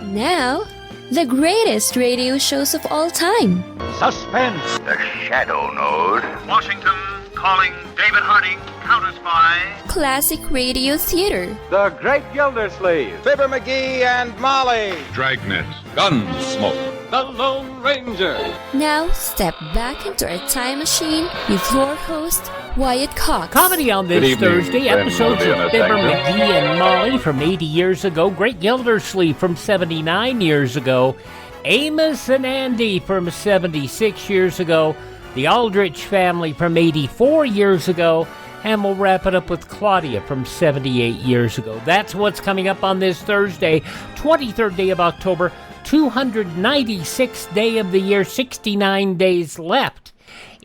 Now, the greatest radio shows of all time. Suspense. The Shadow Node. Washington calling David Harding, Counter Spy. Classic radio theater. The Great Gildersleeve. Fibber McGee and Molly. Dragnet. Gunsmoke. The Lone Ranger. Now, step back into our time machine with your host, Wyatt Cox. Comedy on this Thursday, episodes of Fibber McGee and Molly from 80 years ago, Great Gildersleeve from 79 years ago, Amos and Andy from 76 years ago, the Aldrich Family from 84 years ago, and we'll wrap it up with Claudia from 78 years ago. That's what's coming up on this Thursday, 23rd day of October, 296th day of the year, 69 days left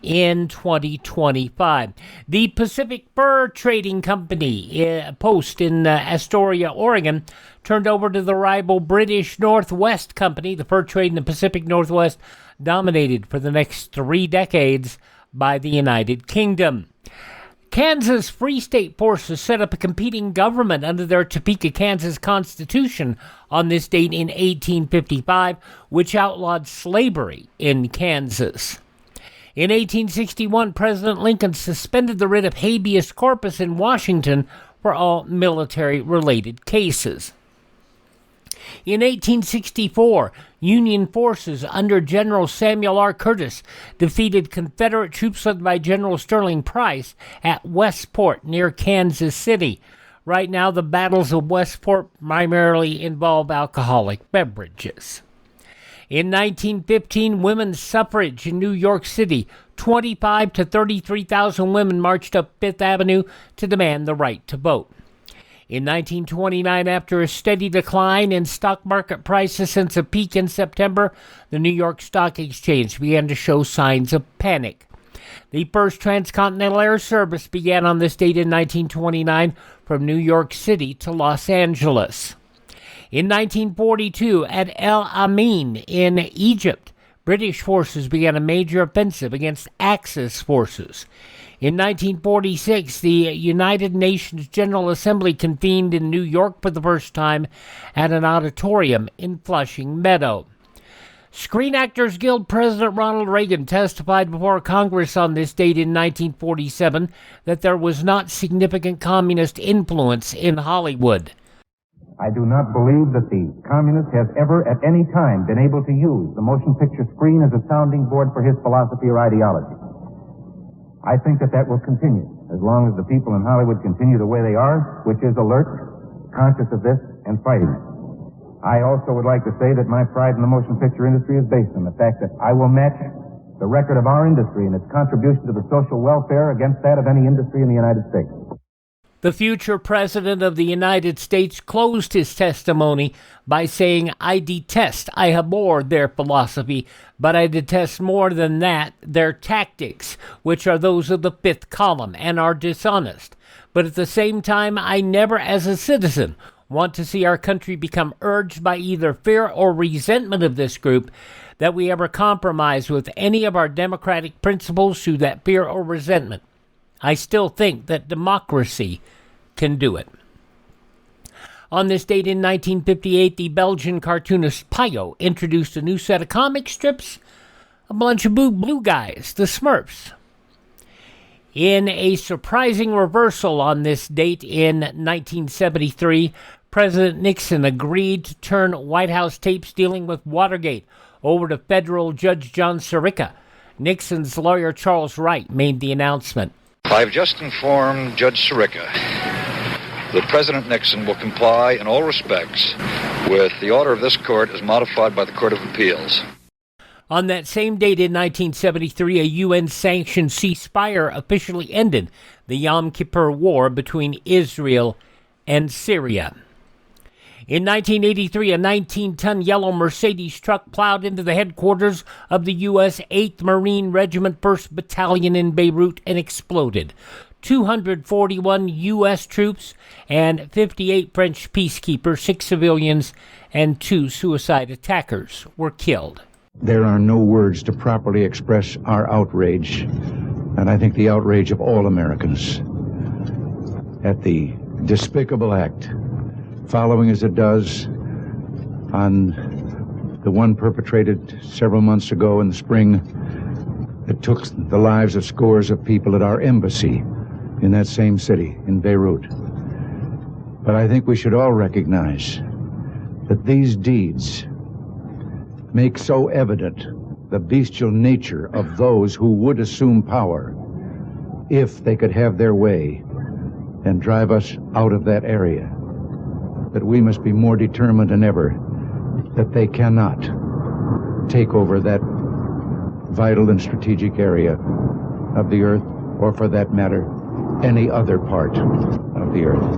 in 2025. The Pacific Fur Trading Company post in Astoria, Oregon, turned over to the rival British Northwest Company. The fur trade in the Pacific Northwest dominated for the next 3 decades by the United Kingdom. Kansas Free State forces set up a competing government under their Topeka, Kansas Constitution on this date in 1855, which outlawed slavery in Kansas. In 1861, President Lincoln suspended the writ of habeas corpus in Washington for all military-related cases. In 1864, Union forces under General Samuel R. Curtis defeated Confederate troops led by General Sterling Price at Westport near Kansas City. Right now, the battles of Westport primarily involve alcoholic beverages. In 1915, women's suffrage in New York City, 25 to 33,000 women marched up Fifth Avenue to demand the right to vote. In 1929, after a steady decline in stock market prices since a peak in September, the New York Stock Exchange began to show signs of panic. The first transcontinental air service began on this date in 1929 from New York City to Los Angeles. In 1942, at El Amin in Egypt, British forces began a major offensive against Axis forces. In 1946, the United Nations General Assembly convened in New York for the first time at an auditorium in Flushing Meadow. Screen Actors Guild President Ronald Reagan testified before Congress on this date in 1947 that there was not significant communist influence in Hollywood. I do not believe that the communist has ever at any time been able to use the motion picture screen as a sounding board for his philosophy or ideology. I think that will continue as long as the people in Hollywood continue the way they are, which is alert, conscious of this, and fighting it. I also would like to say that my pride in the motion picture industry is based on the fact that I will match the record of our industry and its contribution to the social welfare against that of any industry in the United States. The future president of the United States closed his testimony by saying, I abhor their philosophy, but I detest more than that their tactics, which are those of the fifth column and are dishonest. But at the same time, I never, as a citizen, want to see our country become urged by either fear or resentment of this group that we ever compromise with any of our democratic principles through that fear or resentment. I still think that democracy can do it. On this date in 1958, the Belgian cartoonist Pio introduced a new set of comic strips, a bunch of blue guys, the Smurfs. In a surprising reversal on this date in 1973, President Nixon agreed to turn White House tapes dealing with Watergate over to federal Judge John Sirica. Nixon's lawyer Charles Wright made the announcement. I've just informed Judge Sirica that President Nixon will comply in all respects with the order of this court as modified by the Court of Appeals. On that same date in 1973, a UN-sanctioned ceasefire officially ended the Yom Kippur War between Israel and Syria. In 1983, a 19-ton yellow Mercedes truck plowed into the headquarters of the U.S. 8th Marine Regiment 1st Battalion in Beirut and exploded. 241 U.S. troops and 58 French peacekeepers, 6 civilians, and 2 suicide attackers were killed. There are no words to properly express our outrage, and I think the outrage of all Americans, at the despicable act, following as it does on the one perpetrated several months ago in the spring that took the lives of scores of people at our embassy in that same city, in Beirut. But I think we should all recognize that these deeds make so evident the bestial nature of those who would assume power if they could have their way and drive us out of that area, that we must be more determined than ever that they cannot take over that vital and strategic area of the earth, or for that matter, any other part of the earth.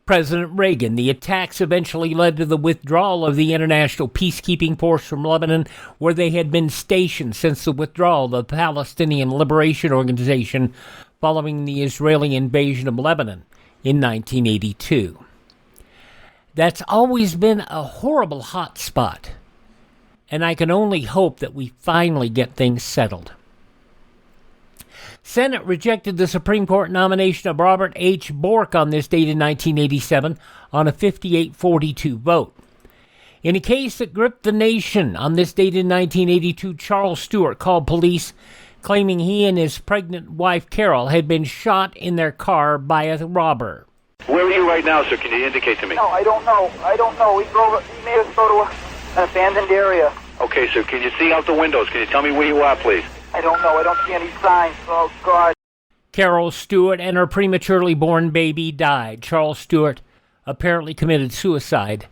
President Reagan. The attacks eventually led to the withdrawal of the International Peacekeeping Force from Lebanon, where they had been stationed since the withdrawal of the Palestinian Liberation Organization following the Israeli invasion of Lebanon in 1982. That's always been a horrible hot spot, and I can only hope that we finally get things settled. Senate rejected the Supreme Court nomination of Robert H. Bork on this date in 1987 on a 58-42 vote. In a case that gripped the nation on this date in 1982, Charles Stewart called police claiming he and his pregnant wife Carol had been shot in their car by a robber. Where are you right now, sir? Can you indicate to me? No, I don't know. He made us go to an abandoned area. Okay, sir. Can you see out the windows? Can you tell me where you are, please? I don't know. I don't see any signs. Oh, God. Carol Stewart and her prematurely born baby died. Charles Stewart apparently committed suicide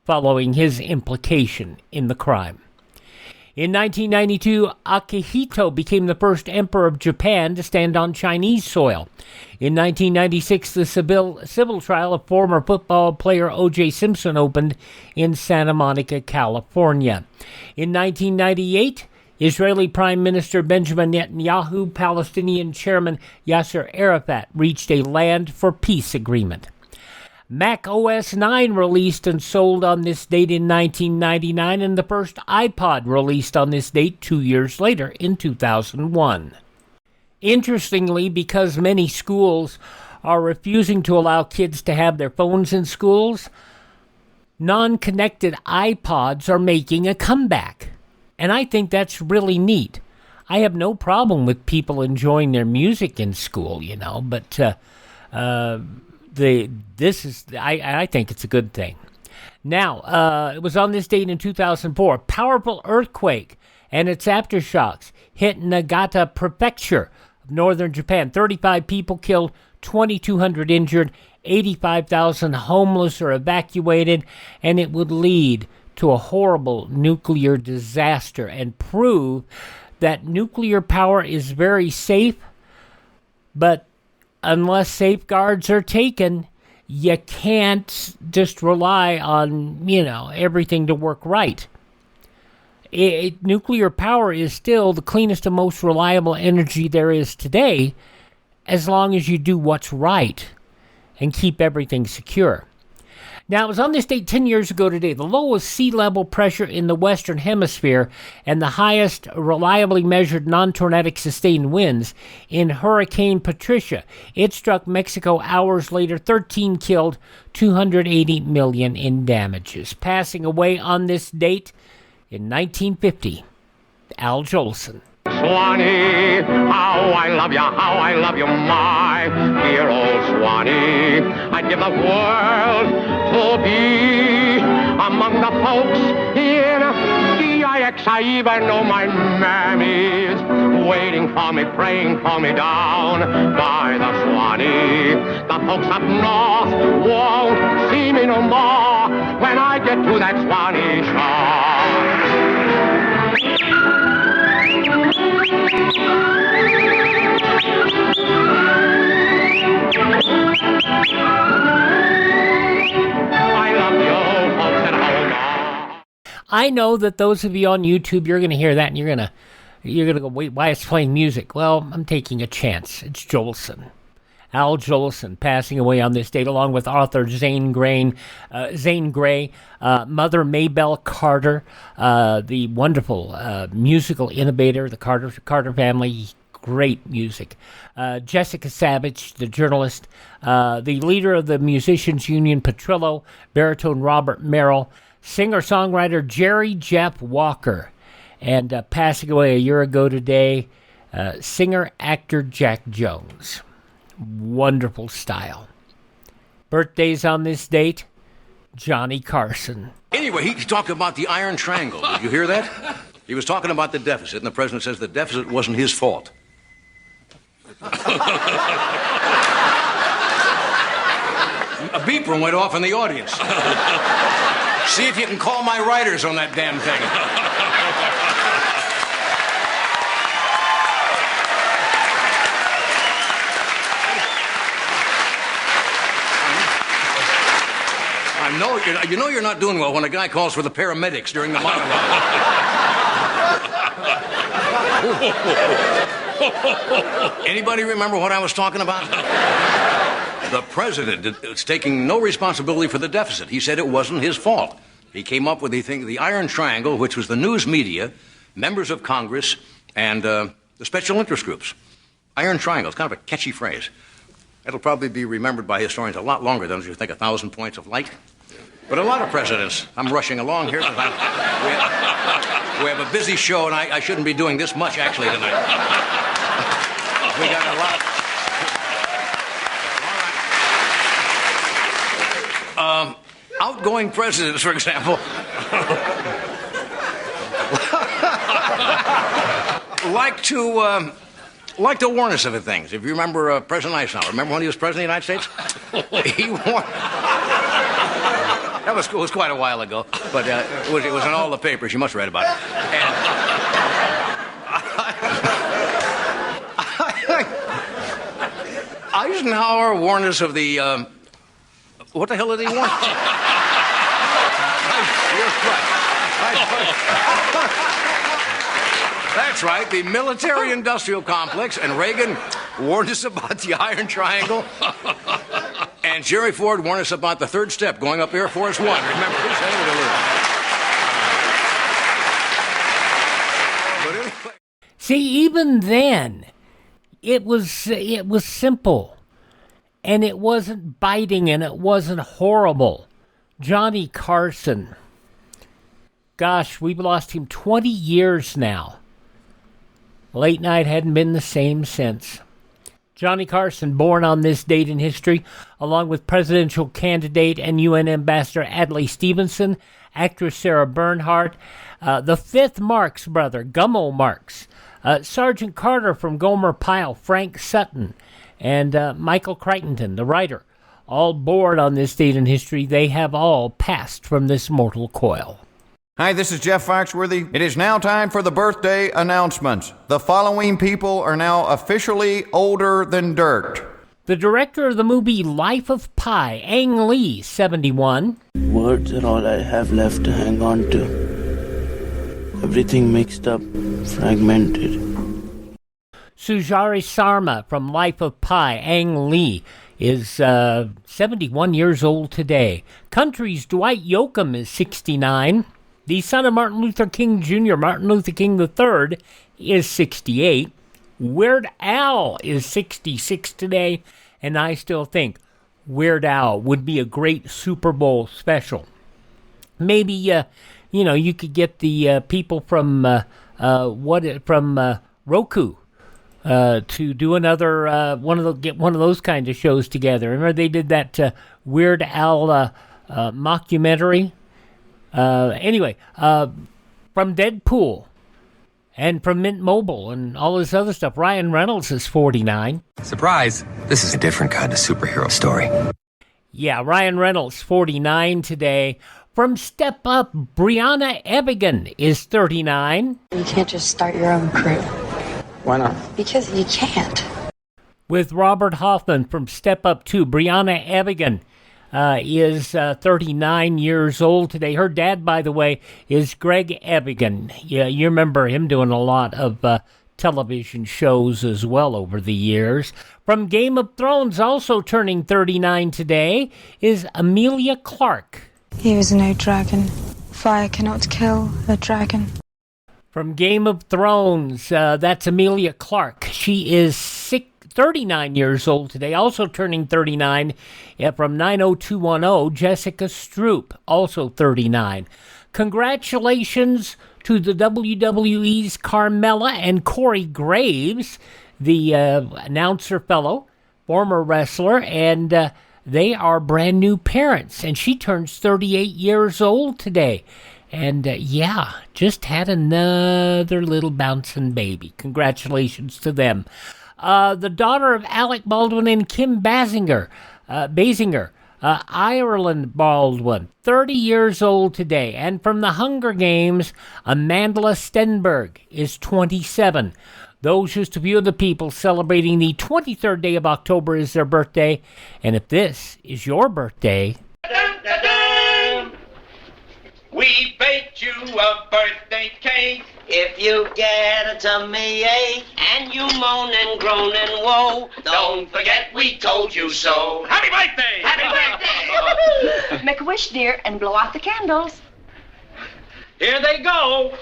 following his implication in the crime. In 1992, Akihito became the first emperor of Japan to stand on Chinese soil. In 1996, the civil trial of former football player O.J. Simpson opened in Santa Monica, California. In 1998, Israeli Prime Minister Benjamin Netanyahu, Palestinian Chairman Yasser Arafat reached a Land for Peace agreement. Mac OS 9 released and sold on this date in 1999, and the first iPod released on this date 2 years later in 2001. Interestingly, because many schools are refusing to allow kids to have their phones in schools, non-connected iPods are making a comeback. And I think that's really neat. I have no problem with people enjoying their music in school, but I think it's a good thing. Now, it was on this date in 2004, powerful earthquake and its aftershocks hit Nagata Prefecture of northern Japan. 35 people killed, 2,200 injured, 85,000 homeless are evacuated, and it would lead to a horrible nuclear disaster and prove that nuclear power is very safe, but unless safeguards are taken, you can't just rely on, everything to work right. Nuclear power is still the cleanest and most reliable energy there is today, as long as you do what's right and keep everything secure. Now, it was on this date 10 years ago today. The lowest sea level pressure in the Western Hemisphere and the highest reliably measured non-tornadic sustained winds in Hurricane Patricia. It struck Mexico hours later, 13 killed, 280 million in damages. Passing away on this date in 1950, Al Jolson. Swanee, how I love you, my dear old Swanee. I'd give the world to be among the folks in GIX. I even know my mammy's waiting for me, praying for me down by the Swanee. The folks up north won't see me no more when I get to that Swanee shore. I know that those of you on YouTube, you're going to hear that and you're going to go, wait, why is playing music? Well, I'm taking a chance. It's Jolson. Al Jolson passing away on this date, along with author Zane Grey, Mother Maybelle Carter, the wonderful musical innovator, the Carter family, great music. Jessica Savage, the journalist, the leader of the Musicians Union, Petrillo, baritone Robert Merrill, singer-songwriter Jerry Jeff Walker. And passing away a year ago today, singer-actor Jack Jones. Wonderful style. Birthdays on this date, Johnny Carson. Anyway, he's talking about the Iron Triangle. Did you hear that? He was talking about the deficit, and the president says the deficit wasn't his fault. A beeper went off in the audience. See if you can call my writers on that damn thing. You know you're not doing well when a guy calls for the paramedics during the monologue. Anybody remember what I was talking about? The president is taking no responsibility for the deficit. He said it wasn't his fault. He came up with the Iron Triangle, which was the news media, members of Congress, and the special interest groups. Iron Triangle, it's kind of a catchy phrase. It'll probably be remembered by historians a lot longer than you think 1,000 points of light. But a lot of presidents, I'm rushing along here because we have a busy show, and I shouldn't be doing this much, actually, tonight. We got a lot. All right. Outgoing presidents, for example, like to warn us of things. If you remember President Eisenhower, remember when he was president of the United States? He warned. That was quite a while ago, but it was in all the papers. You must have read about it. And Eisenhower warned us of the. What the hell did he warn? That's right, the military-industrial complex, and Reagan warned us about the Iron Triangle, and Jerry Ford warned us about the third step going up Air Force One. Remember this? See, even then, it was simple, and it wasn't biting, and it wasn't horrible. Johnny Carson. Gosh, we've lost him 20 years now. Late night hadn't been the same since. Johnny Carson, born on this date in history, along with presidential candidate and UN Ambassador Adlai Stevenson, actress Sarah Bernhardt, the fifth Marx brother, Gummo Marx, Sergeant Carter from Gomer Pyle, Frank Sutton, and Michael Crichton, the writer. All born on this date in history, they have all passed from this mortal coil. Hi, this is Jeff Foxworthy. It is now time for the birthday announcements. The following people are now officially older than dirt. The director of the movie Life of Pi, Ang Lee, 71. Words are all I have left to hang on to. Everything mixed up, fragmented. Sujari Sarma from Life of Pi, Ang Lee, is 71 years old today. Country's Dwight Yoakam is 69. The son of Martin Luther King Jr., Martin Luther King III, is 68. Weird Al is 66 today, and I still think Weird Al would be a great Super Bowl special. Maybe, you could get the people from Roku to do another get one of those kind of shows together. Remember they did that Weird Al mockumentary. Anyway, from Deadpool and from Mint Mobile and all this other stuff, Ryan Reynolds is 49. Surprise! This is a different kind of superhero story. Yeah, Ryan Reynolds, 49 today. From Step Up, Brianna Evigan is 39. You can't just start your own crew. Why not? Because you can't. With Robert Hoffman from Step Up 2, Brianna Evigan is 39 years old today. Her dad, by the way, is Greg Evigan. Yeah, you remember him doing a lot of television shows as well over the years. From Game of Thrones, also turning 39 today, is Emilia Clarke. He was no dragon. Fire cannot kill a dragon. From Game of Thrones, that's Emilia Clarke. She is 39 years old today. Also turning 39 from 90210, Jessica Stroop, also 39. Congratulations to the WWE's Carmella and Corey Graves, the announcer fellow, former wrestler, and they are brand new parents. And she turns 38 years old today. And just had another little bouncing baby. Congratulations to them. The daughter of Alec Baldwin and Kim Basinger, Ireland Baldwin, 30 years old today. And from the Hunger Games, Amanda Stenberg is 27. Those just a few of the people celebrating the 23rd day of October is their birthday. And if this is your birthday... We baked you a birthday cake. If you get a tummy ache and you moan and groan and woe, don't forget we told you so. Happy birthday! Happy birthday! Make a wish, dear, and blow out the candles. Here they go.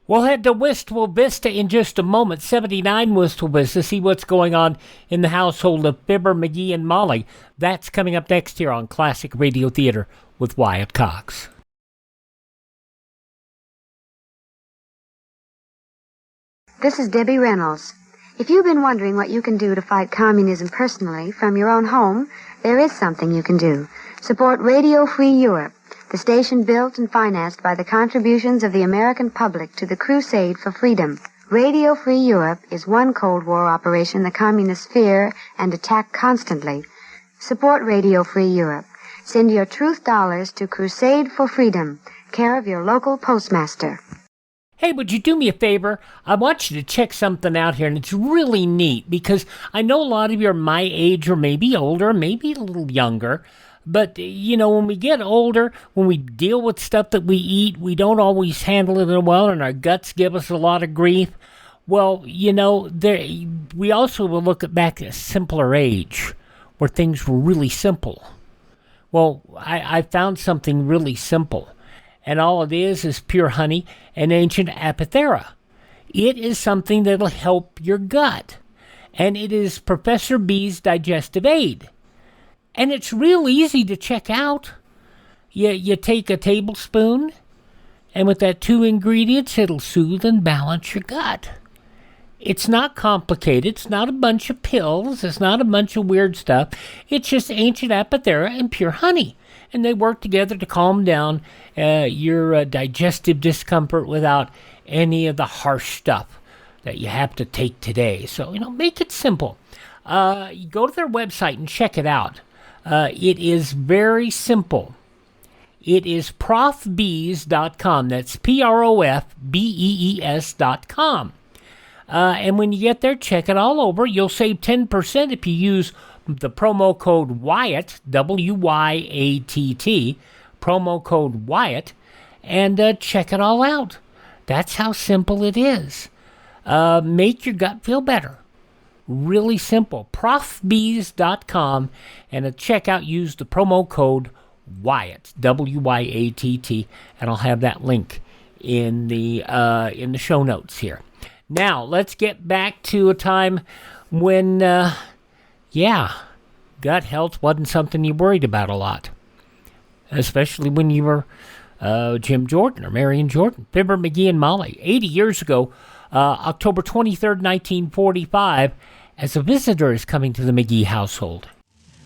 We'll head to Wistful Vista in just a moment. 79 Wistful Vista. See what's going on in the household of Fibber, McGee, and Molly. That's coming up next here on Classic Radio Theater with Wyatt Cox. This is Debbie Reynolds. If you've been wondering what you can do to fight communism personally from your own home, there is something you can do. Support Radio Free Europe, the station built and financed by the contributions of the American public to the crusade for freedom. Radio Free Europe is one Cold War operation the communists fear and attack constantly. Support Radio Free Europe. Send your truth dollars to Crusade for Freedom, care of your local postmaster. Hey, would you do me a favor? I want you to check something out here, and it's really neat because I know a lot of you are my age or maybe older, maybe a little younger. But, when we get older, when we deal with stuff that we eat, we don't always handle it well, and our guts give us a lot of grief. Well, we also will look back at a simpler age where things were really simple. Well, I found something really simple, and all it is pure honey and ancient apothera. It is something that'll help your gut, and it is Professor B's digestive aid. And it's real easy to check out. You take a tablespoon, and with that 2 ingredients, it'll soothe and balance your gut. It's not complicated. It's not a bunch of pills. It's not a bunch of weird stuff. It's just ancient apothera and pure honey. And they work together to calm down your digestive discomfort without any of the harsh stuff that you have to take today. So, make it simple. You go to their website and check it out. It is very simple. It is profbees.com. That's PROFBEES.com. And when you get there, check it all over. You'll save 10% if you use the promo code Wyatt, WYATT, promo code Wyatt, and check it all out. That's how simple it is. Make your gut feel better. Really simple. Profbees.com, and at checkout, use the promo code Wyatt, WYATT, and I'll have that link in the show notes here. Now, let's get back to a time when, gut health wasn't something you worried about a lot, especially when you were Jim Jordan or Marion Jordan. Fibber McGee and Molly, 80 years ago, October 23rd, 1945, as a visitor is coming to the McGee household.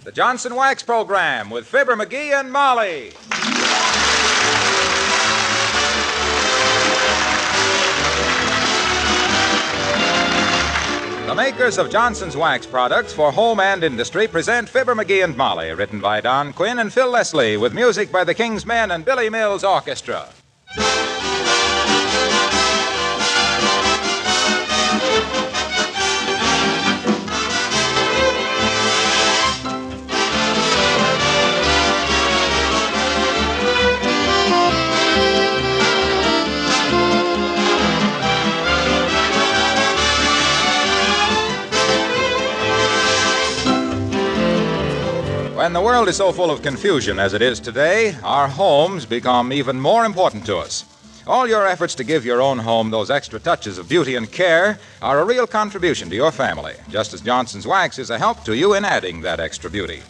The Johnson Wax Program with Fibber McGee and Molly. The makers of Johnson's Wax products for home and industry present Fibber McGee and Molly, written by Don Quinn and Phil Leslie, with music by the King's Men and Billy Mills Orchestra. When the world is so full of confusion as it is today, our homes become even more important to us. All your efforts to give your own home those extra touches of beauty and care are a real contribution to your family, just as Johnson's Wax is a help to you in adding that extra beauty.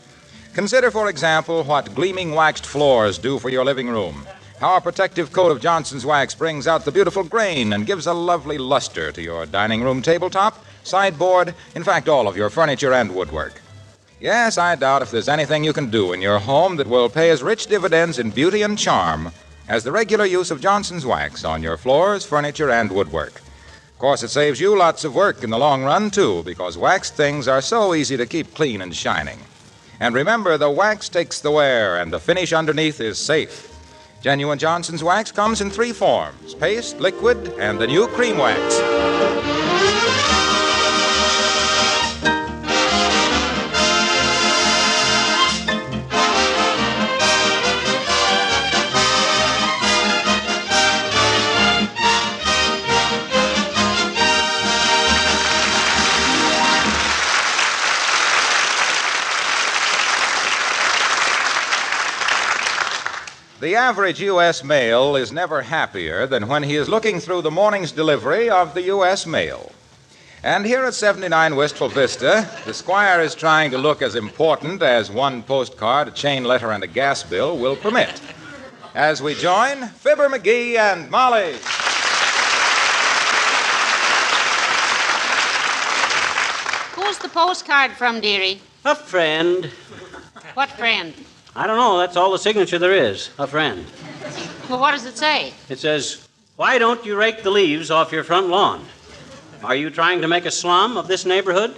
Consider, for example, what gleaming waxed floors do for your living room. How a protective coat of Johnson's Wax brings out the beautiful grain and gives a lovely luster to your dining room tabletop, sideboard, in fact, all of your furniture and woodwork. Yes, I doubt if there's anything you can do in your home that will pay as rich dividends in beauty and charm as the regular use of Johnson's Wax on your floors, furniture, and woodwork. Of course, it saves you lots of work in the long run, too, because waxed things are so easy to keep clean and shining. And remember, the wax takes the wear, and the finish underneath is safe. Genuine Johnson's Wax comes in 3 forms: paste, liquid, and the new cream wax. The average U.S. male is never happier than when he is looking through the morning's delivery of the U.S. mail. And here at 79 Wistful Vista, the Squire is trying to look as important as one postcard, a chain letter, and a gas bill will permit. As we join Fibber McGee and Molly. Who's the postcard from, dearie? A friend. What friend? I don't know. That's all the signature there is. A friend. Well, what does it say? It says, "Why don't you rake the leaves off your front lawn? Are you trying to make a slum of this neighborhood?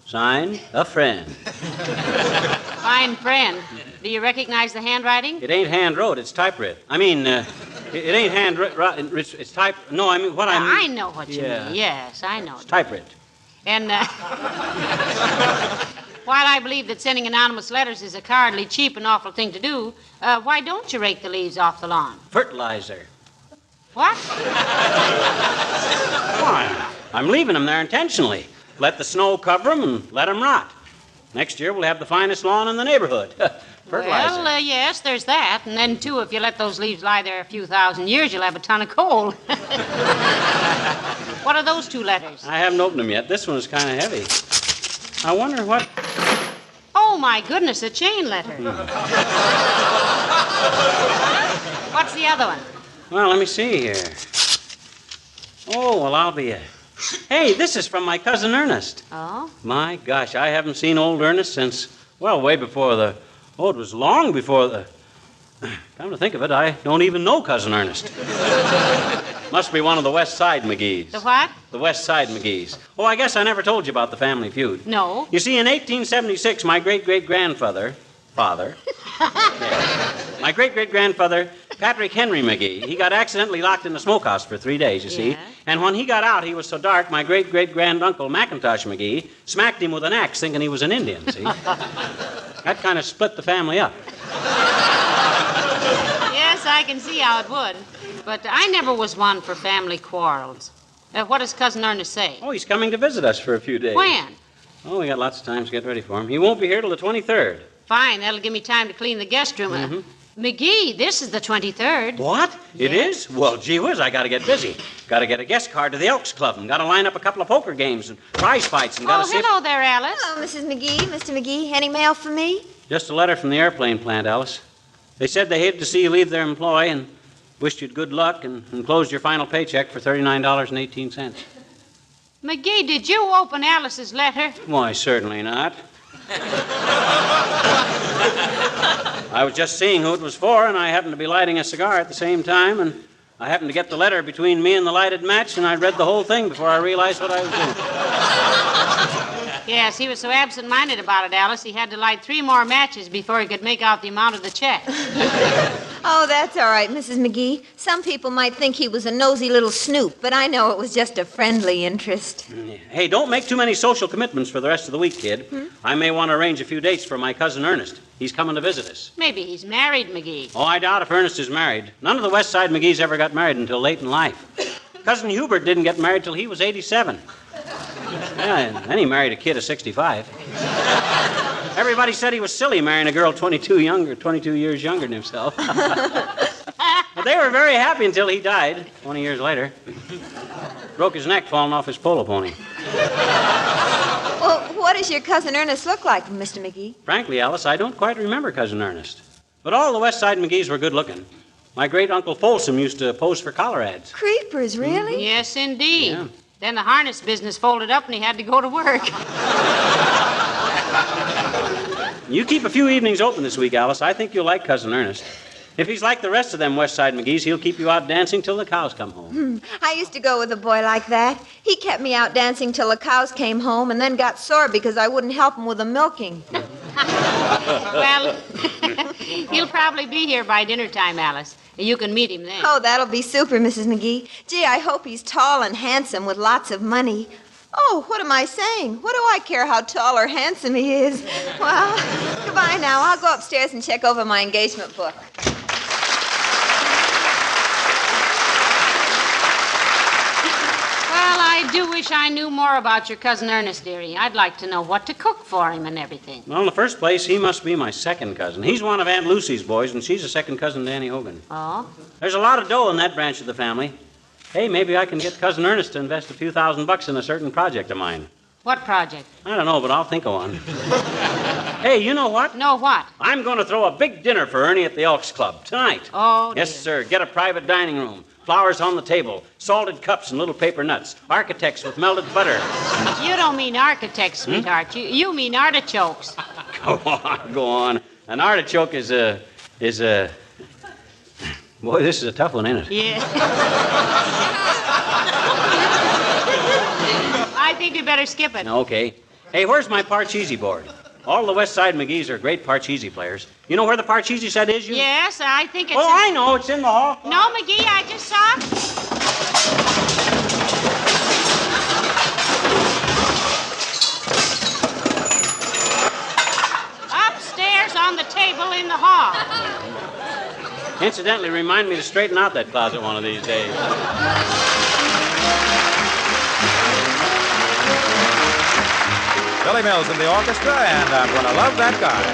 Signed, a friend." Fine friend. Do you recognize the handwriting? It ain't hand-wrote. It's typewritten. I mean, it ain't hand-written. It's type... No, I mean, what I mean... I know what you mean. Yes, I know. It's typewritten. And, while I believe that sending anonymous letters is a cowardly, cheap, and awful thing to do, why don't you rake the leaves off the lawn? Fertilizer. What? Why? I'm leaving them there intentionally. Let the snow cover them and let them rot. Next year we'll have the finest lawn in the neighborhood. Fertilizer. Well, yes, there's that. And then, too, if you let those leaves lie there a few thousand years, you'll have a ton of coal. What are those 2 letters? I haven't opened them yet. This one is kind of heavy. I wonder what... Oh, my goodness, a chain letter. What's the other one? Well, let me see here. Oh, well, I'll be... Hey, this is from my Cousin Ernest. Oh? My gosh, I haven't seen old Ernest since, well, way before the... Oh, it was long before the... Come to think of it, I don't even know Cousin Ernest. Must be one of the West Side McGees. The what? The West Side McGees. Oh, I guess I never told you about the family feud. No. You see, in 1876, my great-great-grandfather... My great-great-grandfather, Patrick Henry McGee, he got accidentally locked in the smokehouse for 3 days, you see. And when he got out, he was so dark, my great-great-granduncle, Macintosh McGee, smacked him with an axe thinking he was an Indian, see? That kind of split the family up. Yes, I can see how it would. But I never was one for family quarrels. What does Cousin Ernest say? Oh, he's coming to visit us for a few days. When? Oh, we got lots of time to get ready for him. He won't be here till the 23rd. Fine, that'll give me time to clean the guest room. Mm-hmm. McGee, this is the 23rd. What? It is? Well, gee whiz, I gotta get busy. Gotta get a guest card to the Elks Club and gotta line up a couple of poker games and prize fights and gotta see... hello there, Alice. Hello, Mrs. McGee. Mr. McGee, any mail for me? Just a letter from the airplane plant, Alice. They said they hated to see you leave their employ and wished you good luck and enclosed your final paycheck for $39.18. McGee, did you open Alice's letter? Why, certainly not. I was just seeing who it was for, and I happened to be lighting a cigar at the same time, and I happened to get the letter between me and the lighted match, and I read the whole thing before I realized what I was doing. Yes, he was so absent-minded about it, Alice, he had to light 3 more matches before he could make out the amount of the check. Oh, that's all right, Mrs. McGee. Some people might think he was a nosy little snoop, but I know it was just a friendly interest. Hey, don't make too many social commitments for the rest of the week, kid. I may want to arrange a few dates for my Cousin Ernest. He's coming to visit us. Maybe he's married, McGee. Oh, I doubt if Ernest is married. None of the West Side McGees ever got married until late in life. Cousin Hubert didn't get married till he was 87. Yeah, and then he married a kid of 65. Everybody said he was silly marrying a girl 22 years younger than himself. But they were very happy until he died 20 years later. Broke his neck falling off his polo pony. Well, what does your Cousin Ernest look like, Mr. McGee? Frankly, Alice, I don't quite remember Cousin Ernest. But all the West Side McGees were good looking. My great-uncle Folsom used to pose for collar ads. Creepers, really? Mm-hmm. Yes, indeed. Yeah. Then the harness business folded up and he had to go to work. You keep a few evenings open this week, Alice. I think you'll like Cousin Ernest. If he's like the rest of them West Side McGees, he'll keep you out dancing till the cows come home. I used to go with a boy like that. He kept me out dancing till the cows came home and then got sore because I wouldn't help him with the milking. Well, he'll probably be here by dinner time, Alice. You can meet him then. Oh, that'll be super, Mrs. McGee. Gee, I hope he's tall and handsome with lots of money. Oh, what am I saying? What do I care how tall or handsome he is? Well, goodbye now. I'll go upstairs and check over my engagement book. Well, I do wish I knew more about your Cousin Ernest, dearie. I'd like to know what to cook for him and everything. Well, in the first place, he must be my second cousin. He's one of Aunt Lucy's boys, and she's a second cousin to Annie Hogan. Oh? There's a lot of dough in that branch of the family. Hey, maybe I can get Cousin Ernest to invest a few $1,000 in a certain project of mine. What project? I don't know, but I'll think of one. Hey, you know what? Know what? I'm going to throw a big dinner for Ernie at the Elks Club tonight. Oh, yes, sir. Get a private dining room. Flowers on the table. Salted cups and little paper nuts. Architects with melted butter. You don't mean architects, sweetheart. You mean artichokes. Go on. An artichoke is a... Boy, this is a tough one, isn't it? Yeah. I think we better skip it. Okay. Hey, where's my Parcheesi board? All the West Side McGees are great Parcheesi players. You know where the Parcheesi set is? Yes, I think it's... Oh, I know. It's in the hall. No, McGee, I just saw it. Upstairs on the table in the hall. Incidentally, remind me to straighten out that closet one of these days. Billy Mills in the orchestra, and I'm Gonna Love That Guy.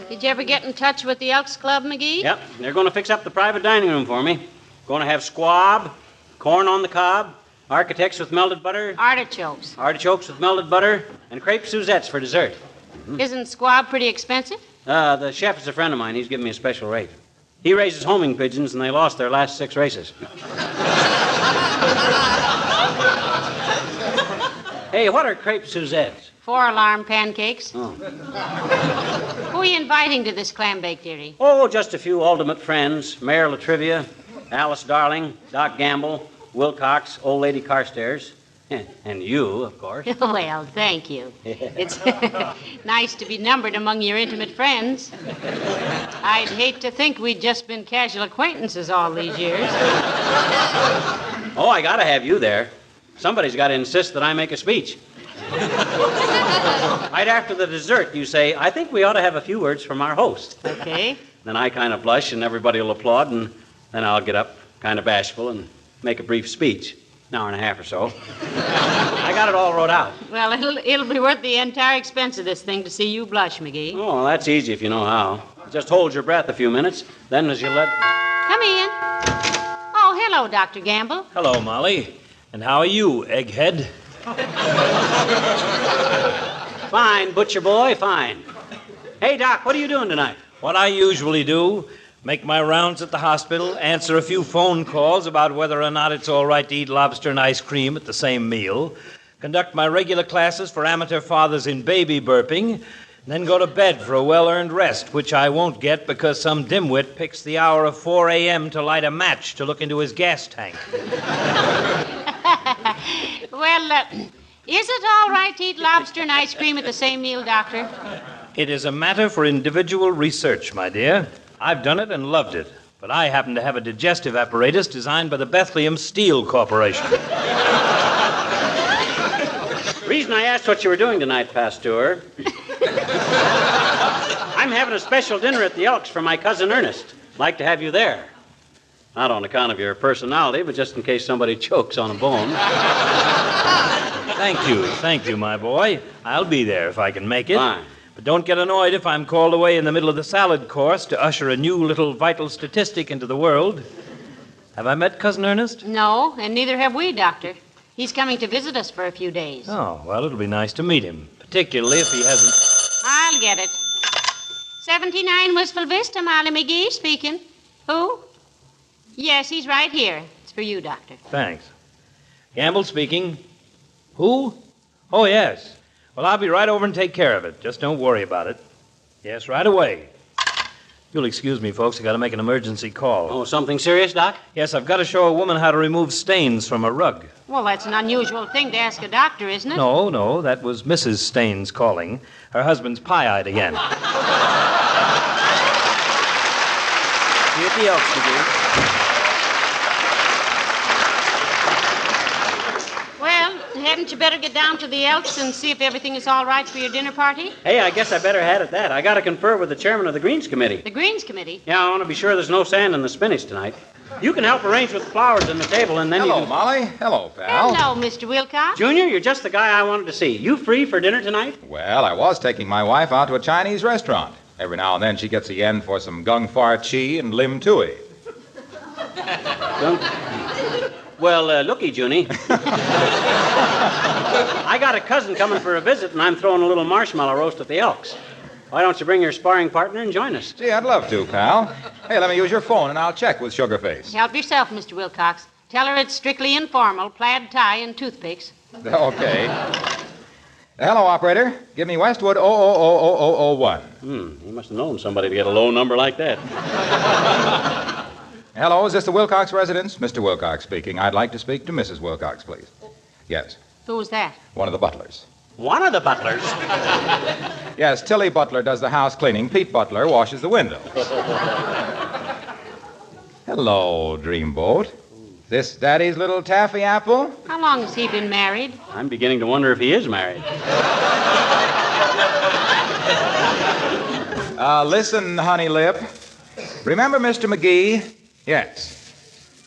Did you ever get in touch with the Elks Club, McGee? Yep, they're going to fix up the private dining room for me. Going to have squab, corn on the cob, architects with melted butter. Artichokes. Artichokes with melted butter, and crepe Suzettes for dessert. Isn't squab pretty expensive? The chef is a friend of mine. He's giving me a special rate. He raises homing pigeons, and they lost their last 6 races. Hey, what are crepe Suzettes? 4-alarm pancakes. Oh. Who are you inviting to this clam bake, dearie? Oh, just a few ultimate friends. Mayor Latrivia, Alice Darling, Doc Gamble, Wilcox, Old Lady Carstairs, and you, of course. Well, thank you. It's nice to be numbered among your intimate friends. I'd hate to think we'd just been casual acquaintances all these years. Oh, I gotta have you there. Somebody's got to insist that I make a speech. Right after the dessert, you say, I think we ought to have a few words from our host. Okay. Then I kind of blush, and everybody will applaud, and then I'll get up, kind of bashful, and make a brief speech. An hour and a half or so. I got it all wrote out. Well, it'll be worth the entire expense of this thing to see you blush, McGee. Oh, well, that's easy if you know how. Just hold your breath a few minutes, then as you let... Come in. Oh, hello, Dr. Gamble. Hello, Molly. And how are you, egghead? Fine, butcher boy, fine. Hey, Doc, what are you doing tonight? What I usually do, make my rounds at the hospital, answer a few phone calls about whether or not it's all right to eat lobster and ice cream at the same meal, conduct my regular classes for amateur fathers in baby burping, and then go to bed for a well-earned rest, which I won't get because some dimwit picks the hour of 4 a.m. to light a match to look into his gas tank. Well, is it all right to eat lobster and ice cream at the same meal, Doctor? It is a matter for individual research, my dear. I've done it and loved it, but I happen to have a digestive apparatus designed by the Bethlehem Steel Corporation. Reason I asked what you were doing tonight, Pasteur. I'm having a special dinner at the Elks for my cousin Ernest. Like to have you there. Not on account of your personality, but just in case somebody chokes on a bone. Thank you, my boy. I'll be there if I can make it. Fine. But don't get annoyed if I'm called away in the middle of the salad course to usher a new little vital statistic into the world. Have I met Cousin Ernest? No, and neither have we, Doctor. He's coming to visit us for a few days. Oh, well, it'll be nice to meet him, particularly if he hasn't... I'll get it. 79 Wistful Vista, Molly McGee speaking. Who? Yes, he's right here. It's for you, Doctor. Thanks. Gamble speaking. Who? Oh, yes. Well, I'll be right over and take care of it. Just don't worry about it. Yes, right away. You'll excuse me, folks. I got to make an emergency call. Oh, something serious, Doc? Yes, I've got to show a woman how to remove stains from a rug. Well, that's an unusual thing to ask a doctor, isn't it? No, that was Mrs. Staines calling. Her husband's pie-eyed again. See you at the Elks, McGee. Well, hadn't you better get down to the Elks and see if everything is all right for your dinner party? Hey, I guess I better head at that. I got to confer with the chairman of the Greens Committee. The Greens Committee? Yeah, I want to be sure there's no sand in the spinach tonight. You can help arrange with the flowers on the table, and then Hello, you can... Molly. Hello, pal. Hello, Mr. Wilcox. Junior, you're just the guy I wanted to see. You free for dinner tonight? Well, I was taking my wife out to a Chinese restaurant. Every now and then she gets a yen for some gung far chi and lim tui. Well, looky, Junie. I got a cousin coming for a visit, and I'm throwing a little marshmallow roast at the Elks. Why don't you bring your sparring partner and join us? Gee, I'd love to, pal. Hey, let me use your phone, and I'll check with Sugarface. Help yourself, Mr. Wilcox. Tell her it's strictly informal, plaid tie and toothpicks. Okay. Hello, operator. Give me Westwood 000001. He must have known somebody to get a low number like that. Hello, is this the Wilcox residence? Mr. Wilcox speaking. I'd like to speak to Mrs. Wilcox, please. Yes, Who's that? one of the butlers. One of the butlers? Yes, Tilly Butler does the house cleaning. Pete Butler washes the windows. Hello, Dreamboat. This Daddy's little taffy apple? How long has he been married? I'm beginning to wonder if he is married. Listen, honey lip. Remember Mr. McGee? Yes.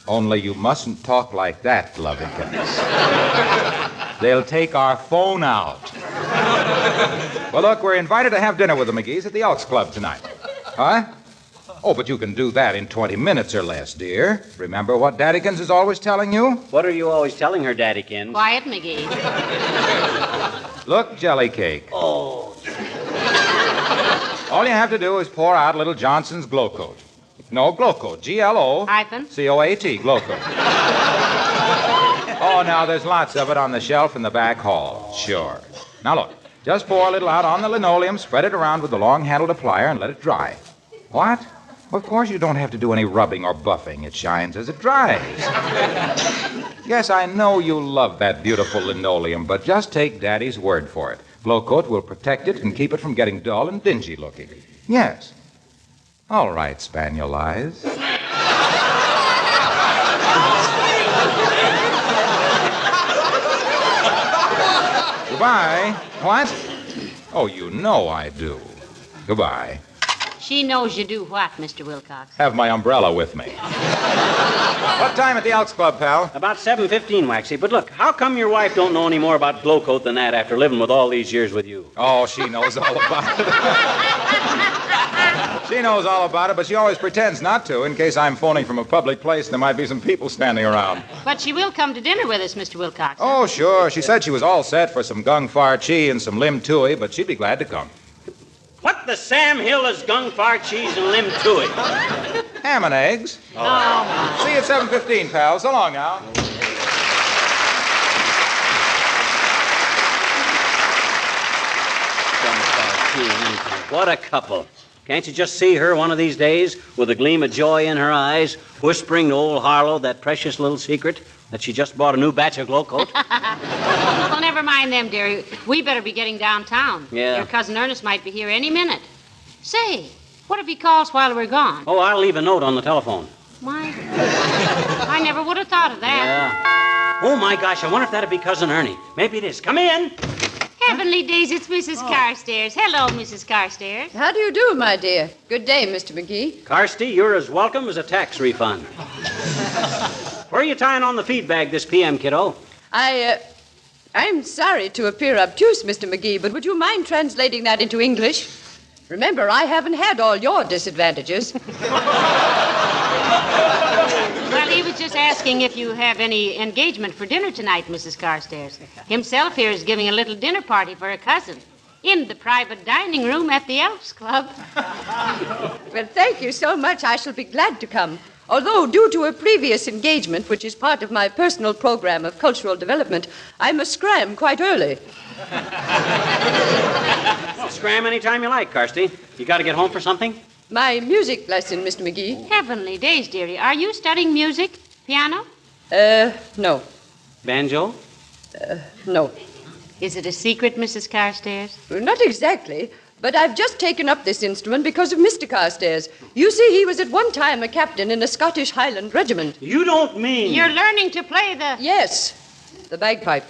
Only you mustn't talk like that, lovekins. They'll take our phone out. Well, look, we're invited to have dinner with the McGees at the Elks Club tonight. Huh? Oh, but you can do that in 20 minutes or less, dear. Remember what Daddykins is always telling you? What are you always telling her, Daddykins? Quiet, McGee. Look, jelly cake. Oh. All you have to do is pour out a little Johnson's Glow Coat. No, Glow Coat. G-L-O... Hyphen? C-O-A-T, Glow Coat. Oh, now, there's lots of it on the shelf in the back hall. Sure. Now, look. Just pour a little out on the linoleum, spread it around with the long-handled plier, and let it dry. What? Of course you don't have to do any rubbing or buffing. It shines as it dries. Yes, I know you love that beautiful linoleum, but just take Daddy's word for it. Glow-Coat will protect it and keep it from getting dull and dingy looking. Yes. All right, Spaniel Eyes. Goodbye. What? Oh, you know I do. Goodbye. She knows you do what, Mr. Wilcox? Have my umbrella with me. What time at the Elks Club, pal? About 7:15, Waxy. But look, how come your wife don't know any more about Glow-Coat than that after living with all these years with you? Oh, she knows all about it. She knows all about it, but she always pretends not to, in case I'm phoning from a public place and there might be some people standing around. But she will come to dinner with us, Mr. Wilcox. Oh, sure. She said she was all set for some gung far chi and some lim tui, but she'd be glad to come. What the Sam Hill is gung far cheese and lim tui? Ham and eggs. Oh. See you at 7:15, pal. So long now. What a couple. Can't you just see her one of these days with a gleam of joy in her eyes, whispering to old Harlow that precious little secret that she just bought a new batch of Glow-Coat? Well, never mind them, dearie. We better be getting downtown. Yeah. Your Cousin Ernest might be here any minute. Say, what if he calls while we're gone? Oh, I'll leave a note on the telephone. My, I never would have thought of that. Yeah. Oh, my gosh, I wonder if that'd be Cousin Ernie. Maybe it is. Come in. Heavenly days, it's Mrs. Carstairs. Hello, Mrs. Carstairs. How do you do, my dear? Good day, Mr. McGee. Carsty, you're as welcome as a tax refund. Where are you tying on the feed bag this PM, kiddo? I'm sorry to appear obtuse, Mr. McGee, but would you mind translating that into English? Remember, I haven't had all your disadvantages. Well, he was just asking if you have any engagement for dinner tonight, Mrs. Carstairs. Himself here is giving a little dinner party for a cousin in the private dining room at the Elks Club. Well, thank you so much. I shall be glad to come. Although, due to a previous engagement, which is part of my personal program of cultural development, I must scram quite early. Well, scram anytime you like, Carsty. You got to get home for something? My music lesson, Mr. McGee. Heavenly days, dearie. Are you studying music? Piano? No. Banjo? No. Is it a secret, Mrs. Carstairs? Not exactly. But I've just taken up this instrument because of Mr. Carstairs. You see, he was at one time a captain in a Scottish Highland regiment. You don't mean... You're learning to play the... Yes, the bagpipe.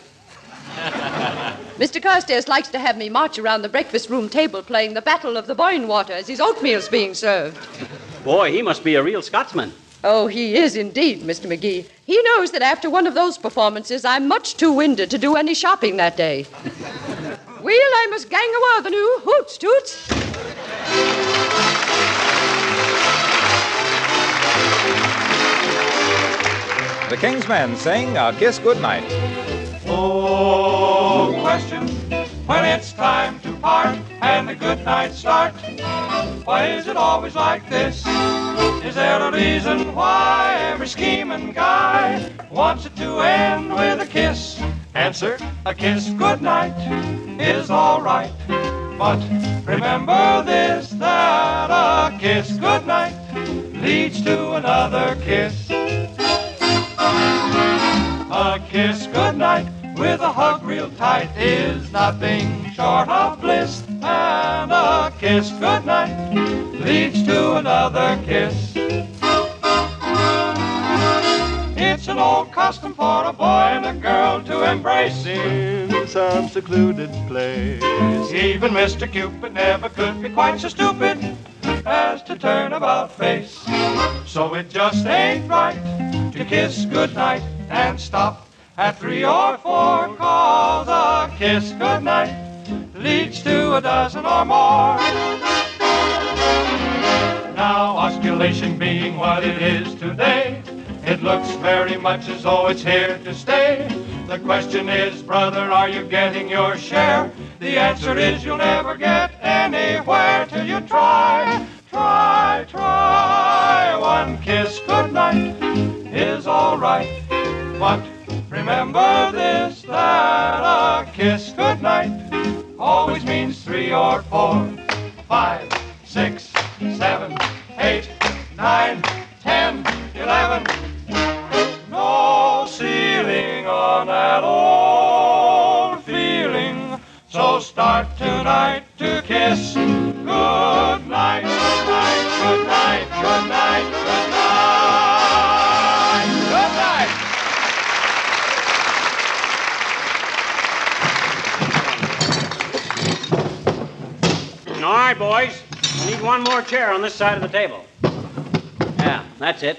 Mr. Carstairs likes to have me march around the breakfast room table playing the Battle of the Boyne Water as his oatmeal's being served. Boy, he must be a real Scotsman. Oh, he is indeed, Mr. McGee. He knows that after one of those performances, I'm much too winded to do any shopping that day. Well, I must gang awa' the new. Hoots, toots. The King's Men sing A Kiss Goodnight. Oh, question, when it's time to part and the good night start, why is it always like this? Is there a reason why every scheming guy wants it to end with a kiss? Answer, a kiss goodnight is all right. But remember this, that a kiss goodnight leads to another kiss. A kiss goodnight with a hug real tight is nothing short of bliss. And a kiss goodnight leads to another kiss. It's an old custom for a boy and a girl to embrace in some secluded place. Even Mr. Cupid never could be quite so stupid as to turn about face. So it just ain't right to kiss goodnight and stop at 3 or 4, 'cause a kiss goodnight leads to a dozen or more. Now, osculation being what it is today, it looks very much as though it's here to stay. The question is, brother, are you getting your share? The answer is you'll never get anywhere till you try. Try, try. One kiss goodnight is all right. But remember this, that a kiss goodnight always means 3 or 4, 5, 6, 7, 8, 9, 10, 11. No ceiling on that old feeling. So start tonight to kiss. Good night, good night, good night, good night, good night. Good night. All right, boys. We need one more chair on this side of the table. Yeah, that's it.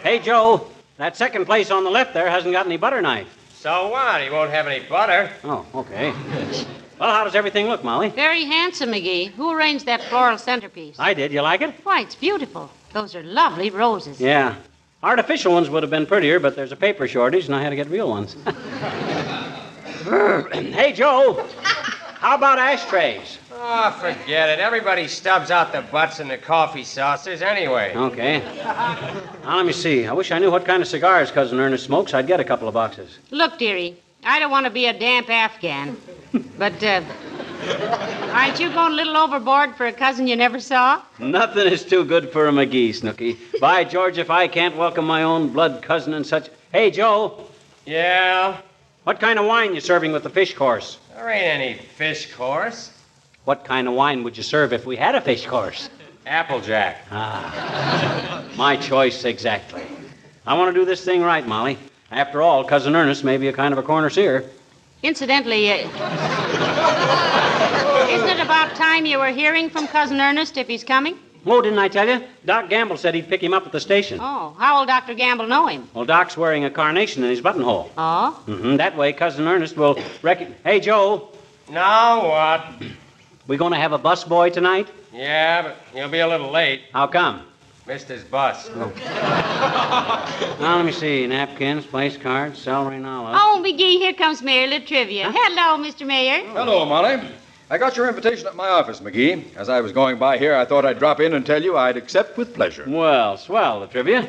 Hey, Joe, that second place on the left there hasn't got any butter knife. So what? He won't have any butter. Oh, okay. Well, how does everything look, Molly? Very handsome, McGee. Who arranged that floral centerpiece? I did. You like it? Why, it's beautiful. Those are lovely roses. Yeah. Artificial ones would have been prettier, but there's a paper shortage, and I had to get real ones. Hey, Joe, how about ashtrays? Oh, forget it. Everybody stubs out the butts in the coffee saucers anyway. Okay. Now, let me see. I wish I knew what kind of cigars Cousin Ernest smokes. I'd get a couple of boxes. Look, dearie, I don't want to be a damp Afghan, but aren't you going a little overboard for a cousin you never saw? Nothing is too good for a McGee, Snooky. By George, if I can't welcome my own blood cousin and such... Hey, Joe. Yeah? What kind of wine you serving with the fish course? There ain't any fish course. What kind of wine would you serve if we had a fish course? Applejack. Ah, my choice exactly. I want to do this thing right, Molly. After all, Cousin Ernest may be a kind of a corner seer. Incidentally, isn't it about time you were hearing from Cousin Ernest if he's coming? Oh, didn't I tell you? Doc Gamble said he'd pick him up at the station. Oh, how will Dr. Gamble know him? Well, Doc's wearing a carnation in his buttonhole. Oh? Mm-hmm. That way, Cousin Ernest will Hey, Joe. Now what? We going to have a bus boy tonight? Yeah, but he'll be a little late. How come? Missed his bus. Oh. Now, let me see. Napkins, place cards, celery, and olives. Oh, McGee, here comes Mayor Latrivia. Hello, Mr. Mayor. Hello, Molly. I got your invitation at my office, McGee. As I was going by here, I thought I'd drop in and tell you I'd accept with pleasure. Well, swell, Latrivia.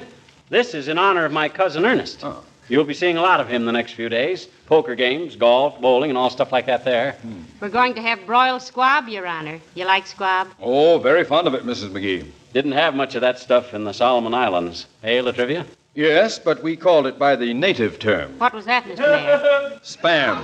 This is in honor of my cousin Ernest. Oh. You'll be seeing a lot of him the next few days. Poker games, golf, bowling, and all stuff like that there. We're going to have broiled squab, Your Honor. You like squab? Oh, very fond of it, Mrs. McGee. Didn't have much of that stuff in the Solomon Islands. Hey, Latrivia? Yes, but we called it by the native term. What was that, Mr. Mayor? Spam.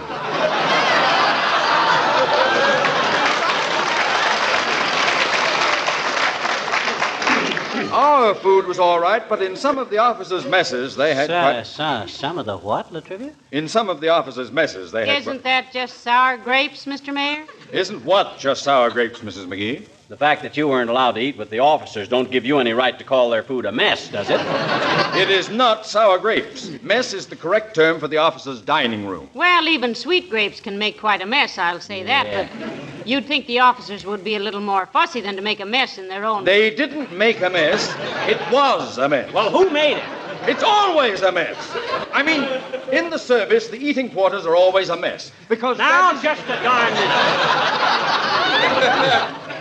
Our food was all right, but in some of the officers' messes, they had Some of the what, Latrivia? In some of the officers' messes, they had... Isn't that just sour grapes, Mr. Mayor? Isn't what just sour grapes, Mrs. McGee? The fact that you weren't allowed to eat with the officers don't give you any right to call their food a mess, does it? It is not sour grapes. Mess is the correct term for the officers' dining room. Well, even sweet grapes can make quite a mess, I'll say that, but you'd think the officers would be a little more fussy than to make a mess in their own... They didn't make a mess. It was a mess. Well, who made it? It's always a mess. I mean, in the service, the eating quarters are always a mess. Because now, just a darn minute.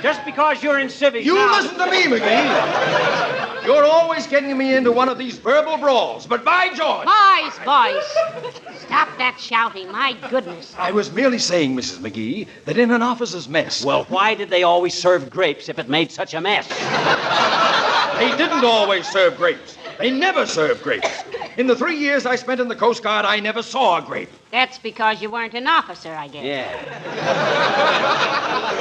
Just because you're in civics You now... listen to me, McGee. You're always getting me into one of these verbal brawls, but by George... Boys. Stop that shouting, my goodness. I was merely saying, Mrs. McGee, that in an officer's mess... Well, why did they always serve grapes if it made such a mess? They didn't always serve grapes. They never served grapes. In the 3 years I spent in the Coast Guard, I never saw a grape. That's because you weren't an officer, I guess. Yeah.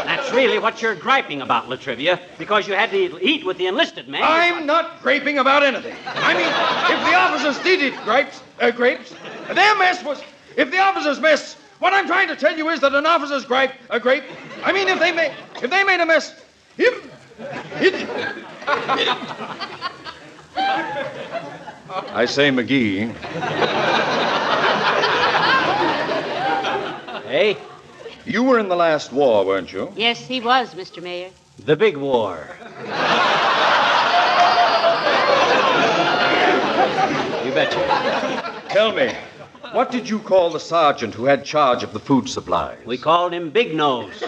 That's really what you're griping about, Latrivia, because you had to eat with the enlisted men. I'm not griping about anything. I mean, if the officers did eat grapes, their mess was... If the officers mess... What I'm trying to tell you is that an officer's grape... I mean, if they made a mess... I say, McGee... Hey? You were in the last war, weren't you? Yes, he was, Mr. Mayor. The big war. You betcha. Tell me, what did you call the sergeant who had charge of the food supplies? We called him Big Nose.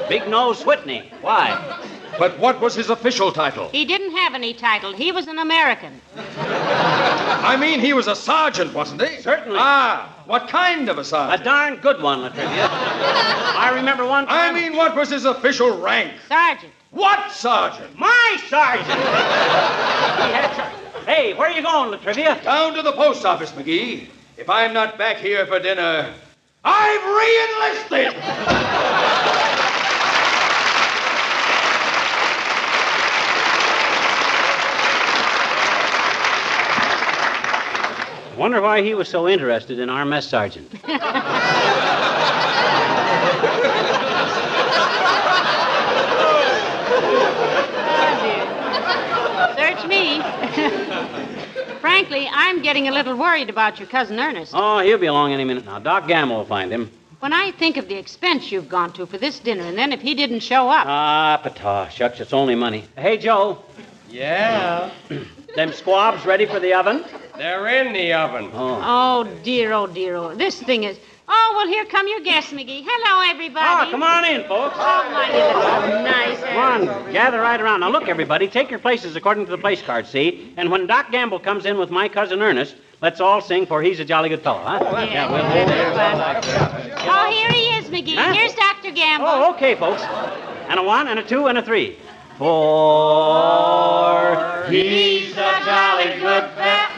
Big Nose Whitney. Why? But what was his official title? He didn't have any title. He was an American. I mean, he was a sergeant, wasn't he? Certainly. Ah, what kind of a sergeant? A darn good one, Latrivia. I remember one time... I mean, what was his official rank? Sergeant. What sergeant? My sergeant! Hey, where are you going, Latrivia? Down to the post office, McGee. If I'm not back here for dinner, I've re-enlisted! Wonder why he was so interested in our mess sergeant. Search me. Frankly, I'm getting a little worried about your cousin Ernest. Oh, he'll be along any minute now. Doc Gamble will find him. When I think of the expense you've gone to for this dinner, and then if he didn't show up... Ah, pataw. Shucks, it's only money. Hey, Joe. Yeah? Them squabs ready for the oven? They're in the oven. Oh, dear, oh, dear, oh. This thing is... Oh, well, here come your guests, McGee. Hello, everybody. Oh, come on in, folks. Oh, my little nice. Come on, gather right around. Now, look, everybody, take your places according to the place card, see? And when Doc Gamble comes in with my cousin Ernest, let's all sing For He's a Jolly Good Fellow, huh? Yeah, we'll Oh, here he is, McGee. Huh? Here's Dr. Gamble. Oh, okay, folks. And a 1, and a 2, and a 3. For He's a jolly good fellow.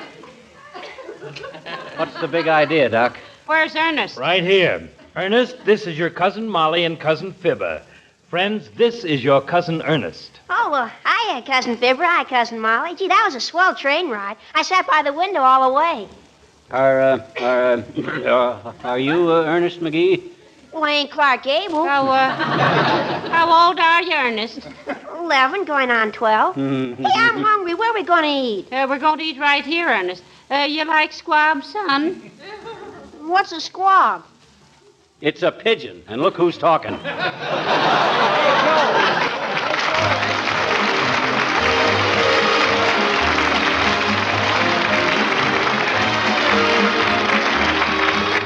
What's the big idea, Doc? Where's Ernest? Right here. Ernest, this is your cousin Molly and cousin Fibber. Friends, this is your cousin Ernest. Oh, well, hiya, Cousin Fibber. Hi, Cousin Molly. Gee, that was a swell train ride. I sat by the window all the way. Are you Ernest McGee? Well, I ain't Clark Gable. How old are you, Ernest? 11, going on 12. Hey, I'm hungry. Where are we going to eat? We're going to eat right here, Ernest. You like squab, son? What's a squab? It's a pigeon, and look who's talking.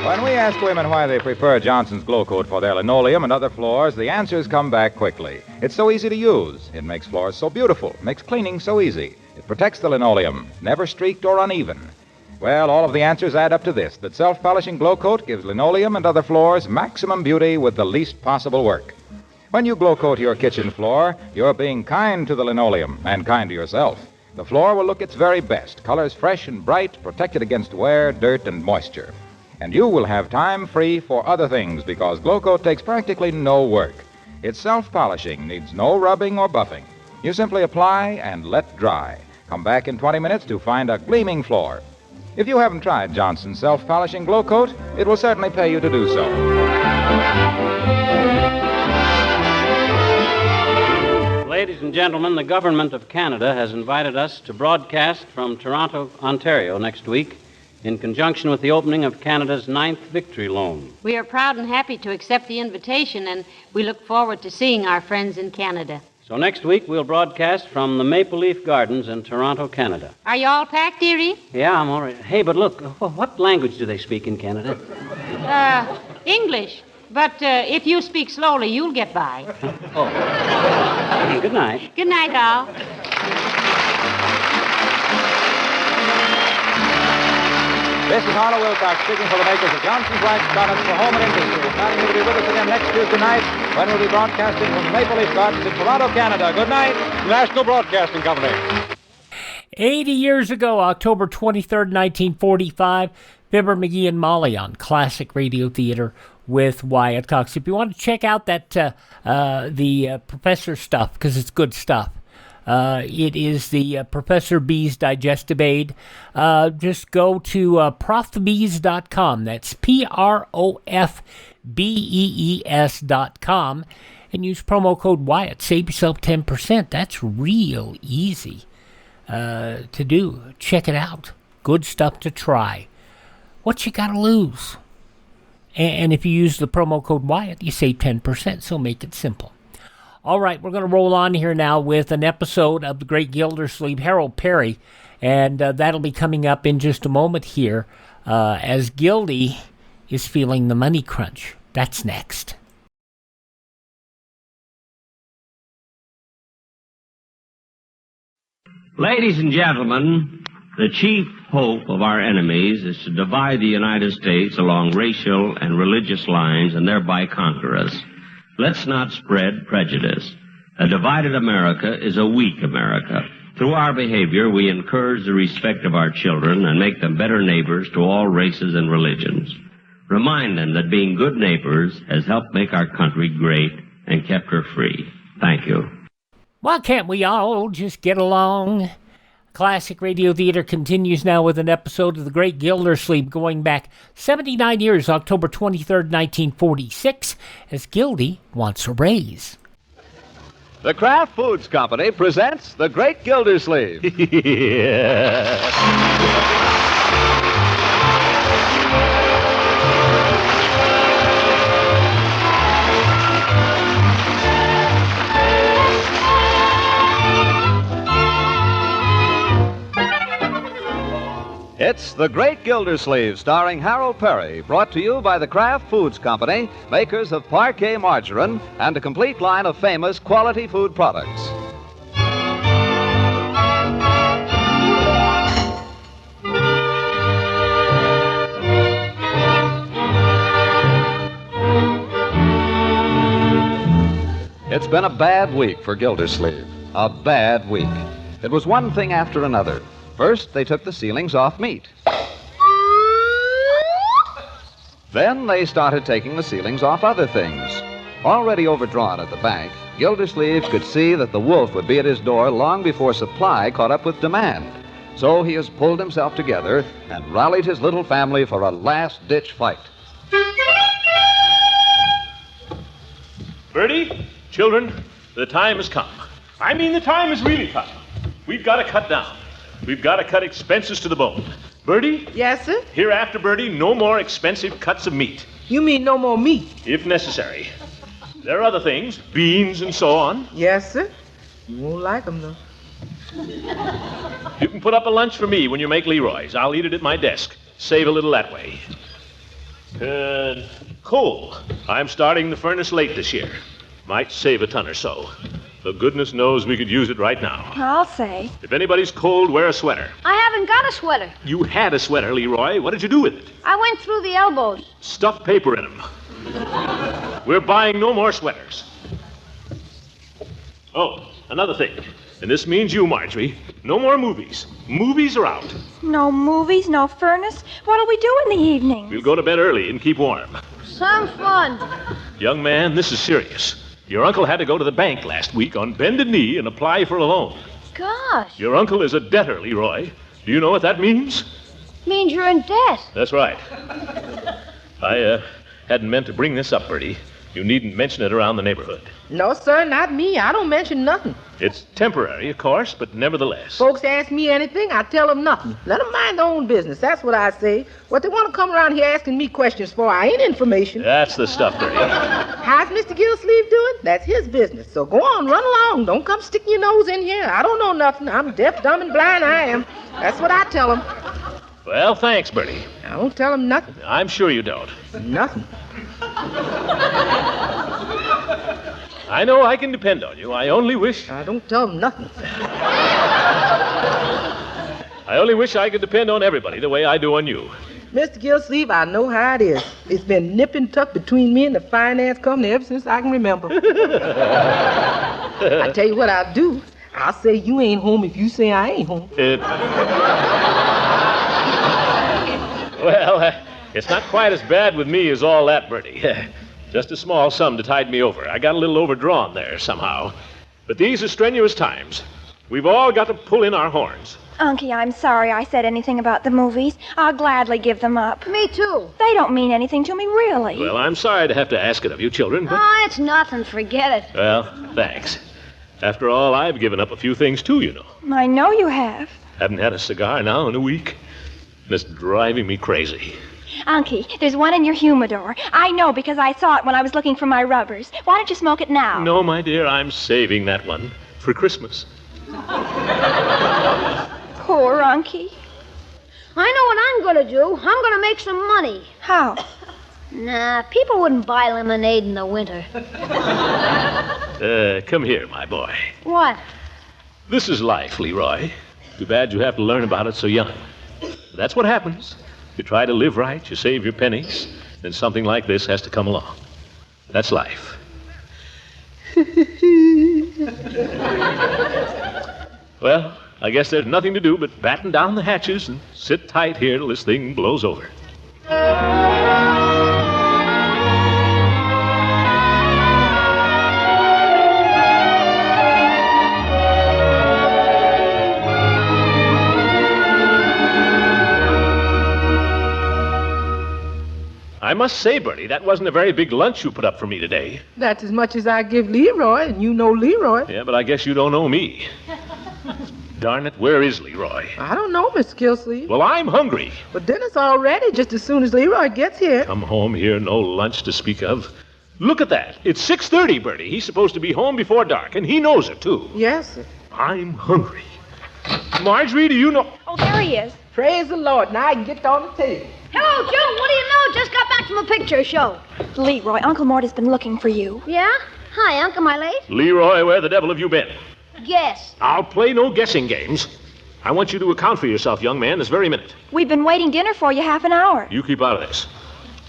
When we ask women why they prefer Johnson's Glow Coat for their linoleum and other floors, the answers come back quickly. It's so easy to use. It makes floors so beautiful, makes cleaning so easy. It protects the linoleum, never streaked or uneven. Well, all of the answers add up to this, that self-polishing Glow Coat gives linoleum and other floors maximum beauty with the least possible work. When you Glow Coat your kitchen floor, you're being kind to the linoleum and kind to yourself. The floor will look its very best, colors fresh and bright, protected against wear, dirt, and moisture. And you will have time free for other things because Glow Coat takes practically no work. It's self-polishing, needs no rubbing or buffing. You simply apply and let dry. Come back in 20 minutes to find a gleaming floor. If you haven't tried Johnson's self-polishing Glow Coat, it will certainly pay you to do so. Ladies and gentlemen, the government of Canada has invited us to broadcast from Toronto, Ontario next week in conjunction with the opening of Canada's 9th Victory Loan. We are proud and happy to accept the invitation, and we look forward to seeing our friends in Canada. So next week we'll broadcast from the Maple Leaf Gardens in Toronto, Canada. Are you all packed, dearie? Yeah, I'm all right. Hey, but look, what language do they speak in Canada? English. But if you speak slowly, you'll get by. Oh. Good night. Good night, all. This is Harlow Wilcox speaking for the makers of Johnson's Wax Products for Home and Industry. Inviting you to be with us again next Tuesday night when we'll be broadcasting from the Maple Leaf Gardens in Toronto, Canada. Good night. National Broadcasting Company. 80 years ago, October 23rd, 1945, Fibber McGee and Molly on Classic Radio Theater with Wyatt Cox. If you want to check out that the Professor stuff, because it's good stuff, it is the Professor Bees Digestive Aid. Just go to profbees.com. That's PROFBEES.com and use promo code Wyatt. Save yourself 10%. That's real easy to do. Check it out. Good stuff to try. What you got to lose? And if you use the promo code Wyatt, you save 10%, so make it simple. All right, we're going to roll on here now with an episode of the Great Gildersleeve, Harold Peary, and that'll be coming up in just a moment here as Gildy is feeling the money crunch. That's next. Ladies and gentlemen, The chief hope of our enemies is to divide the United States along racial and religious lines and thereby conquer us. Let's not spread prejudice. A divided America is a weak America. Through our behavior, we encourage the respect of our children and make them better neighbors to all races and religions. Remind them that being good neighbors has helped make our country great and kept her free. Thank you. Why can't we all just get along? Classic Radio Theater continues now with an episode of The Great Gildersleeve going back 79 years, October 23rd, 1946, as Gildy wants a raise. The Kraft Foods Company presents The Great Gildersleeve. It's The Great Gildersleeve, starring Harold Peary, brought to you by the Kraft Foods Company, makers of Parquet margarine and a complete line of famous quality food products. It's been a bad week for Gildersleeve. A bad week. It was one thing after another. First, they took the ceilings off meat. Then they started taking the ceilings off other things. Already overdrawn at the bank, Gildersleeve could see that the wolf would be at his door long before supply caught up with demand. So he has pulled himself together and rallied his little family for a last-ditch fight. Bertie, children, the time has come. I mean, the time has really come. We've got to cut down. We've got to cut expenses to the bone. Bertie? Yes, sir? Hereafter, Bertie, no more expensive cuts of meat. You mean no more meat? If necessary. There are other things, beans and so on. Yes, sir. You won't like them, though. You can put up a lunch for me when you make Leroy's. I'll eat it at my desk. Save a little that way. Coal. I'm starting the furnace late this year. Might save a ton or so. But goodness knows we could use it right now. I'll say. If anybody's cold, wear a sweater. I haven't got a sweater. You had a sweater, Leroy. What did you do with it? I went through the elbows. Stuff paper in them. We're buying no more sweaters. Oh, another thing. And this means you, Marjorie. No more movies. Movies are out. No movies, no furnace. What'll we do in the evening? We'll go to bed early and keep warm. Some fun. Young man, this is serious. Your uncle had to go to the bank last week on bended knee and apply for a loan. Gosh. Your uncle is a debtor, Leroy. Do you know what that means? Means you're in debt. That's right. I hadn't meant to bring this up, Bertie. You needn't mention it around the neighborhood. No, sir, not me. I don't mention nothing. It's temporary, of course, but nevertheless. Folks ask me anything, I tell them nothing. Let them mind their own business. That's what I say. What they want to come around here asking me questions for, I ain't information. That's the stuff, Bertie. How's Mr. Gildersleeve doing? That's his business. So go on, run along. Don't come sticking your nose in here. I don't know nothing. I'm deaf, dumb, and blind, I am. That's what I tell them. Well, thanks, Bertie. I don't tell them nothing. I'm sure you don't. Nothing. I know I can depend on you. I only wish... I don't tell them nothing. I only wish I could depend on everybody the way I do on you. Mr. Gildersleeve, I know how it is. It's been nip and tuck between me and the finance company ever since I can remember. I tell you what I'll do. I'll say you ain't home if you say I ain't home. Well, it's not quite as bad with me as all that, Bertie. Just a small sum to tide me over. I got a little overdrawn there somehow. But these are strenuous times. We've all got to pull in our horns. Unky, I'm sorry I said anything about the movies. I'll gladly give them up. Me too. They don't mean anything to me, really. Well, I'm sorry to have to ask it of you children, but... Oh, it's nothing. Forget it. Well, thanks. After all, I've given up a few things too, you know. I know you have. Haven't had a cigar now in a week. And it's driving me crazy. Unky, there's one in your humidor. I know because I saw it when I was looking for my rubbers. Why don't you smoke it now? No, my dear, I'm saving that one for Christmas. Poor Unky. I know what I'm going to do. I'm going to make some money. How? Nah, people wouldn't buy lemonade in the winter. Come here, my boy. What? This is life, Leroy. Too bad you have to learn about it so young. But that's what happens. You try to live right, you save your pennies, then something like this has to come along. That's life. Well, I guess there's nothing to do but batten down the hatches and sit tight here till this thing blows over. I must say, Bertie, that wasn't a very big lunch you put up for me today. That's as much as I give Leroy, and you know Leroy. Yeah, but I guess you don't know me. Darn it, where is Leroy? I don't know, Mr. Gildersleeve. Well, I'm hungry. But dinner's all ready just as soon as Leroy gets here. Come home here, no lunch to speak of. Look at that. It's 6:30, Bertie. He's supposed to be home before dark, and he knows it, too. Yes, sir. I'm hungry. Marjorie, do you know... Oh, there he is. Praise the Lord. Now I can get on the table. Hello, Joe. What do you know? Just got back from a picture show. Leroy, Uncle Mort has been looking for you. Yeah? Hi, Uncle. Am I late? Leroy, where the devil have you been? Guess. I'll play no guessing games. I want you to account for yourself, young man, this very minute. We've been waiting dinner for you half an hour. You keep out of this.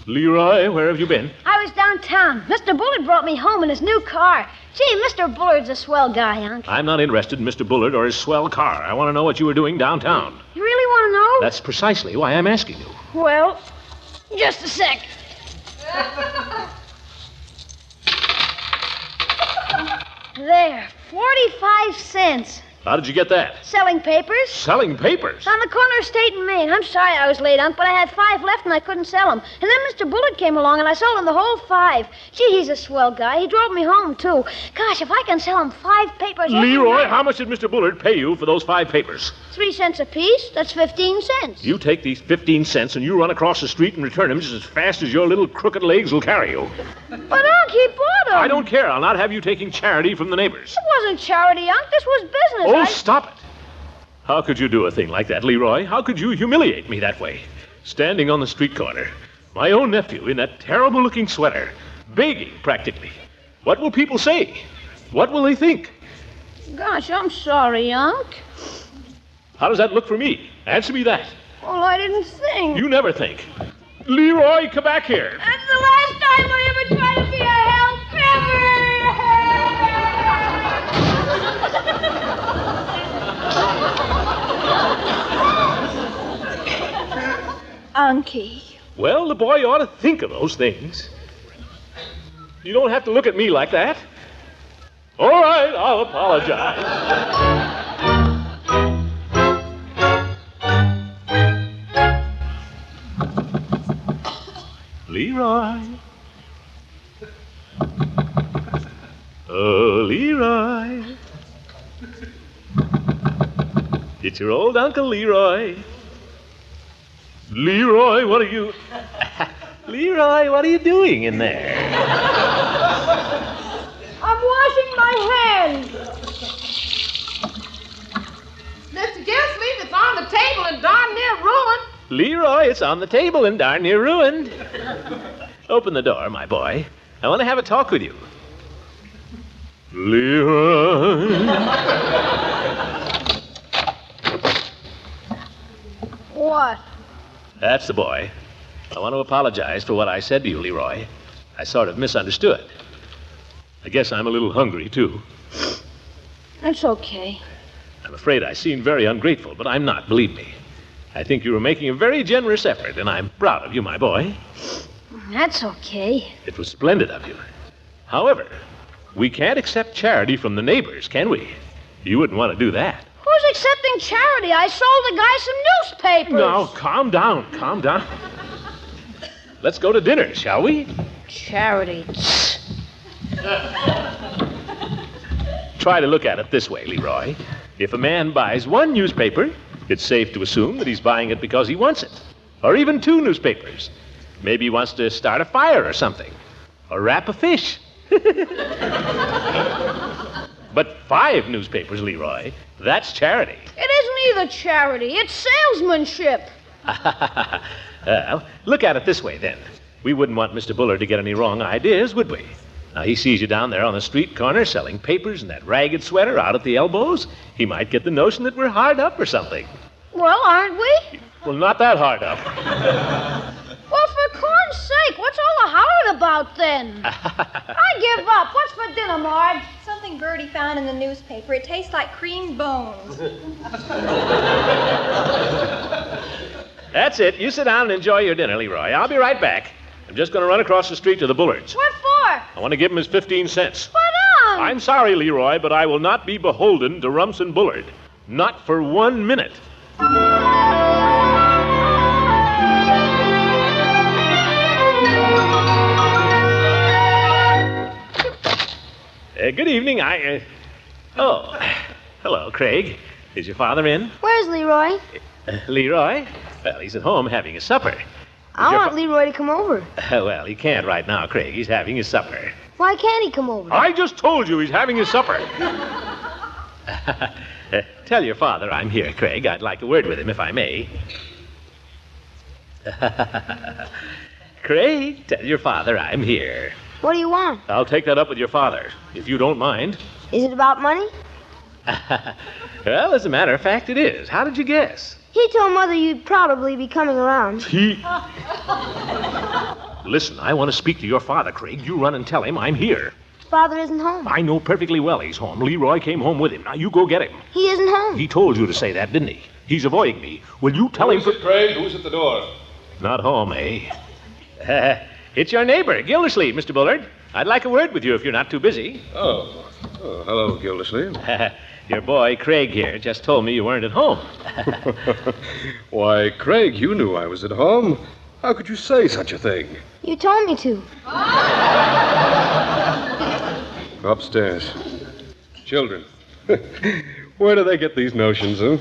Leroy, where have you been? I was downtown. Mr. Bullard brought me home in his new car. Gee, Mr. Bullard's a swell guy, Unc. I'm not interested in Mr. Bullard or his swell car. I want to know what you were doing downtown. You really want to know? That's precisely why I'm asking you. Well, just a sec. There, 45 cents. How did you get that? Selling papers. Selling papers? On the corner of State and Main. I'm sorry I was late, Unc, but I had 5 left and I couldn't sell them. And then Mr. Bullard came along and I sold him the whole 5. Gee, he's a swell guy. He drove me home, too. Gosh, if I can sell him 5 papers... Leroy, how much did Mr. Bullard pay you for those 5 papers? 3 cents apiece. That's 15 cents. You take these 15 cents and you run across the street and return them just as fast as your little crooked legs will carry you. But, Unc, he bought them. I don't care. I'll not have you taking charity from the neighbors. It wasn't charity, Unc. This was business. Oh, stop it. How could you do a thing like that, Leroy? How could you humiliate me that way? Standing on the street corner, my own nephew in that terrible-looking sweater, begging practically. What will people say? What will they think? Gosh, I'm sorry, Unc. How does that look for me? Answer me that. Well, I didn't think. You never think. Leroy, come back here. That's the last time I ever tried to be a help Unky. Well, the boy ought to think of those things. You don't have to look at me like that. All right, I'll apologize. Leroy. Oh, Leroy. It's your old Uncle Leroy. Leroy, what are you... Leroy, what are you doing in there? I'm washing my hands. Mr. Gildersleeve, it's on the table and darn near ruined. Leroy, it's on the table and darn near ruined. Open the door, my boy. I want to have a talk with you. Leroy. What? That's the boy. I want to apologize for what I said to you, Leroy. I sort of misunderstood. I guess I'm a little hungry, too. That's okay. I'm afraid I seemed very ungrateful, but I'm not, believe me. I think you were making a very generous effort, and I'm proud of you, my boy. That's okay. It was splendid of you. However, we can't accept charity from the neighbors, can we? You wouldn't want to do that. Who's accepting charity? I sold the guy some newspapers. Now, calm down, calm down. Let's go to dinner, shall we? Charity. Try to look at it this way, Leroy. If a man buys 1 newspaper, it's safe to assume that he's buying it because he wants it. Or even 2 newspapers. Maybe he wants to start a fire or something. Or wrap a fish. But 5 newspapers, Leroy, that's charity. It isn't either charity. It's salesmanship. Well, look at it this way, then. We wouldn't want Mr. Bullard to get any wrong ideas, would we? Now, he sees you down there on the street corner selling papers and that ragged sweater out at the elbows. He might get the notion that we're hard up or something. Well, aren't we? Well, not that hard up. Well, for corn's sake, what's all the hollering about then? I give up. What's for dinner, Marge? Something Bertie found in the newspaper. It tastes like creamed bones. That's it. You sit down and enjoy your dinner, Leroy. I'll be right back. I'm just going to run across the street to the Bullards. What for? I want to give him his 15 cents. But, I'm sorry, Leroy, but I will not be beholden to Rumson Bullard. Not for 1 minute. Good evening. Oh, hello, Craig. Is your father in? Where's Leroy? Leroy? Well, he's at home having his supper. I want Leroy to come over. Well, he can't right now, Craig. He's having his supper. Why can't he come over? I just told you he's having his supper. Tell your father I'm here, Craig. I'd like a word with him, if I may. Craig, tell your father I'm here. What do you want? I'll take that up with your father, if you don't mind. Is it about money? Well, as a matter of fact, it is. How did you guess? He told Mother you'd probably be coming around. Listen, I want to speak to your father, Craig. You run and tell him I'm here. Father isn't home. I know perfectly well he's home. Leroy came home with him. Now, you go get him. He isn't home. He told you to say that, didn't he? He's avoiding me. Will you tell him... Who's it, Craig? Who's at the door? Not home, eh? It's your neighbor, Gildersleeve, Mr. Bullard. I'd like a word with you if you're not too busy. Oh, hello, Gildersleeve. Your boy, Craig, here, just told me you weren't at home. Why, Craig, you knew I was at home. How could you say such a thing? You told me to. Upstairs. Children. Where do they get these notions, huh?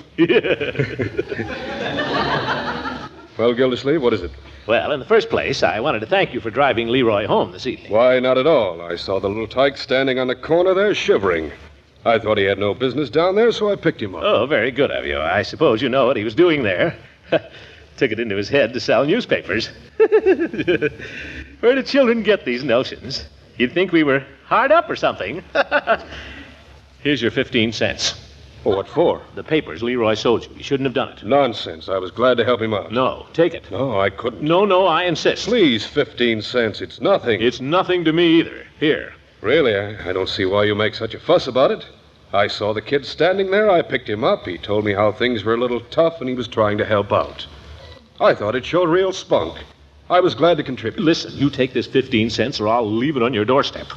Well, Gildersleeve, what is it? Well, in the first place, I wanted to thank you for driving Leroy home this evening. Why, not at all. I saw the little tyke standing on the corner there shivering. I thought he had no business down there, so I picked him up. Oh, very good of you. I suppose you know what he was doing there. Took it into his head to sell newspapers. Where do children get these notions? You'd think we were hard up or something. Here's your 15 cents. Oh, what for? The papers Leroy sold you. You shouldn't have done it. Nonsense. I was glad to help him out. No, take it. No, I couldn't. No, I insist. Please, 15 cents. It's nothing. It's nothing to me either. Here. Really, I don't see why you make such a fuss about it. I saw the kid standing there. I picked him up. He told me how things were a little tough, and he was trying to help out. I thought it showed real spunk. I was glad to contribute. Listen, you take this 15 cents, or I'll leave it on your doorstep.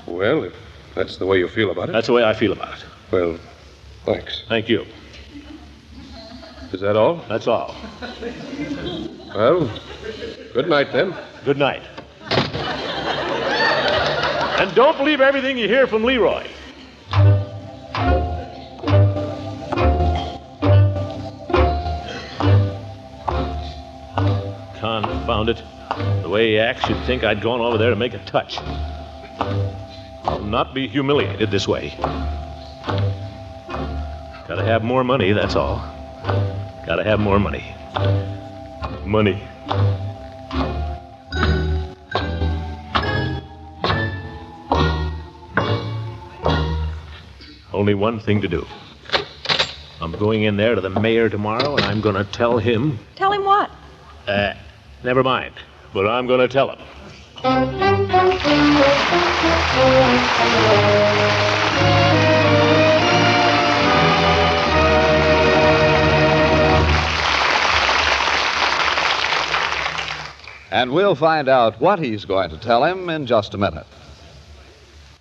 Well, if that's the way you feel about it. That's the way I feel about it. Well, thanks. Thank you. Is that all? That's all. Well, good night, then. Good night. And don't believe everything you hear from Leroy. Confound it. The way he acts, you'd think I'd gone over there to make a touch. I'll not be humiliated this way. Gotta have more money, that's all. Gotta have more money. Money. Only one thing to do. I'm going in there to the mayor tomorrow, and I'm gonna tell him... Tell him what? Never mind. But I'm gonna tell him. And we'll find out what he's going to tell him in just a minute.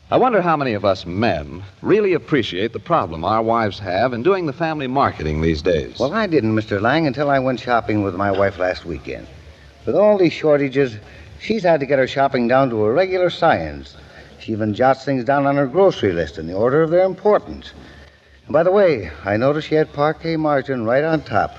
I wonder how many of us men really appreciate the problem our wives have in doing the family marketing these days. Well, I didn't, Mr. Lang, until I went shopping with my wife last weekend. With all these shortages, she's had to get her shopping down to a regular science. She even jots things down on her grocery list in the order of their importance. And by the way, I noticed she had parquet margarine right on top.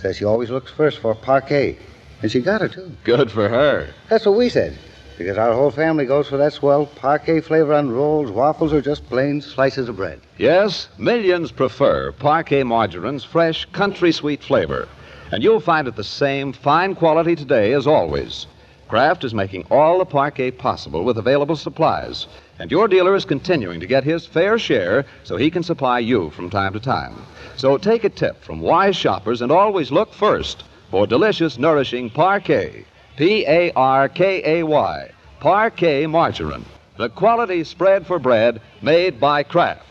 Says she always looks first for parquet. And she got it, too. Good for her. That's what we said. Because our whole family goes for that swell parquet flavor on rolls, waffles, or just plain slices of bread. Yes, millions prefer parquet margarine's fresh, country sweet flavor. And you'll find it the same fine quality today as always. Kraft is making all the parquet possible with available supplies, and your dealer is continuing to get his fair share so he can supply you from time to time. So take a tip from wise shoppers and always look first for delicious, nourishing parquet. Parkay. Parquet margarine. The quality spread for bread made by Kraft.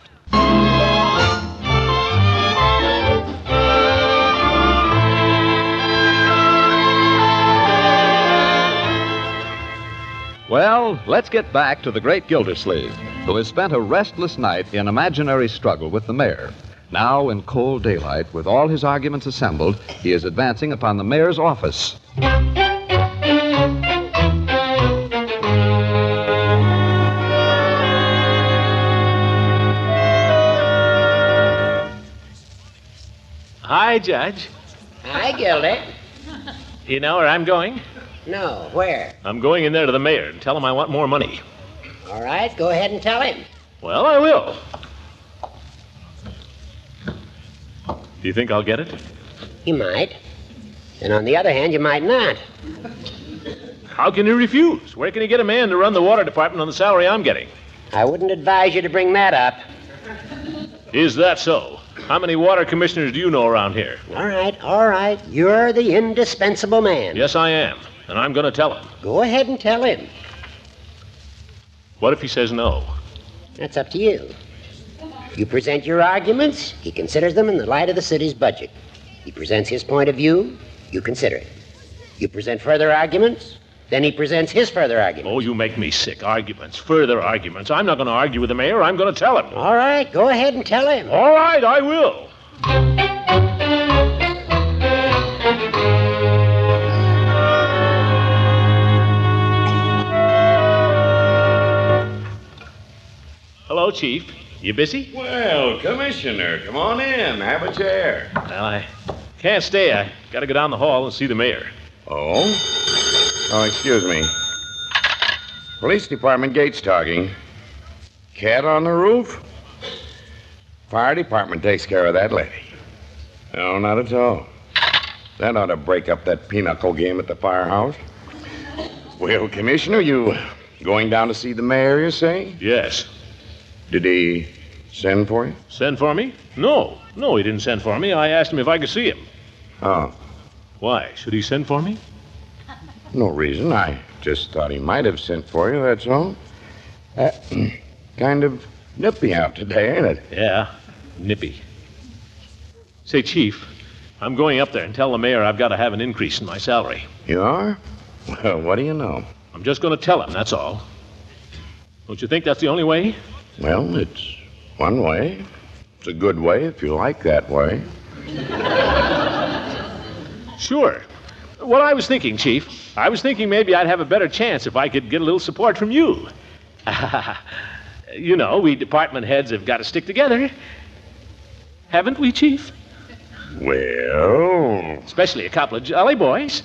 Well, let's get back to the Great Gildersleeve, who has spent a restless night in imaginary struggle with the mayor. Now, in cold daylight, with all his arguments assembled, he is advancing upon the mayor's office. Hi, Judge. Hi, Gildy. You know where I'm going? No, where? I'm going in there to the mayor and tell him I want more money. All right, go ahead and tell him. Well, I will. Do you think I'll get it? You might. And on the other hand, you might not. How can you refuse? Where can you get a man to run the water department on the salary I'm getting? I wouldn't advise you to bring that up. Is that so? How many water commissioners do you know around here? All right. You're the indispensable man. Yes, I am. And I'm going to tell him. Go ahead and tell him. What if he says no? That's up to you. You present your arguments, he considers them in the light of the city's budget. He presents his point of view, you consider it. You present further arguments, then he presents his further arguments. Oh, you make me sick. Arguments, further arguments. I'm not going to argue with the mayor. I'm going to tell him. All right, go ahead and tell him. All right, I will. Hello, Chief. You busy? Well, Commissioner, come on in. Have a chair. Well, I can't stay. I got to go down the hall and see the mayor. Oh, excuse me. Police department gate's talking. Cat on the roof? Fire department takes care of that lady. No, not at all. That ought to break up that pinochle game at the firehouse. Well, Commissioner, you going down to see the mayor, you say? Yes. Did he send for you? Send for me? No, he didn't send for me. I asked him if I could see him. Oh. Why? Should he send for me? No reason. I just thought he might have sent for you, that's all. Kind of nippy out today, ain't it? Yeah, nippy. Say, Chief, I'm going up there and tell the mayor I've got to have an increase in my salary. You are? Well, what do you know? I'm just going to tell him, that's all. Don't you think that's the only way? Well, it's one way. It's a good way if you like that way. Sure. What I was thinking, Chief, I was thinking maybe I'd have a better chance if I could get a little support from you. You know, we department heads have got to stick together. Haven't we, Chief? Well... Especially a couple of jolly boys.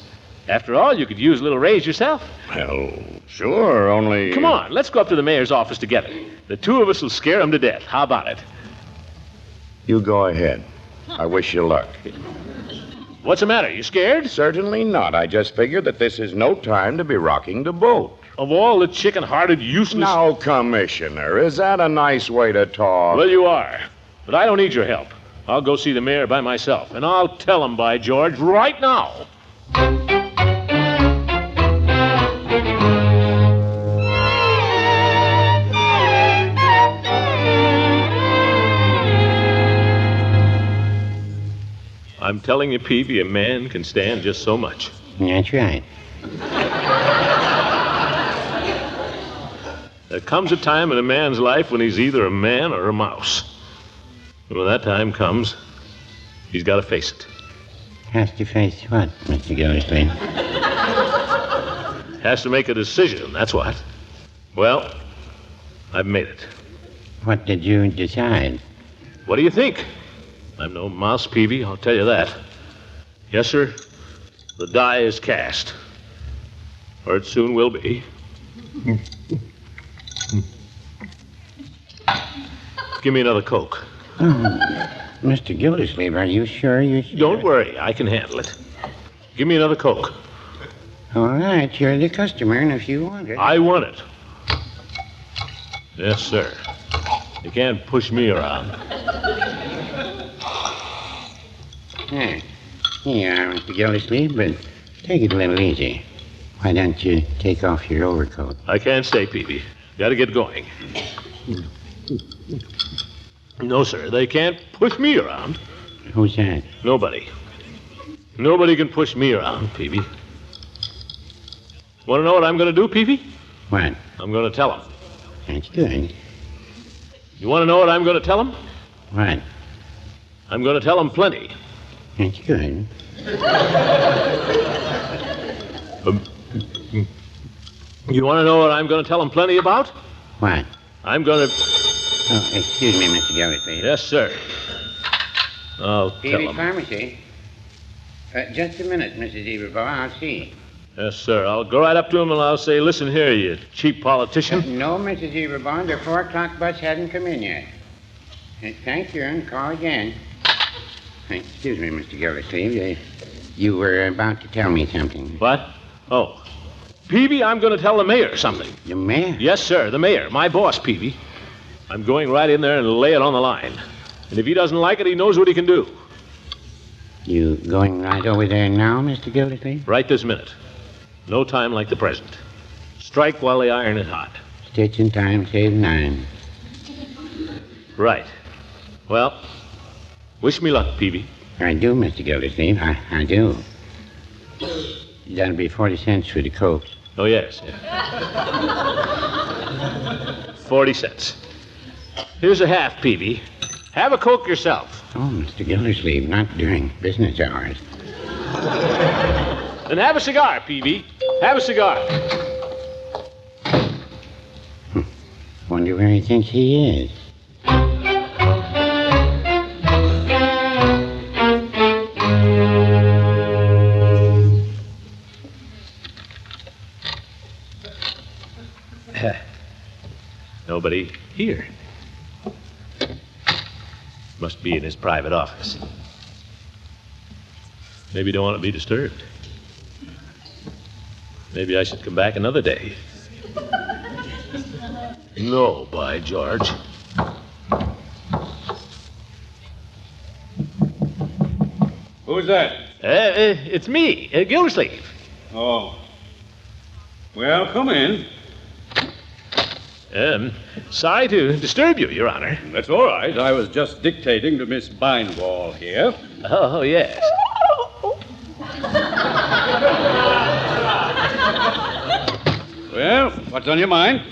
After all, you could use a little raise yourself. Well, sure, only... Come on, let's go up to the mayor's office together. The two of us will scare him to death. How about it? You go ahead. I wish you luck. What's the matter? You scared? Certainly not. I just figured that this is no time to be rocking the boat. Of all the chicken-hearted, useless... Now, Commissioner, is that a nice way to talk? Well, you are. But I don't need your help. I'll go see the mayor by myself, and I'll tell him, by George, right now. I'm telling you, Peavy, a man can stand just so much. That's right. There comes a time in a man's life when he's either a man or a mouse. And when that time comes, he's got to face it. Has to face what, Mr. Gildersleeve? Has to make a decision, that's what. Well, I've made it. What did you decide? What do you think? I'm no mouse, Peavy, I'll tell you that. Yes, sir. The die is cast. Or it soon will be. Give me another Coke. Oh, Mr. Gildersleeve, are you sure you should? Don't worry, I can handle it. Give me another Coke. All right, you're the customer, and if you want it... I want it. Yes, sir. You can't push me around. Here you are, Mr. Gildersleeve, but take it a little easy. Why don't you take off your overcoat? I can't stay, Peavy. Got to get going. No, sir, they can't push me around. Who's that? Nobody. Nobody can push me around, Peavy. Want to know what I'm going to do, Peavy? What? I'm going to tell him. That's good. You want to know what I'm going to tell him? What? I'm going to tell him plenty. That's good. You want to know what I'm going to tell him plenty about? What? I'm going to... Oh, excuse me, Mr. Gildersleeve. Yes, sir. I'll tell Peavy him. Pharmacy. Just a minute, Mrs. Everbaugh. I'll see. Yes, sir. I'll go right up to him and I'll say, listen here, you cheap politician. No, Mrs. Everbaugh. The 4 o'clock bus hasn't come in yet. Thank you, and call again. Excuse me, Mr. Gildersleeve. You were about to tell me something. What? Oh. Peavy, I'm going to tell the mayor something. The mayor? Yes, sir, the mayor. My boss, Peavy. I'm going right in there and lay it on the line. And if he doesn't like it, he knows what he can do. You going right over there now, Mr. Gildersleeve? Right this minute. No time like the present. Strike while the iron is hot. Stitch in time saves 9. Right. Well, wish me luck, Peavy. I do, Mr. Gildersleeve. I do. That'll be 40 cents for the Coke. Oh, yes. 40 cents. Here's a half, Peavy. Have a Coke yourself. Oh, Mr. Gildersleeve, not during business hours. Then have a cigar, Peavy. Have a cigar. Wonder where he thinks he is. Nobody here. Must be in his private office. Maybe don't want to be disturbed. Maybe I should come back another day. No, by George. Who's that? It's me, Gildersleeve. Oh. Well, come in. Sorry to disturb you, Your Honor. That's all right. I was just dictating to Miss Bindwall here. Oh, yes. Well, what's on your mind?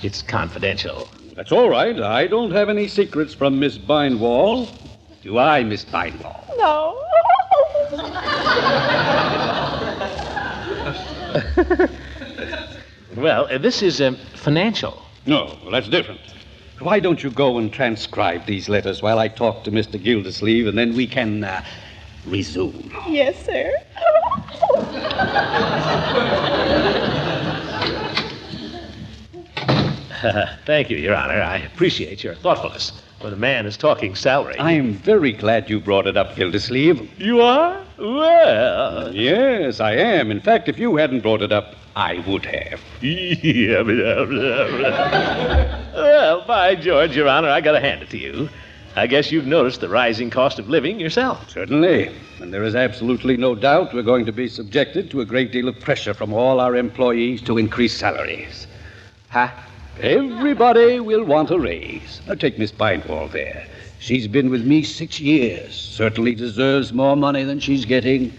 It's confidential. That's all right. I don't have any secrets from Miss Bindwall. Do I, Miss Bindwall? No. Well, this is financial. No, well, that's different. Why don't you go and transcribe these letters while I talk to Mr. Gildersleeve, and then we can resume. Yes, sir. Thank you, Your Honor. I appreciate your thoughtfulness. When a man is talking salary. I'm very glad you brought it up, Gildersleeve. You are? Well. Yes, I am. In fact, if you hadn't brought it up, I would have. Well, by George, Your Honor, I gotta hand it to you. I guess you've noticed the rising cost of living yourself. Certainly. And there is absolutely no doubt we're going to be subjected to a great deal of pressure from all our employees to increase salaries. Everybody will want a raise. Now, take Miss Bindwall there. She's been with me 6 years. Certainly deserves more money than she's getting.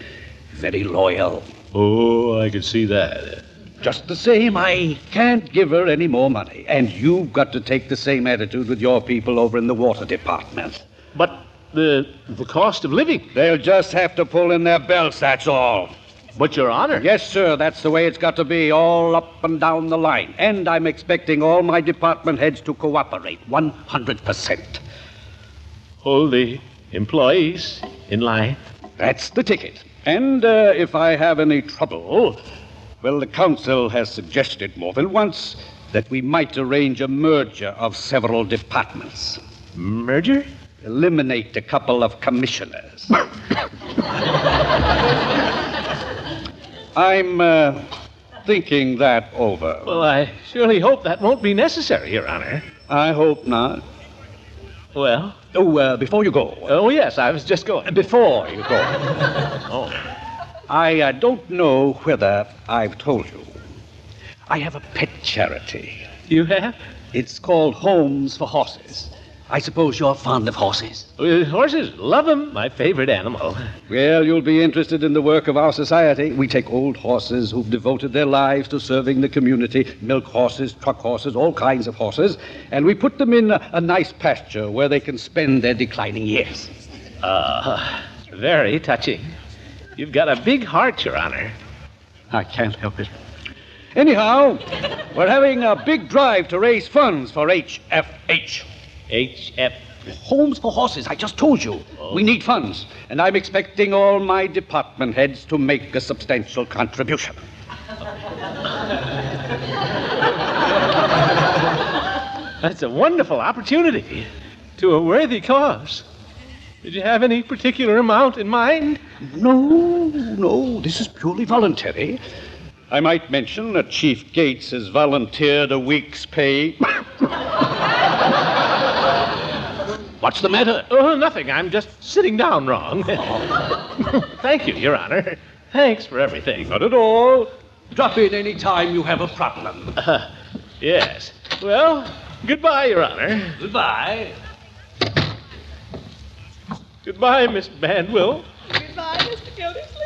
Very loyal. Oh, I can see that. Just the same, I can't give her any more money. And you've got to take the same attitude with your people over in the water department. But the cost of living. They'll just have to pull in their belts, that's all. But, Your Honor. Yes, sir, that's the way it's got to be, all up and down the line. And I'm expecting all my department heads to cooperate, 100%. Hold the employees in line. That's the ticket. And if I have any trouble, well, the council has suggested more than once that we might arrange a merger of several departments. Merger? Eliminate a couple of commissioners. I'm thinking that over. Well, I surely hope that won't be necessary, Your Honor. I hope not. Well? Oh, before you go. Oh, yes, I was just going. Before you go. Oh. I don't know whether I've told you. I have a pet charity. You have? It's called Homes for Horses. I suppose you're fond of horses? Horses, love them. My favorite animal. Well, you'll be interested in the work of our society. We take old horses who've devoted their lives to serving the community, milk horses, truck horses, all kinds of horses, and we put them in a nice pasture where they can spend their declining years. Very touching. You've got a big heart, Your Honor. I can't help it. Anyhow, we're having a big drive to raise funds for HFH. HF? Homes for Horses, I just told you. Oh. We need funds, and I'm expecting all my department heads to make a substantial contribution. That's a wonderful opportunity to a worthy cause. Did you have any particular amount in mind? No, this is purely voluntary. I might mention that Chief Gates has volunteered a week's pay. What's the matter? Oh, nothing. I'm just sitting down wrong. Thank you, Your Honor. Thanks for everything. Not at all. Drop in any time you have a problem. Yes. Well, goodbye, Your Honor. Goodbye. Goodbye, Miss Bandwell. Goodbye, Mr. Gildersleeve.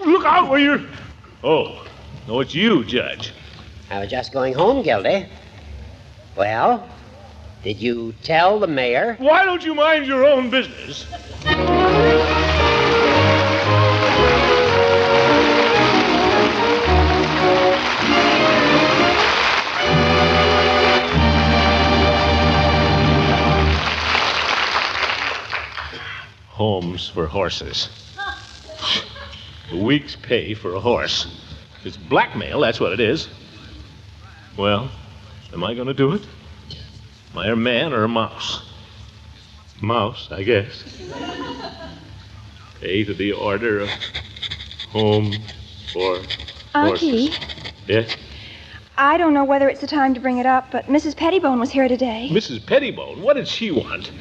Look out where you're... Oh, no, it's you, Judge. I was just going home, Gildy. Well, did you tell the mayor? Why don't you mind your own business? Homes for horses. A week's pay for a horse. It's blackmail, that's what it is. Well, am I going to do it? Am I a man or a mouse? Mouse, I guess. Pay to the order of Home for Auntie, Horses. Yes? I don't know whether it's the time to bring it up, but Mrs. Pettibone was here today. Mrs. Pettibone? What did she want?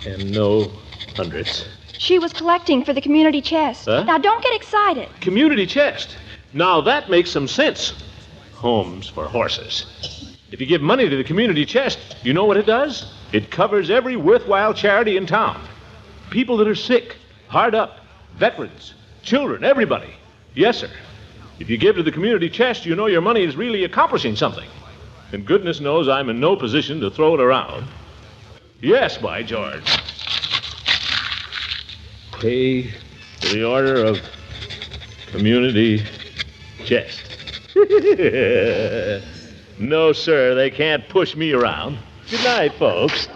And no hundreds. She was collecting for the community chest. Huh? Now, don't get excited. Community chest. Now that makes some sense. Homes for horses. If you give money to the community chest, you know what it does? It covers every worthwhile charity in town. People that are sick, hard up, veterans, children, everybody. Yes, sir. If you give to the community chest, you know your money is really accomplishing something. And goodness knows I'm in no position to throw it around. Yes, by George. Pay to the order of community chest. No, sir, they can't push me around. Good night, folks.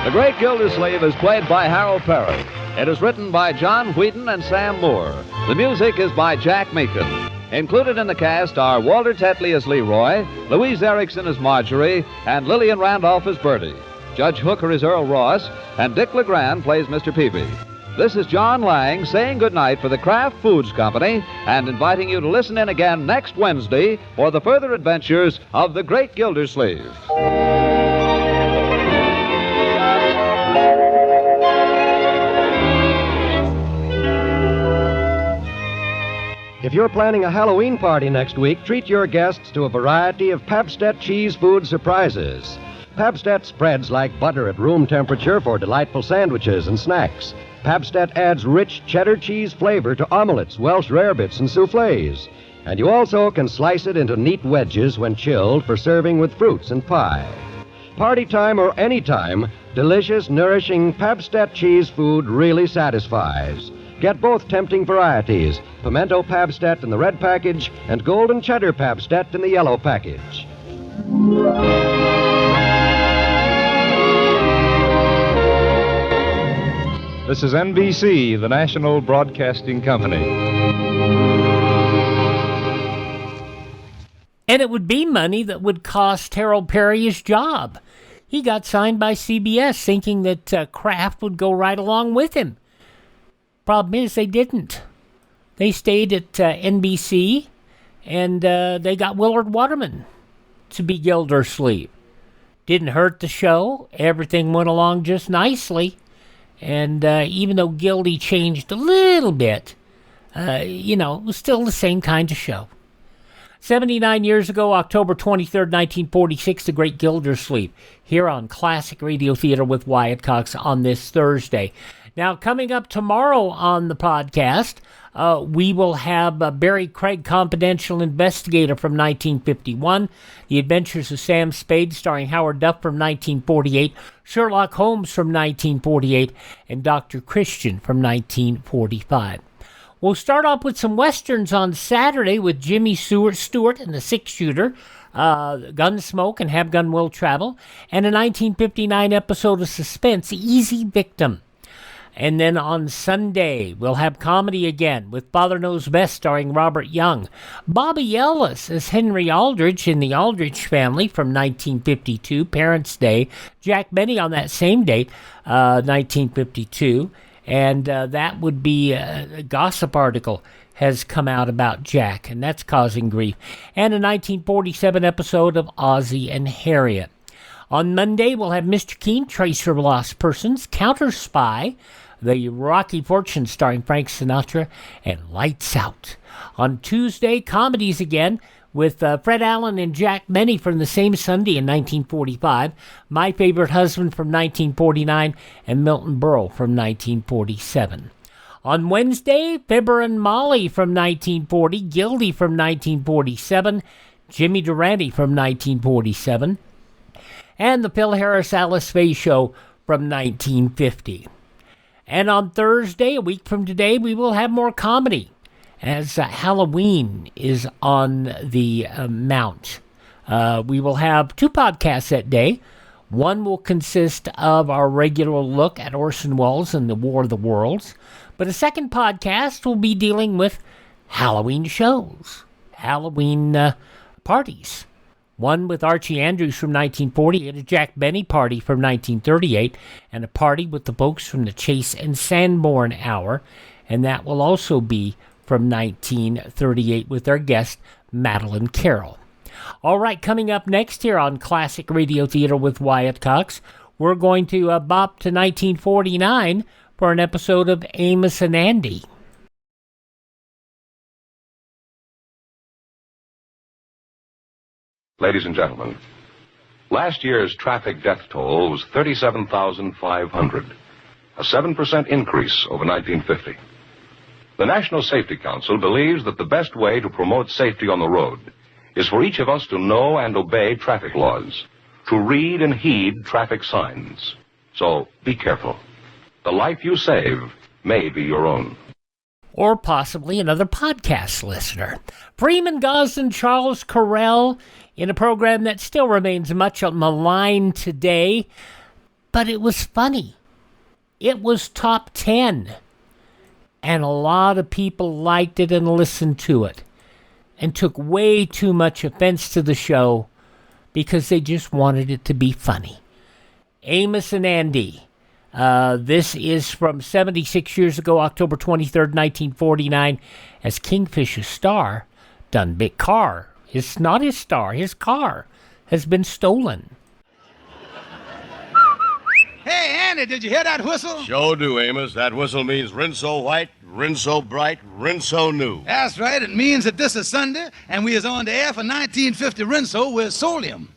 The Great Gildersleeve is played by Harold Peary. It is written by John Wheaton and Sam Moore. The music is by Jack Meakin. Included in the cast are Walter Tetley as Leroy, Louise Erickson as Marjorie, and Lillian Randolph as Bertie. Judge Hooker is Earl Ross, and Dick LeGrand plays Mr. Peavy. This is John Lang saying goodnight for the Kraft Foods Company and inviting you to listen in again next Wednesday for the further adventures of the Great Gildersleeve. If you're planning a Halloween party next week, treat your guests to a variety of Pabst cheese food surprises. Pabst spreads like butter at room temperature for delightful sandwiches and snacks. Pabst adds rich cheddar cheese flavor to omelets, Welsh rarebits, and soufflés. And you also can slice it into neat wedges when chilled for serving with fruits and pie. Party time or any time, delicious, nourishing Pabst cheese food really satisfies. Get both tempting varieties, pimento Pabstet in the red package and golden cheddar Pabstet in the yellow package. This is NBC, the National Broadcasting Company. And it would be money that would cost Harold Peary his job. He got signed by CBS thinking that Kraft would go right along with him. Problem is, they didn't. They stayed at NBC, and they got Willard Waterman to be Gildersleeve. Didn't hurt the show. Everything went along just nicely. And even though Gildy changed a little bit, it was still the same kind of show. 79 years ago, October 23rd, 1946, The Great Gildersleeve, here on Classic Radio Theater with Wyatt Cox on this Thursday. Now, coming up tomorrow on the podcast, we will have Barry Craig, Confidential Investigator from 1951, The Adventures of Sam Spade, starring Howard Duff from 1948, Sherlock Holmes from 1948, and Dr. Christian from 1945. We'll start off with some westerns on Saturday with Jimmy Stewart and the Six-Shooter, Gunsmoke and Have Gun Will Travel, and a 1959 episode of Suspense, Easy Victim. And then on Sunday, we'll have comedy again with Father Knows Best starring Robert Young. Bobby Ellis as Henry Aldrich in the Aldrich Family from 1952, Parents' Day. Jack Benny on that same date, 1952. And that would be a gossip article has come out about Jack, and that's causing grief. And a 1947 episode of Ozzie and Harriet. On Monday, we'll have Mr. Keen, Tracer of Lost Persons, Counter Spy, The Rocky Fortune starring Frank Sinatra, and Lights Out. On Tuesday, comedies again with Fred Allen and Jack Benny from the same Sunday in 1945, My Favorite Husband from 1949, and Milton Berle from 1947. On Wednesday, Fibber and Molly from 1940, Gildy from 1947, Jimmy Durante from 1947, and the Phil Harris Alice Faye Show from 1950. And on Thursday, a week from today, we will have more comedy as Halloween is on the mount. We will have two podcasts that day. One will consist of our regular look at Orson Welles and the War of the Worlds, but a second podcast will be dealing with Halloween shows, Halloween parties. One with Archie Andrews from 1948, a Jack Benny party from 1938, and a party with the folks from the Chase and Sanborn Hour, and that will also be from 1938 with our guest, Madeline Carroll. All right, coming up next here on Classic Radio Theater with Wyatt Cox, we're going to bop to 1949 for an episode of Amos and Andy. Ladies and gentlemen, last year's traffic death toll was 37,500, a 7% increase over 1950. The National Safety Council believes that the best way to promote safety on the road is for each of us to know and obey traffic laws, to read and heed traffic signs. So be careful. The life you save may be your own. Or possibly another podcast listener. Freeman Gosden, Charles Correll, in a program that still remains much maligned today, but it was funny. It was top 10. And a lot of people liked it and listened to it and took way too much offense to the show because they just wanted it to be funny. Amos and Andy. This is from 76 years ago, October 23rd, 1949, as Kingfish's star, Dunbick Carr. It's not his star, his car has been stolen. Hey, Andy, did you hear that whistle? Sure do, Amos. That whistle means rinse so white, rinse so bright, rinse so new. That's right. It means that this is Sunday, and we is on the air for 1950 Rinso with Solium.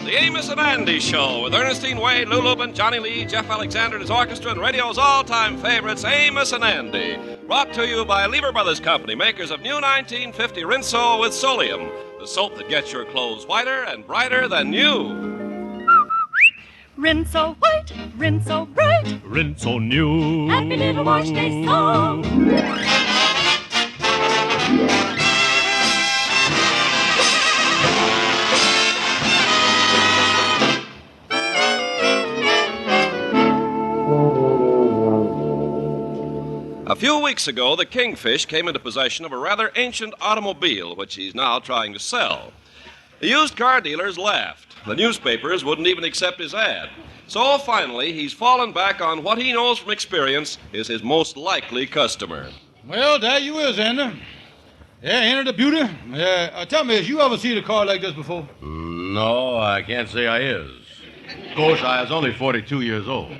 The Amos and Andy Show with Ernestine Wade, Lou Lubin, Johnny Lee, Jeff Alexander and his orchestra, and radio's all-time favorites, Amos and Andy. Brought to you by Lever Brothers Company, makers of new 1950 Rinso with Solium. the soap that gets your clothes whiter and brighter than new. Rinse so white, rinse so bright, Rinse so new. happy little wash day song. A few weeks ago, the Kingfish came into possession of a rather ancient automobile, which he's now trying to sell. The used car dealers laughed. The newspapers wouldn't even accept his ad. So finally, he's fallen back on what he knows from experience is his most likely customer. Well, there you is, Andy. Yeah, ain't it a beauty? Tell me, has you ever seen a car like this before? No, I can't say I is. Of course, I was only 42 years old.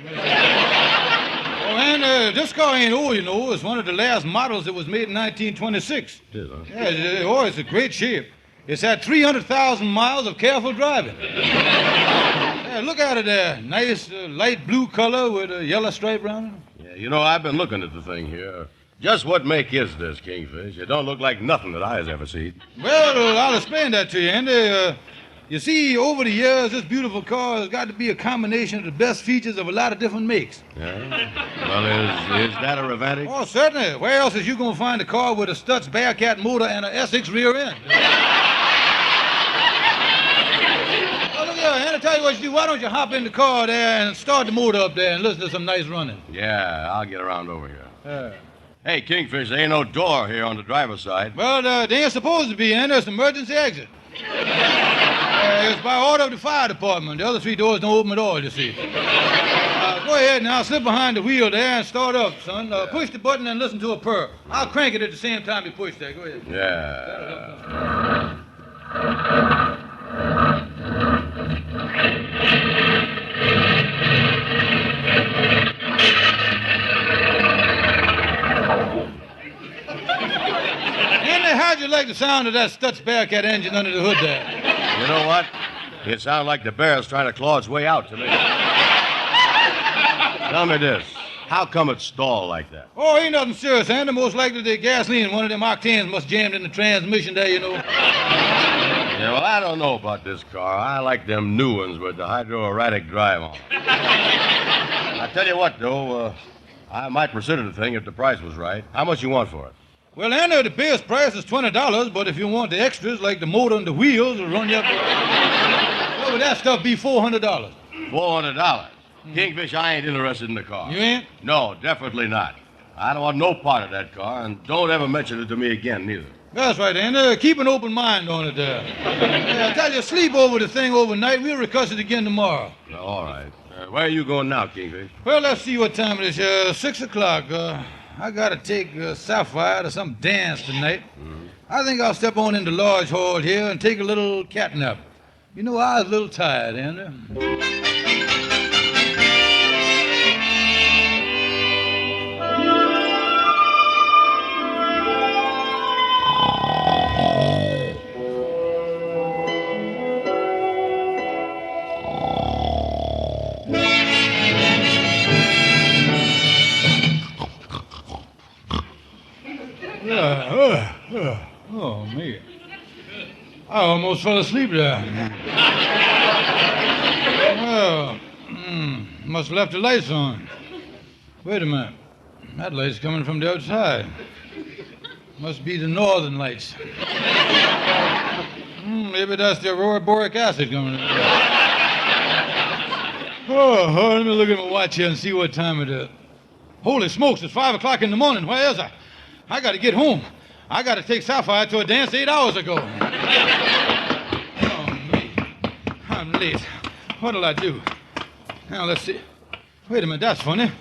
Oh, and this car ain't old, you know. It's one of the last models that was made in 1926. It is, huh? Yeah, it's a great shape. It's had 300,000 miles of careful driving. Yeah, look at it there. Nice light blue color with a yellow stripe around it. Yeah, you know, I've been looking at the thing here. Just what make is this, Kingfish? It don't look like nothing that I has ever seen. Well, I'll explain that to you, Andy. You see, over the years, this beautiful car has got to be a combination of the best features of a lot of different makes. Yeah? Well, is that a advantage? Oh, certainly. Where else is you going to find a car with a Stutz Bearcat motor and an Essex rear end? Oh, look here, Andy, tell you what you do. Why don't you hop in the car there and start the motor up there and listen to some nice running? Yeah, I'll get around over here. Hey, Kingfish, there ain't no door here on the driver's side. Well, they ain't supposed to be, Andy. It's an emergency exit. It's by order of the fire department. The other three doors don't open at all, you see. Go ahead now, slip behind the wheel there and start up, son. Push the button and listen to a purr. I'll crank it at the same time you push that. Go ahead. Yeah. Andy, how'd you like the sound of that Stutz Bearcat engine under the hood there? You know what? It sounds like the bear's trying to claw its way out to me. Tell me this. How come it stalled like that? Oh, ain't nothing serious, Andy. Most likely the gasoline in one of them octanes must jammed in the transmission there, you know. Yeah, well, I don't know about this car. I like them new ones with the hydro-erratic drive on. I tell you what, though, I might consider the thing if the price was right. How much you want for it? Well, Andy, the base price is $20, but if you want the extras, like the motor and the wheels, it'll run you up. What would that stuff be? $400. $400? Kingfish, I ain't interested in the car. You ain't? No, definitely not. I don't want no part of that car, and don't ever mention it to me again, neither. That's right, Andy. Keep an open mind on it there. I tell you, sleep over the thing overnight. We'll discuss it again tomorrow. All right. Where are you going now, Kingfish? Well, let's see what time it is. 6 o'clock. I gotta take Sapphire to some dance tonight. Mm-hmm. I think I'll step on into Lodge Hall here and take a little cat nap. You know, I was a little tired, Andy. Oh, me. I almost fell asleep there. Well, must have left the lights on. Wait a minute. That light's coming from the outside. Must be the northern lights. Maybe that's the aurora acid coming in. Oh, let me look at my watch here and see what time it is. Holy smokes, it's 5 o'clock in the morning. Where is I? I got to get home. I got to take Sapphire to a dance 8 hours ago. Oh, me. I'm late. What'll I do? Now, let's see. Wait a minute, that's funny.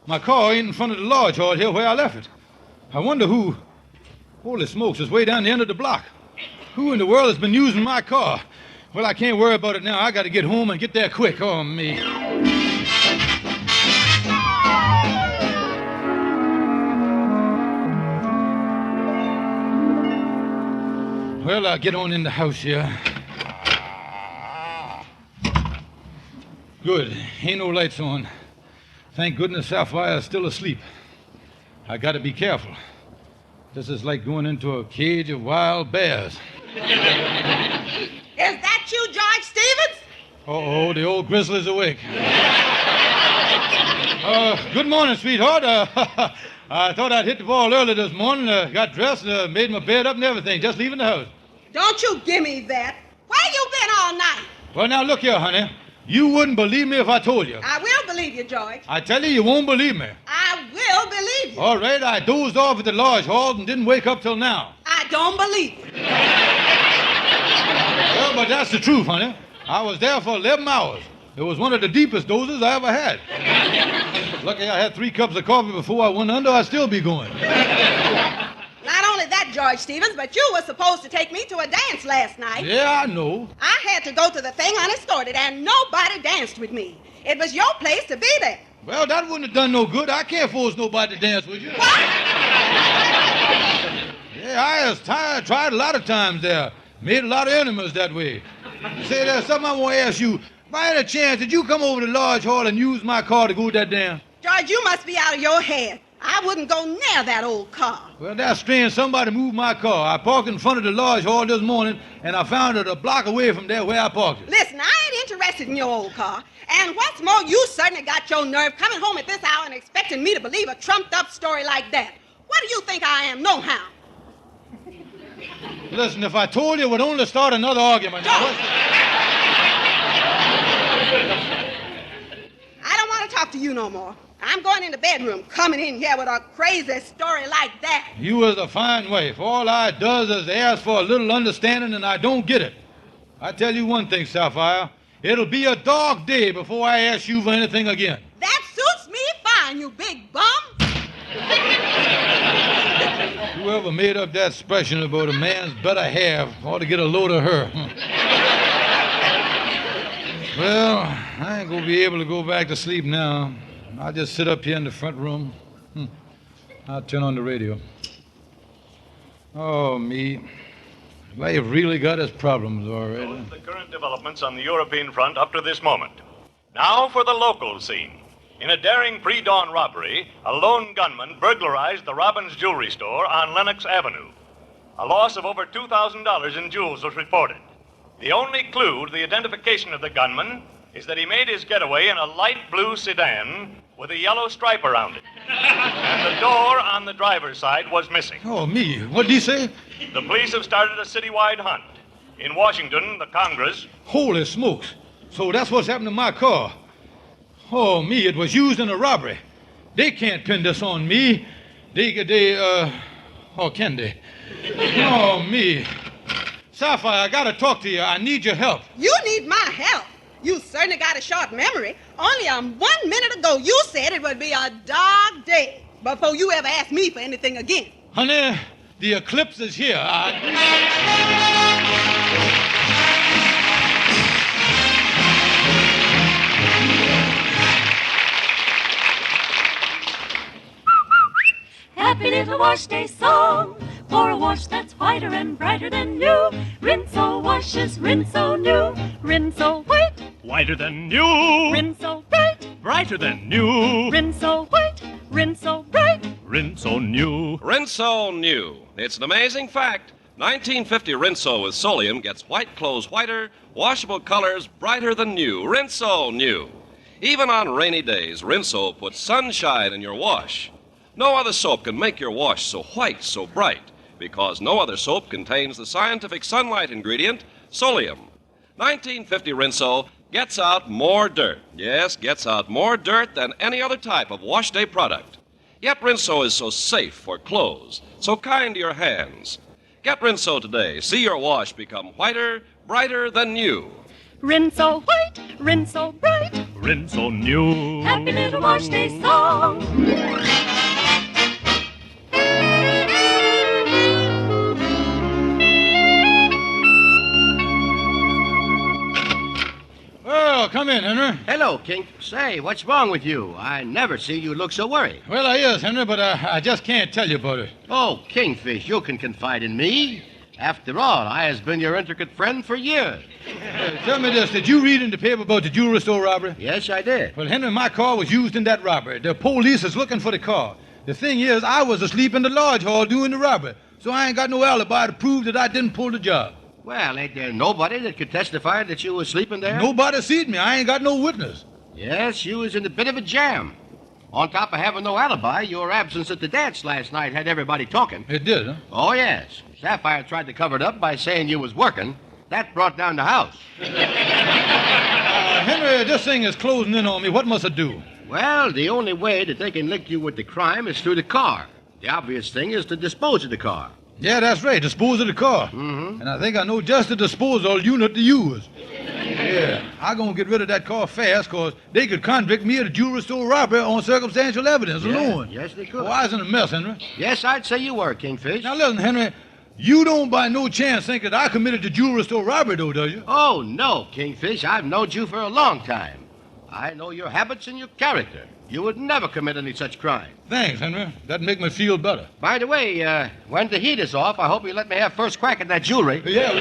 My car ain't in front of the lodge hall here where I left it. I wonder who... Holy smokes, it's way down the end of the block. Who in the world has been using my car? Well, I can't worry about it now. I got to get home and get there quick. Oh, me. Well, I'll get on in the house here. Good. Ain't no lights on. Thank goodness Sapphire's still asleep. I gotta be careful. This is like going into a cage of wild bears. Is that you, George Stevens? Uh-oh, the old grizzly's awake. Good morning, sweetheart. I thought I'd hit the ball early this morning. Got dressed, made my bed up and everything, just leaving the house. Don't you give me that. Where you been all night? Well, now, look here, honey. You wouldn't believe me if I told you. I will believe you, George. I tell you, you won't believe me. I will believe you. All right, I dozed off at the lodge hall and didn't wake up till now. I don't believe you. Well, but that's the truth, honey. I was there for 11 hours. It was one of the deepest dozes I ever had. Lucky I had 3 cups of coffee before I went under, I'd still be going. Not only that, George Stevens, but you were supposed to take me to a dance last night. Yeah, I know. I had to go to the thing unescorted, and nobody danced with me. It was your place to be there. Well, that wouldn't have done no good. I can't force nobody to dance with you. What? Yeah, I was tired. Tried a lot of times there. Made a lot of enemies that way. Say, there's something I want to ask you. By any chance, did you come over to Lodge Hall and use my car to go to that dance? George, you must be out of your head. I wouldn't go near that old car. Well, that's strange. Somebody moved my car. I parked in front of the Lodge Hall this morning, and I found it a block away from there where I parked it. Listen, I ain't interested in your old car. And what's more, you certainly got your nerve coming home at this hour and expecting me to believe a trumped-up story like that. What do you think I am, nohow? Listen, if I told you, it would only start another argument. I don't want to talk to you no more. I'm going in the bedroom, coming in here with a crazy story like that. You was a fine wife. All I does is ask for a little understanding, and I don't get it. I tell you one thing, Sapphire. It'll be a dark day before I ask you for anything again. That suits me fine, you big bum. Whoever made up that expression about a man's better half ought to get a load of her. Well, I ain't gonna be able to go back to sleep now. I'll just sit up here in the front room. I'll turn on the radio. Oh, me. Life really got its problems already. The current developments on the European front up to this moment. Now for the local scene. In a daring pre-dawn robbery, a lone gunman burglarized the Robbins Jewelry Store on Lenox Avenue. A loss of over $2,000 in jewels was reported. The only clue to the identification of the gunman is that he made his getaway in a light blue sedan with a yellow stripe around it. And the door on the driver's side was missing. Oh, me. What'd he say? The police have started a citywide hunt. In Washington, the Congress... Holy smokes. So that's what's happened to my car. Oh, me, it was used in a robbery. They can't pin this on me. Oh, can they? Oh, me. Sapphire, I gotta talk to you. I need your help. You need my help. You certainly got a short memory. Only 1 minute ago, you said it would be a dark day before you ever asked me for anything again. Honey, the eclipse is here. Happy little wash day song for a wash that's whiter and brighter than new. Rinso washes, Rinso new. Rinso white, Whiter than new. Rinso bright, Brighter than new. Rinso white, Rinso bright. Rinso new. Rinso new. It's an amazing fact. 1950 Rinso with Solium gets white clothes whiter, washable colors brighter than new. Rinso new. Even on rainy days, Rinso puts sunshine in your wash. No other soap can make your wash so white, so bright, because no other soap contains the scientific sunlight ingredient, Solium. 1950 Rinso gets out more dirt. Yes, gets out more dirt than any other type of wash day product. Yet Rinso is so safe for clothes, so kind to your hands. Get Rinso today. See your wash become whiter, brighter than new. Rinso white, Rinso bright. Rinso new. Happy little wash day song. Well, come in, Henry. Hello, King. Say, what's wrong with you? I never see you look so worried. Well, I is, Henry, but I just can't tell you about it. Oh, Kingfish, you can confide in me. After all, I has been your intricate friend for years. Tell me this, did you read in the paper about the jewelry store robbery? Yes, I did. Well, Henry, my car was used in that robbery. The police is looking for the car. The thing is, I was asleep in the lodge hall doing the robbery, so I ain't got no alibi to prove that I didn't pull the job. Well, ain't there nobody that could testify that you was sleeping there? Nobody seen me. I ain't got no witness. Yes, you was in a bit of a jam. On top of having no alibi, your absence at the dance last night had everybody talking. It did, huh? Oh, yes. Sapphire tried to cover it up by saying you was working. That brought down the house. Henry, this thing is closing in on me. What must I do? Well, the only way that they can link you with the crime is through the car. The obvious thing is to dispose of the car. Yeah, that's right. Dispose of the car. Mm-hmm. And I think I know just the disposal unit to use. Yeah, I'm going to get rid of that car fast, because they could convict me of a jewelry store robbery on circumstantial evidence alone. Yes, they could. Well, I was in a mess, Henry. Yes, I'd say you were, Kingfish. Now, listen, Henry, you don't by no chance think that I committed the jewelry store robbery, though, do you? Oh, no, Kingfish. I've known you for a long time. I know your habits and your character. You would never commit any such crime. Thanks, Henry. That'd make me feel better. By the way, when the heat is off, I hope you let me have first crack at that jewelry. Yeah.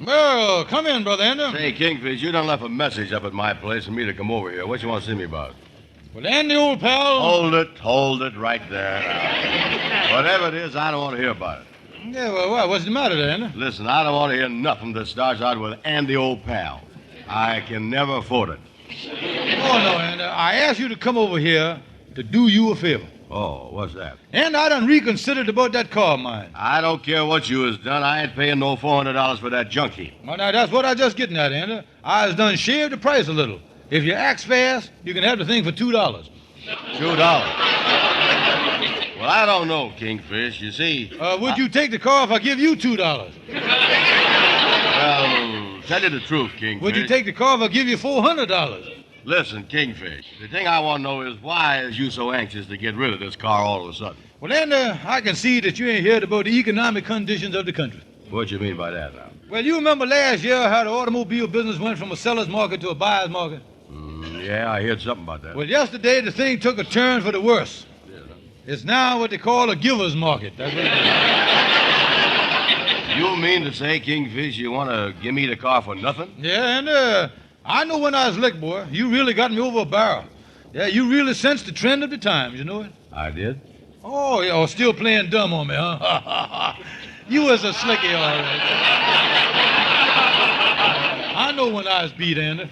Well, come in, Brother Andy. Say, Kingfish, you done left a message up at my place for me to come over here. What you want to see me about? Well, Andy, old pal. Hold it right there now. Whatever it is, I don't want to hear about it. Yeah, well, what's the matter there, Andy? Listen, I don't want to hear nothing that starts out with Andy, old pal. I can never afford it. Oh, no, Andy. I asked you to come over here to do you a favor. Oh, what's that? And I done reconsidered about that car of mine. I don't care what you has done. I ain't paying no $400 for that junk heap. Well, now, that's what I just getting at, Andy. I has done shaved the price a little. If you act fast, you can have the thing for $2. $2? Well, I don't know, Kingfish. You see... would you take the car if I give you $2? Well, tell you the truth, Kingfish. Would you take the car if I give you $400? Listen, Kingfish, the thing I want to know is why is you so anxious to get rid of this car all of a sudden? Well, then, I can see that you ain't heard about the economic conditions of the country. What you mean by that now? Well, you remember last year how the automobile business went from a seller's market to a buyer's market? Yeah, I heard something about that. Well, yesterday the thing took a turn for the worse. Yeah. It's now what they call a giver's market. That's what it is. You mean to say, Kingfish, you want to give me the car for nothing? Yeah, and I know when I was licked, boy, you really got me over a barrel. Yeah, you really sensed the trend of the times, you know it? I did? Oh, yeah, still playing dumb on me, huh? You was a slicky, all right. I know when I was beat, Andy.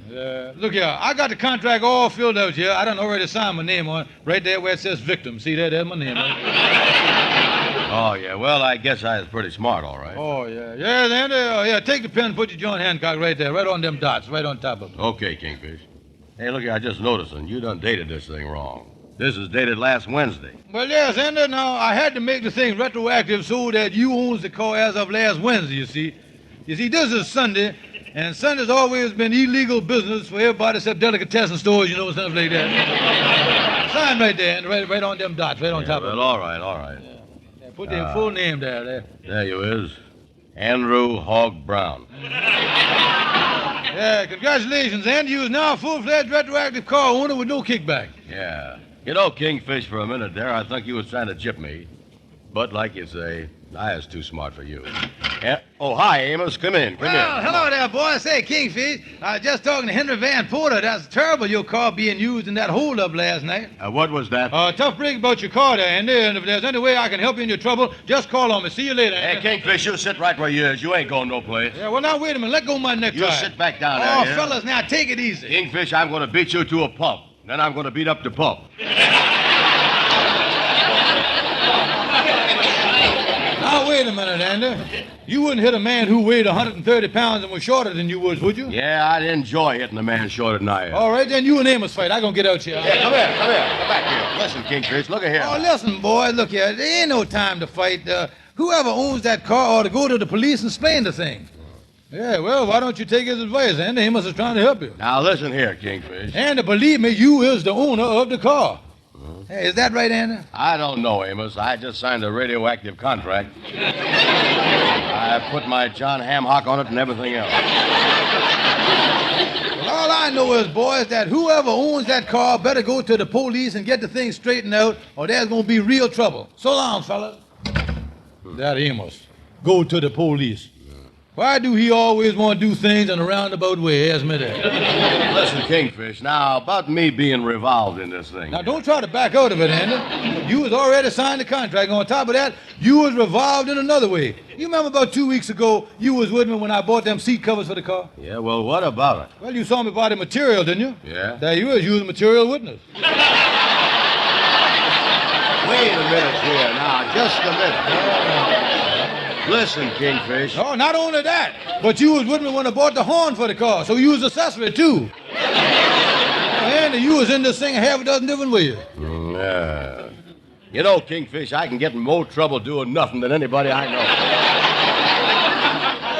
Look here, I got the contract all filled out here. I done already signed my name on it, right there where it says victim. See there, there's my name. Right? Oh, yeah, well, I guess I was pretty smart, all right. Oh, yeah. Yeah, Andy, yeah, take the pen and put your John Hancock right there, right on them dots, right on top of them. Okay, Kingfish. Hey, look here, I just noticed, and you done dated this thing wrong. This is dated last Wednesday. Well, yes, Andy, now, I had to make the thing retroactive so that you owns the car as of last Wednesday, you see. You see, this is Sunday, and Sunday's always been illegal business for everybody except delicatessen stores, you know, stuff like that. Sign right there, Andy, right on them dots, right on top of them. All right, all right. Yeah, put their full name there. There you is. Andrew Hogg Brown. Yeah, congratulations, Andy. You is now a full-fledged retroactive car owner with no kickback. Yeah. You know, Kingfish, for a minute there, I think you was trying to jip me. But like you say, I was too smart for you. Yeah. Oh, hi, Amos. Come in. Come in. Hello there, boy. Say, Kingfish, I was just talking to Henry Van Porter. That's terrible, your car being used in that holdup last night. What was that? Tough break about your car there, Andy. And if there's any way I can help you in your trouble, just call on me. See you later, Andy. Hey, Kingfish, you sit right where you is. You ain't going no place. Yeah, well, now, wait a minute. Let go of my necktie. You sit back down there. Oh, yeah? fellas, now, take it easy. Kingfish, I'm going to beat you to a pulp. Then I'm going to beat up the pulp. Now, wait a minute, Andy. You wouldn't hit a man who weighed 130 pounds and was shorter than you would you? Yeah, I'd enjoy hitting a man shorter than I am. All right, then you and Amos fight. I'm going to get out here. Yeah, come here. Come back here. Listen, Kingfish, look at here. Oh, listen, boy, look here. There ain't no time to fight. Whoever owns that car ought to go to the police and explain the thing. Yeah, well, why don't you take his advice, Andy? Amos is trying to help you. Now, listen here, Kingfish. And believe me, you is the owner of the car. Hey, is that right, Andy? I don't know, Amos. I just signed a radioactive contract. I put my John Hamhock on it and everything else. Well, all I know is, boys, that whoever owns that car better go to the police and get the thing straightened out, or there's going to be real trouble. So long, fellas. That Amos. Go to the police. Why do he always want to do things in a roundabout way? Ask me that. Listen, Kingfish, now, about me being revolved in this thing. Now, don't try to back out of it, Andy. You was already signed the contract. On top of that, you was revolved in another way. You remember about 2 weeks ago, you was with me when I bought them seat covers for the car? Yeah, well, what about it? Well, you saw me buy the material, didn't you? Yeah. There you was. You was a material witness. Wait a minute here, now, just a minute. Listen, Kingfish. Oh, not only that, but you was with me when I bought the horn for the car, so you was accessory, too. Andy, you was in this thing half a dozen different ways. Yeah. You know, Kingfish, I can get in more trouble doing nothing than anybody I know.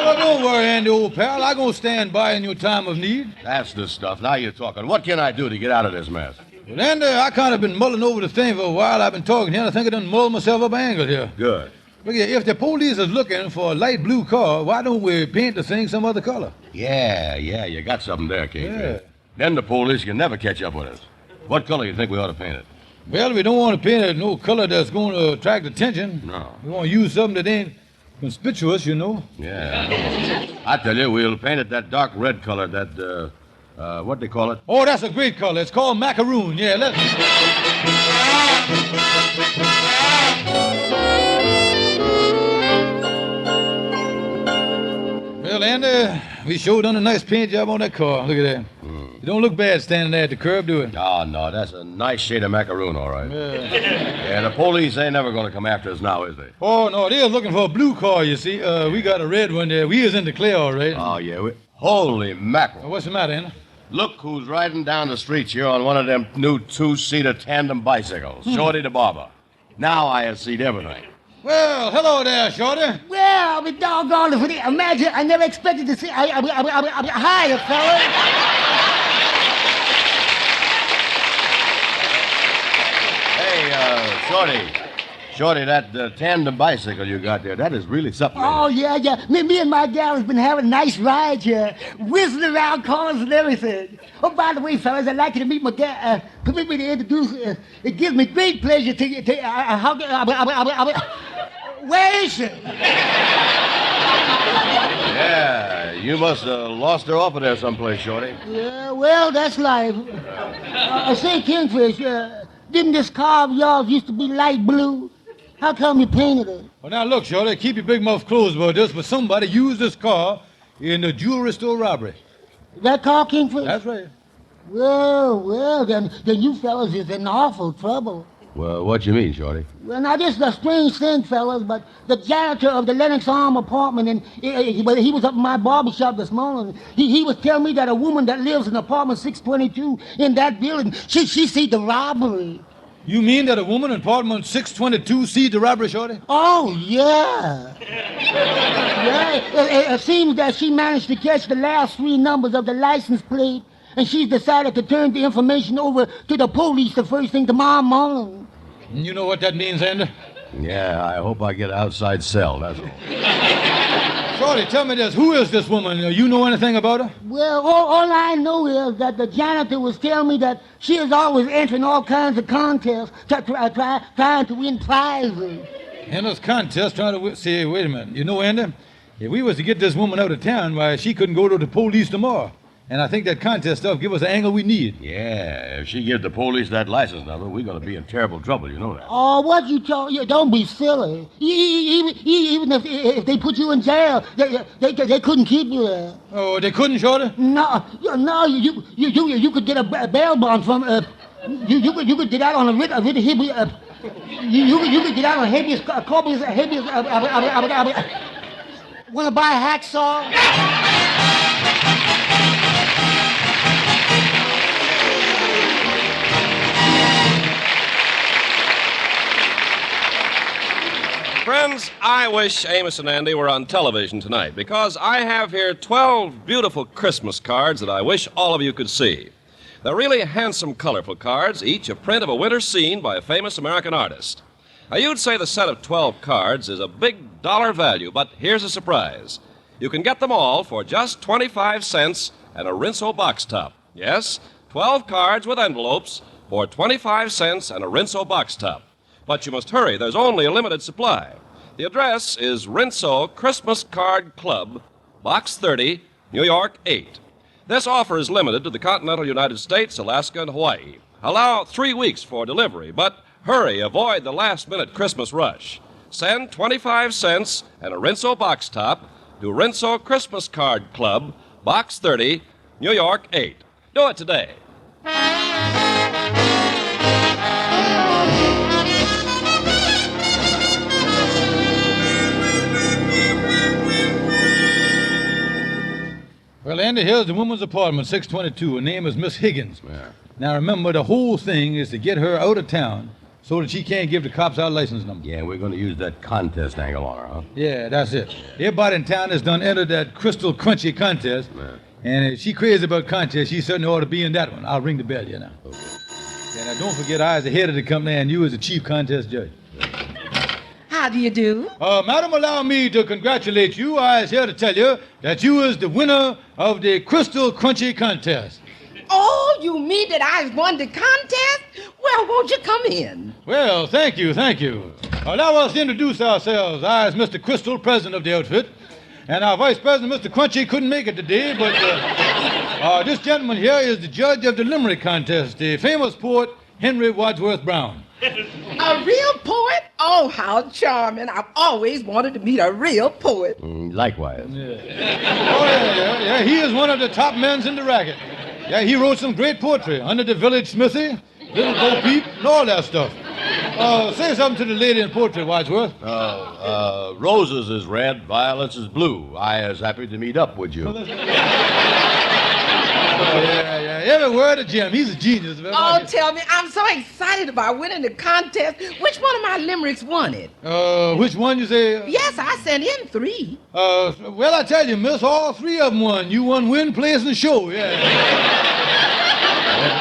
Well, don't worry, Andy, old pal. I'm going to stand by in your time of need. That's the stuff. Now you're talking. What can I do to get out of this mess? Well, Andy, I kind of been mulling over the thing for a while. I've been talking here, and I think I done mulled myself up an angle here. Good. Look here, if the police is looking for a light blue car, why don't we paint the thing some other color? Yeah, you got something there, Kingfish. Yeah. Then the police can never catch up with us. What color you think we ought to paint it? Well, we don't want to paint it no color that's going to attract attention. No. We want to use something that ain't conspicuous, you know. Yeah. I tell you, we'll paint it that dark red color, that, what they call it? Oh, that's a great color. It's called macaroon. Yeah, let's... Well, Andy, we sure done a nice paint job on that car. Look at that. You don't look bad standing there at the curb, do it? Oh, no, that's a nice shade of macaroon, all right. Yeah. Yeah, the police ain't never going to come after us now, is they? Oh, no, they're looking for a blue car, you see. We got a red one there. We is in the clear, all right. Oh, yeah. Holy mackerel. What's the matter, Andy? Look who's riding down the street here on one of them new two-seater tandem bicycles. Shorty the barber. Now I have seen everything. Well, hello there, Shorty. Well, I'll be doggone if it. Imagine, I never expected to see. Hi, fella. Hey, Shorty, that tandem bicycle you got there, that is really something. Oh, yeah. Me and my gal has been having a nice ride here, whizzing around corners and everything. Oh, by the way, fellas, I'd like you to meet my gal. Permit me to introduce. It gives me great pleasure to where is she? Yeah, you must have lost her off of there someplace, Shorty. Yeah, well, that's life. I say, Kingfish, didn't this car of yours used to be light blue? How come you painted it? Well, now, look, Shorty, keep your big mouth closed about this, but somebody used this car in the jewelry store robbery. That car, Kingfish? That's right. Well, then you fellas is in awful trouble. Well, what you mean, Shorty? Well, now, this is a strange thing, fellas, but the janitor of the Lennox Arm apartment, and he was up in my barber shop this morning. He was telling me that a woman that lives in apartment 622 in that building, she see the robbery. You mean that a woman in apartment 622 see the robbery, Shorty? Oh, yeah. Yeah, it seems that she managed to catch the last 3 numbers of the license plate, and she's decided to turn the information over to the police the first thing tomorrow morning. You know what that means, Andy? Yeah, I hope I get an outside cell, that's all. Shorty, tell me this. Who is this woman? You know anything about her? Well, all I know is that the janitor was telling me that she is always entering all kinds of contests, trying to win prizes. In those contests, trying to win... See, wait a minute. You know, Andy, if we was to get this woman out of town, why, she couldn't go to the police tomorrow. And I think that contest stuff give us the angle we need. Yeah, if she gives the police that license number, we're going to be in terrible trouble, you know that. Oh, what you talking? Don't be silly. Even if they put you in jail, they couldn't keep you there. Oh, they couldn't, Shorty? No, you could get a bail bond from, you could get out on a writ of habeas, you could get out on habeas corpus, want to buy a hacksaw? Friends, I wish Amos and Andy were on television tonight because I have here 12 beautiful Christmas cards that I wish all of you could see. They're really handsome, colorful cards, each a print of a winter scene by a famous American artist. Now, you'd say the set of 12 cards is a big dollar value, but here's a surprise. You can get them all for just 25 cents and a Rinso box top. Yes, 12 cards with envelopes for 25 cents and a Rinso box top. But you must hurry. There's only a limited supply. The address is Rinso Christmas Card Club, Box 30, New York 8. This offer is limited to the continental United States, Alaska, and Hawaii. Allow 3 weeks for delivery, but hurry, avoid the last-minute Christmas rush. Send 25 cents and a Rinso box top to Rinso Christmas Card Club, Box 30, New York 8. Do it today. Well, Andy, here's the woman's apartment, 622. Her name is Miss Higgins. Yeah. Now, remember, the whole thing is to get her out of town so that she can't give the cops our license number. Yeah, we're going to use that contest angle on her, huh? Yeah, that's it. Everybody in town has done entered that Crystal Crunchy contest. Yeah. And if she crazy about contests, she certainly ought to be in that one. I'll ring the bell, you know. Okay. Yeah, now, don't forget, I, as the head of the company, and you as the chief contest judge. How do you do? Madam, allow me to congratulate you. I is here to tell you that you is the winner of the Crystal Crunchy contest. Oh, you mean that I won the contest? Well, won't you come in? Well, thank you, thank you. Allow us to introduce ourselves. I is Mr. Crystal, president of the outfit. And our vice president, Mr. Crunchy, couldn't make it today, but this gentleman here is the judge of the limerick contest, the famous poet Henry Wadsworth Brown. A real poet? Oh, how charming. I've always wanted to meet a real poet. Likewise. Yeah. He is one of the top men in the racket. Yeah, he wrote some great poetry, Under the Village Smithy, Little Bo Peep, and all that stuff. Say something to the lady in poetry, Wadsworth. Roses is red, violets is blue. I is happy to meet up with you. Yeah. Every word of Jim. He's a genius. Oh, tell me, I'm so excited about winning the contest. Which one of my limericks won it? Which one you say? Yes, I sent in 3. Well, I tell you, miss, all 3 of them won. You won win, place, and show, yeah.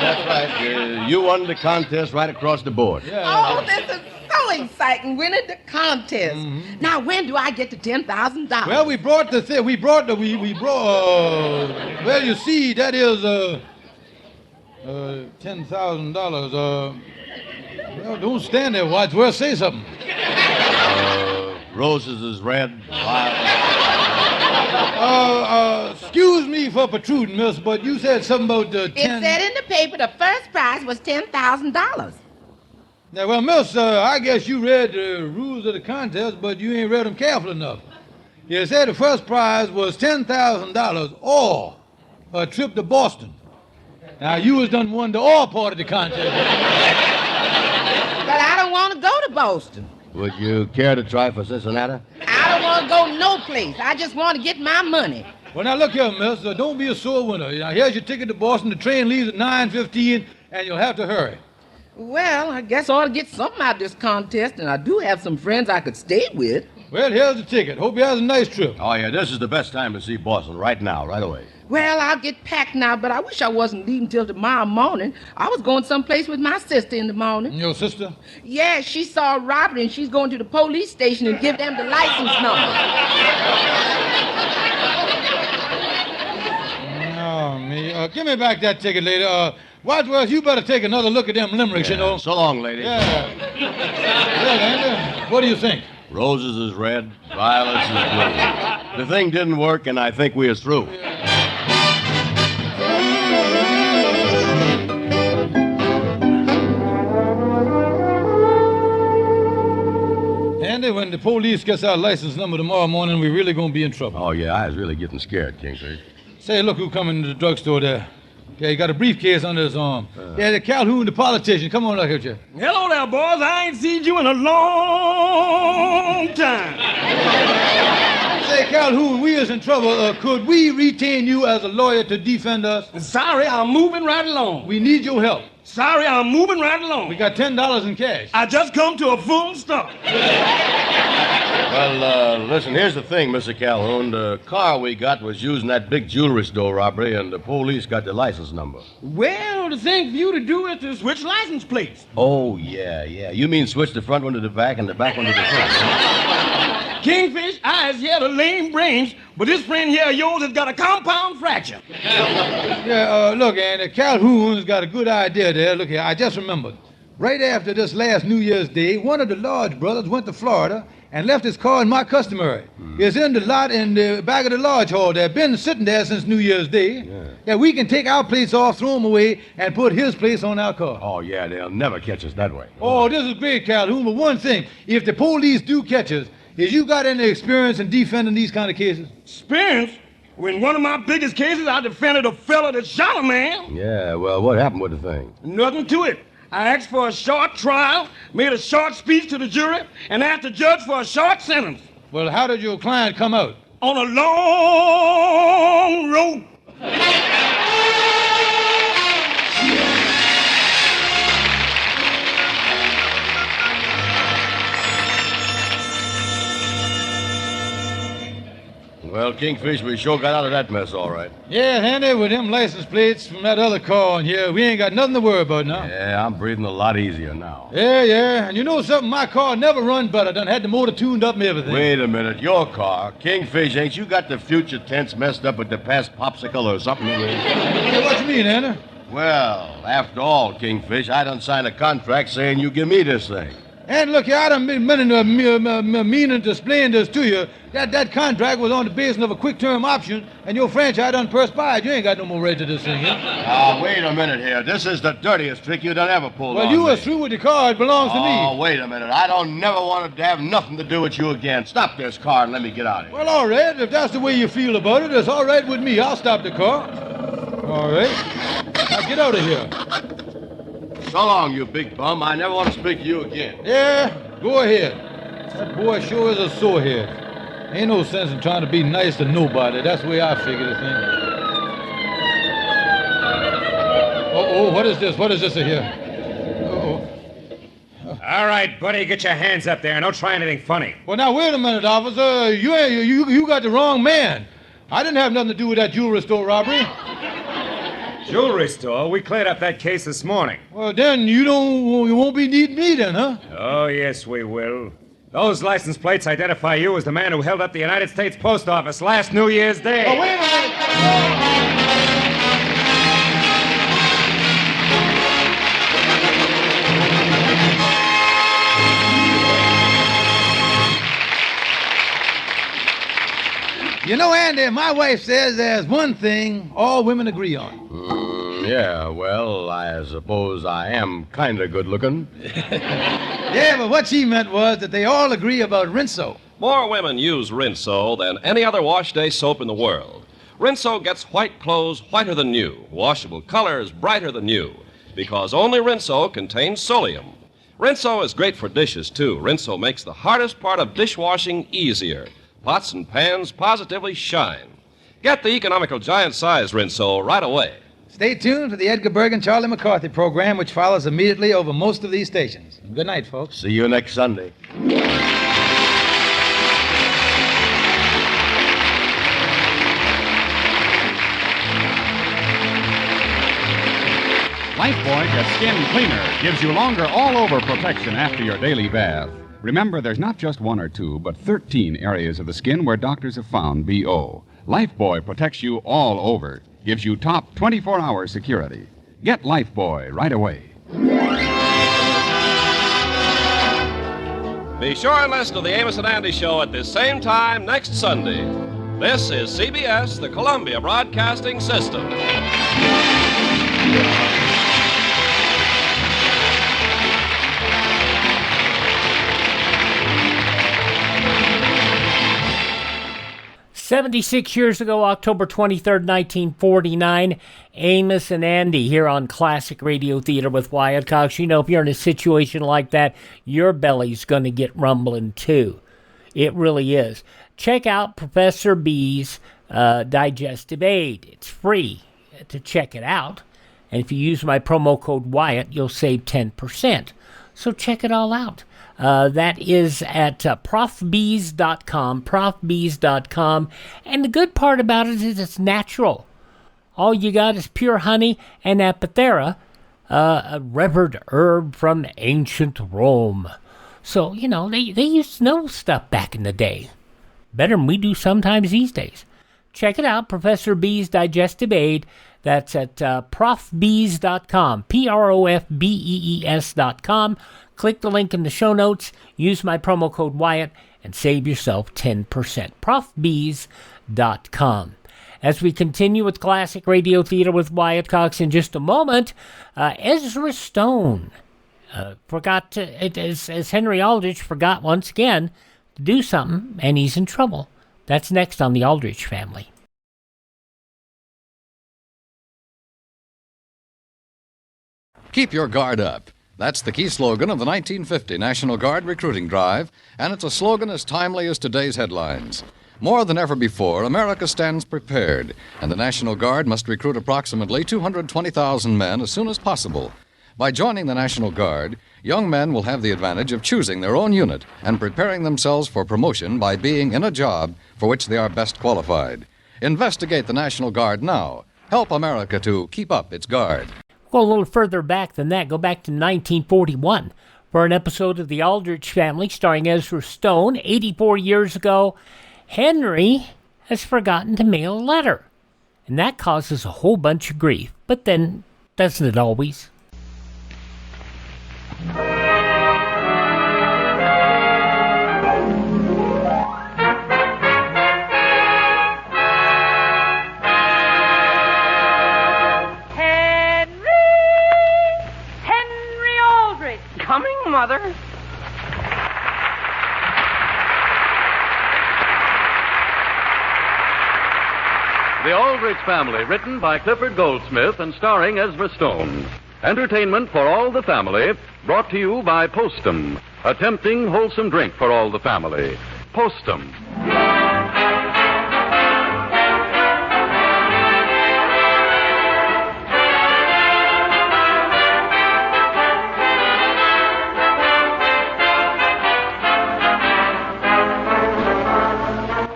That's right. You won the contest right across the board. Yeah. Oh, this is so exciting, winning the contest. Mm-hmm. Now, when do I get the $10,000? Well, we brought well, you see, that is, $10,000. Well, don't stand there, Wadsworth. Say something. Roses is red, violets. Excuse me for protruding, miss, but you said something about 10... It said in the paper the first prize was $10,000. Now, well, miss, I guess you read the rules of the contest, but you ain't read them careful enough. You said the first prize was $10,000 or a trip to Boston. Now, you was done won the all part of the contest. But I don't want to go to Boston. Would you care to try for Cincinnati? I don't want to go no place. I just want to get my money. Well, now, look here, miss. Don't be a sore winner. Now, here's your ticket to Boston. The train leaves at 9:15, and you'll have to hurry. Well, I guess I ought to get something out of this contest, and I do have some friends I could stay with. Well, here's the ticket. Hope you have a nice trip. Oh, yeah, this is the best time to see Boston, right now, right away. Well, I'll get packed now, but I wish I wasn't leaving till tomorrow morning. I was going someplace with my sister in the morning. Your sister? Yeah, she saw a robbery, and she's going to the police station and give them the license number. Oh, me. Give me back that ticket, lady. Wadsworth, you better take another look at them limericks, you know. So long, lady. Yeah. Well, Andy, what do you think? Roses is red, violets is blue. The thing didn't work, and I think we is through. Andy, when the police gets our license number tomorrow morning, we're really going to be in trouble. Oh, yeah, I was really getting scared, Kingfish. Say, look who come into the drugstore there. Yeah, he got a briefcase under his arm. Yeah, the Calhoun, the politician. Come on, look at you. Hello there, boys. I ain't seen you in a long time. Say, Calhoun, we is in trouble. Could we retain you as a lawyer to defend us? Sorry, I'm moving right along. We need your help. Sorry, I'm moving right along. We got $10 in cash. I just come to a full stop. Well, listen, here's the thing, Mr. Calhoun. The car we got was used in that big jewelry store robbery, and the police got the license number. Well, the thing for you to do is to switch license plates. Oh, yeah. You mean switch the front one to the back and the back one to the front? Kingfish, I has had a lame brains, but this friend here of yours has got a compound fracture. Yeah, look, Andy, Calhoun's got a good idea there. Look here, I just remembered. Right after this last New Year's Day, one of the Lodge brothers went to Florida and left his car in my customary. It's in the lot in the back of the lodge hall there. Been sitting there since New Year's Day. Yeah, we can take our plates off, throw them away, and put his place on our car. Oh, yeah, they'll never catch us that way. Oh, this is great, Calhoun, but one thing, if the police do catch us, is you got any experience in defending these kind of cases? Experience? When one of my biggest cases, I defended a fella that shot a man. Yeah, well, what happened with the thing? Nothing to it. I asked for a short trial, made a short speech to the jury, and asked the judge for a short sentence. Well, how did your client come out? On a long rope. Well, Kingfish, we sure got out of that mess all right. Yeah, Handy, with them license plates from that other car in here, we ain't got nothing to worry about now. Yeah, I'm breathing a lot easier now. Yeah, and you know something? My car never run better. Done had the motor tuned up and everything. Wait a minute, your car, Kingfish, ain't you got the future tense messed up with the past popsicle or something? Hey, what you mean, Handy? Well, after all, Kingfish, I done signed a contract saying you give me this thing. And look here, I done been meaning to explain this to you. That contract was on the basis of a quick-term option, and your franchise done perspired. You ain't got no more right to this thing here. Wait a minute here. This is the dirtiest trick you done ever pulled on Well, you me. was through with the car. It belongs to me. Oh, wait a minute. I don't never want to have nothing to do with you again. Stop this car and let me get out of here. Well, all right. If that's the way you feel about it, it's all right with me. I'll stop the car. All right. Now get out of here. So long, you big bum. I never want to speak to you again. Yeah, go ahead. That boy sure is a sorehead. Ain't no sense in trying to be nice to nobody. That's the way I figure the thing. Oh, what is this? What is this here? All right, buddy, get your hands up there and don't try anything funny. Well, now, wait a minute, officer. You got the wrong man. I didn't have nothing to do with that jewelry store robbery. Jewelry store? We cleared up that case this morning. Well, then you won't be needing me then, huh? Oh, yes, we will. Those license plates identify you as the man who held up the United States Post Office last New Year's Day. Oh, wait a minute. You know, Andy, my wife says there's one thing all women agree on. Yeah, well, I suppose I am kind of good looking. Yeah, but what she meant was that they all agree about Rinso. More women use Rinso than any other wash day soap in the world. Rinso gets white clothes whiter than new, washable colors brighter than new, because only Rinso contains Solium. Rinso is great for dishes, too. Rinso makes the hardest part of dishwashing easier. Pots and pans positively shine. Get the economical giant-size Rinso right away. Stay tuned for the Edgar Berg and Charlie McCarthy program, which follows immediately over most of these stations. Good night, folks. See you next Sunday. Lifebuoy Gets Skin Cleaner gives you longer all-over protection after your daily bath. Remember, there's not just one or two, but 13 areas of the skin where doctors have found BO. Lifebuoy protects you all over, gives you top 24-hour security. Get Lifebuoy right away. Be sure and listen to the Amos and Andy Show at this same time next Sunday. This is CBS, the Columbia Broadcasting System. 76 years ago, October 23rd, 1949, Amos and Andy here on Classic Radio Theater with Wyatt Cox. You know, if you're in a situation like that, your belly's going to get rumbling too. It really is. Check out Professor B's Digestive Aid. It's free to check it out. And if you use my promo code Wyatt, you'll save 10%. So check it all out. That is at profbees.com, profbees.com. And the good part about it is it's natural. All you got is pure honey and apothera, a revered herb from ancient Rome. So, you know, they used to know stuff back in the day. Better than we do sometimes these days. Check it out, Professor B's Digestive Aid. That's at profbees.com, profbees.com. Click the link in the show notes, use my promo code Wyatt, and save yourself 10%. profbees.com. As we continue with classic radio theater with Wyatt Cox in just a moment, Ezra Stone forgot to, as Henry Aldrich forgot once again to do something, and he's in trouble. That's next on the Aldrich Family. Keep your guard up. That's the key slogan of the 1950 National Guard recruiting drive, and it's a slogan as timely as today's headlines. More than ever before, America stands prepared, and the National Guard must recruit approximately 220,000 men as soon as possible. By joining the National Guard, young men will have the advantage of choosing their own unit and preparing themselves for promotion by being in a job for which they are best qualified. Investigate the National Guard now. Help America to keep up its guard. Go a little further back than that. Go back to 1941 for an episode of The Aldrich Family starring Ezra Stone. 84 years ago, Henry has forgotten to mail a letter. And that causes a whole bunch of grief. But then, doesn't it always? Coming, Mother. The Aldrich Family, written by Clifford Goldsmith and starring Ezra Stone. Entertainment for all the family, brought to you by Postum, a tempting, wholesome drink for all the family. Postum.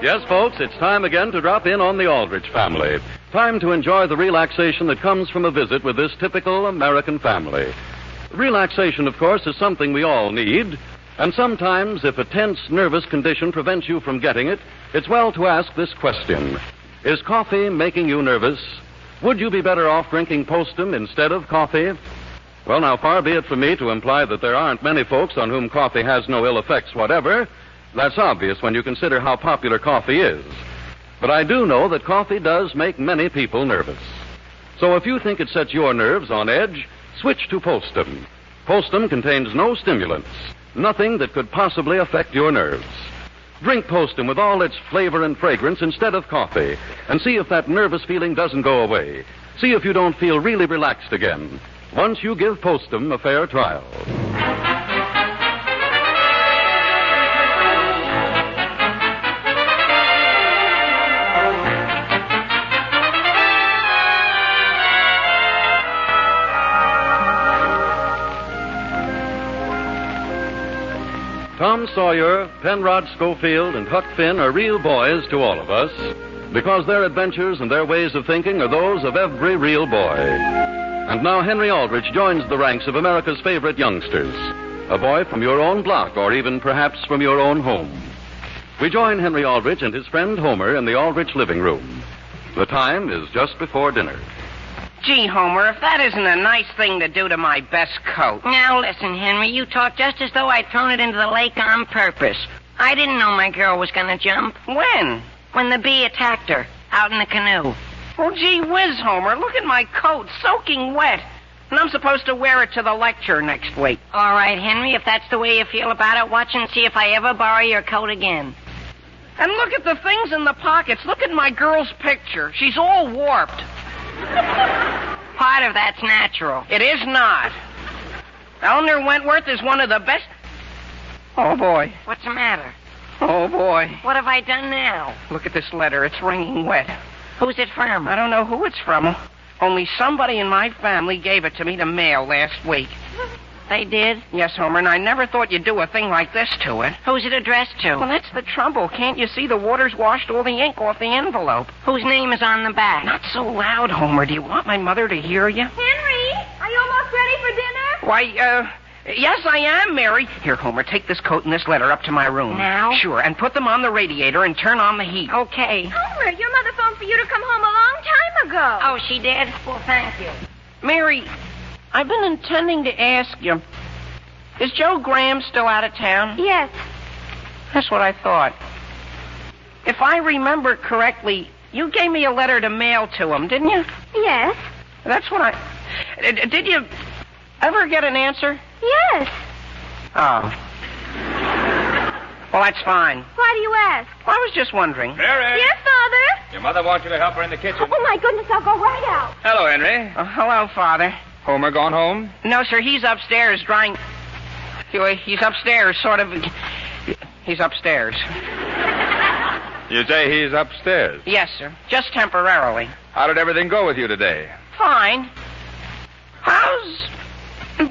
Yes, folks, it's time again to drop in on the Aldrich Family. Time to enjoy the relaxation that comes from a visit with this typical American family. Relaxation, of course, is something we all need. And sometimes, if a tense, nervous condition prevents you from getting it, it's well to ask this question. Is coffee making you nervous? Would you be better off drinking Postum instead of coffee? Well, now, far be it from me to imply that there aren't many folks on whom coffee has no ill effects whatever. That's obvious when you consider how popular coffee is. But I do know that coffee does make many people nervous. So if you think it sets your nerves on edge, switch to Postum. Postum contains no stimulants, nothing that could possibly affect your nerves. Drink Postum with all its flavor and fragrance instead of coffee, and see if that nervous feeling doesn't go away. See if you don't feel really relaxed again, once you give Postum a fair trial. Tom Sawyer, Penrod Schofield, and Huck Finn are real boys to all of us, because their adventures and their ways of thinking are those of every real boy. And now Henry Aldrich joins the ranks of America's favorite youngsters, a boy from your own block, or even perhaps from your own home. We join Henry Aldrich and his friend Homer in the Aldrich living room. The time is just before dinner. Gee, Homer, if that isn't a nice thing to do to my best coat. Now, listen, Henry, you talk just as though I'd thrown it into the lake on purpose. I didn't know my girl was going to jump. When? When the bee attacked her, out in the canoe. Oh, gee whiz, Homer, look at my coat, soaking wet. And I'm supposed to wear it to the lecture next week. All right, Henry, if that's the way you feel about it, watch and see if I ever borrow your coat again. And look at the things in the pockets. Look at my girl's picture. She's all warped. Part of that's natural. It is not. Eleanor Wentworth is one of the best... Oh, boy. What's the matter? Oh, boy. What have I done now? Look at this letter. It's wringing wet. Who's it from? I don't know who it's from. Only somebody in my family gave it to me to mail last week. They did? Yes, Homer, and I never thought you'd do a thing like this to it. Who's it addressed to? Well, that's the trouble. Can't you see the water's washed all the ink off the envelope? Whose name is on the back? Not so loud, Homer. Do you want my mother to hear you? Henry, are you almost ready for dinner? Why, yes, I am, Mary. Here, Homer, take this coat and this letter up to my room. Now? Sure, and put them on the radiator and turn on the heat. Okay. Homer, your mother phoned for you to come home a long time ago. Oh, she did? Well, thank you. Mary, I've been intending to ask you, is Joe Graham still out of town? Yes. That's what I thought. If I remember correctly, you gave me a letter to mail to him, didn't you? Yes. That's what I... Did you ever get an answer? Yes. Oh. Well, that's fine. Why do you ask? I was just wondering. Mary! Yes, Father? Your mother wants you to help her in the kitchen. Oh, my goodness, I'll go right out. Hello, Henry. Hello, Father. Homer gone home? No, sir, he's upstairs drying... He's upstairs, sort of... He's upstairs. You say he's upstairs? Yes, sir. Just temporarily. How did everything go with you today? Fine. How's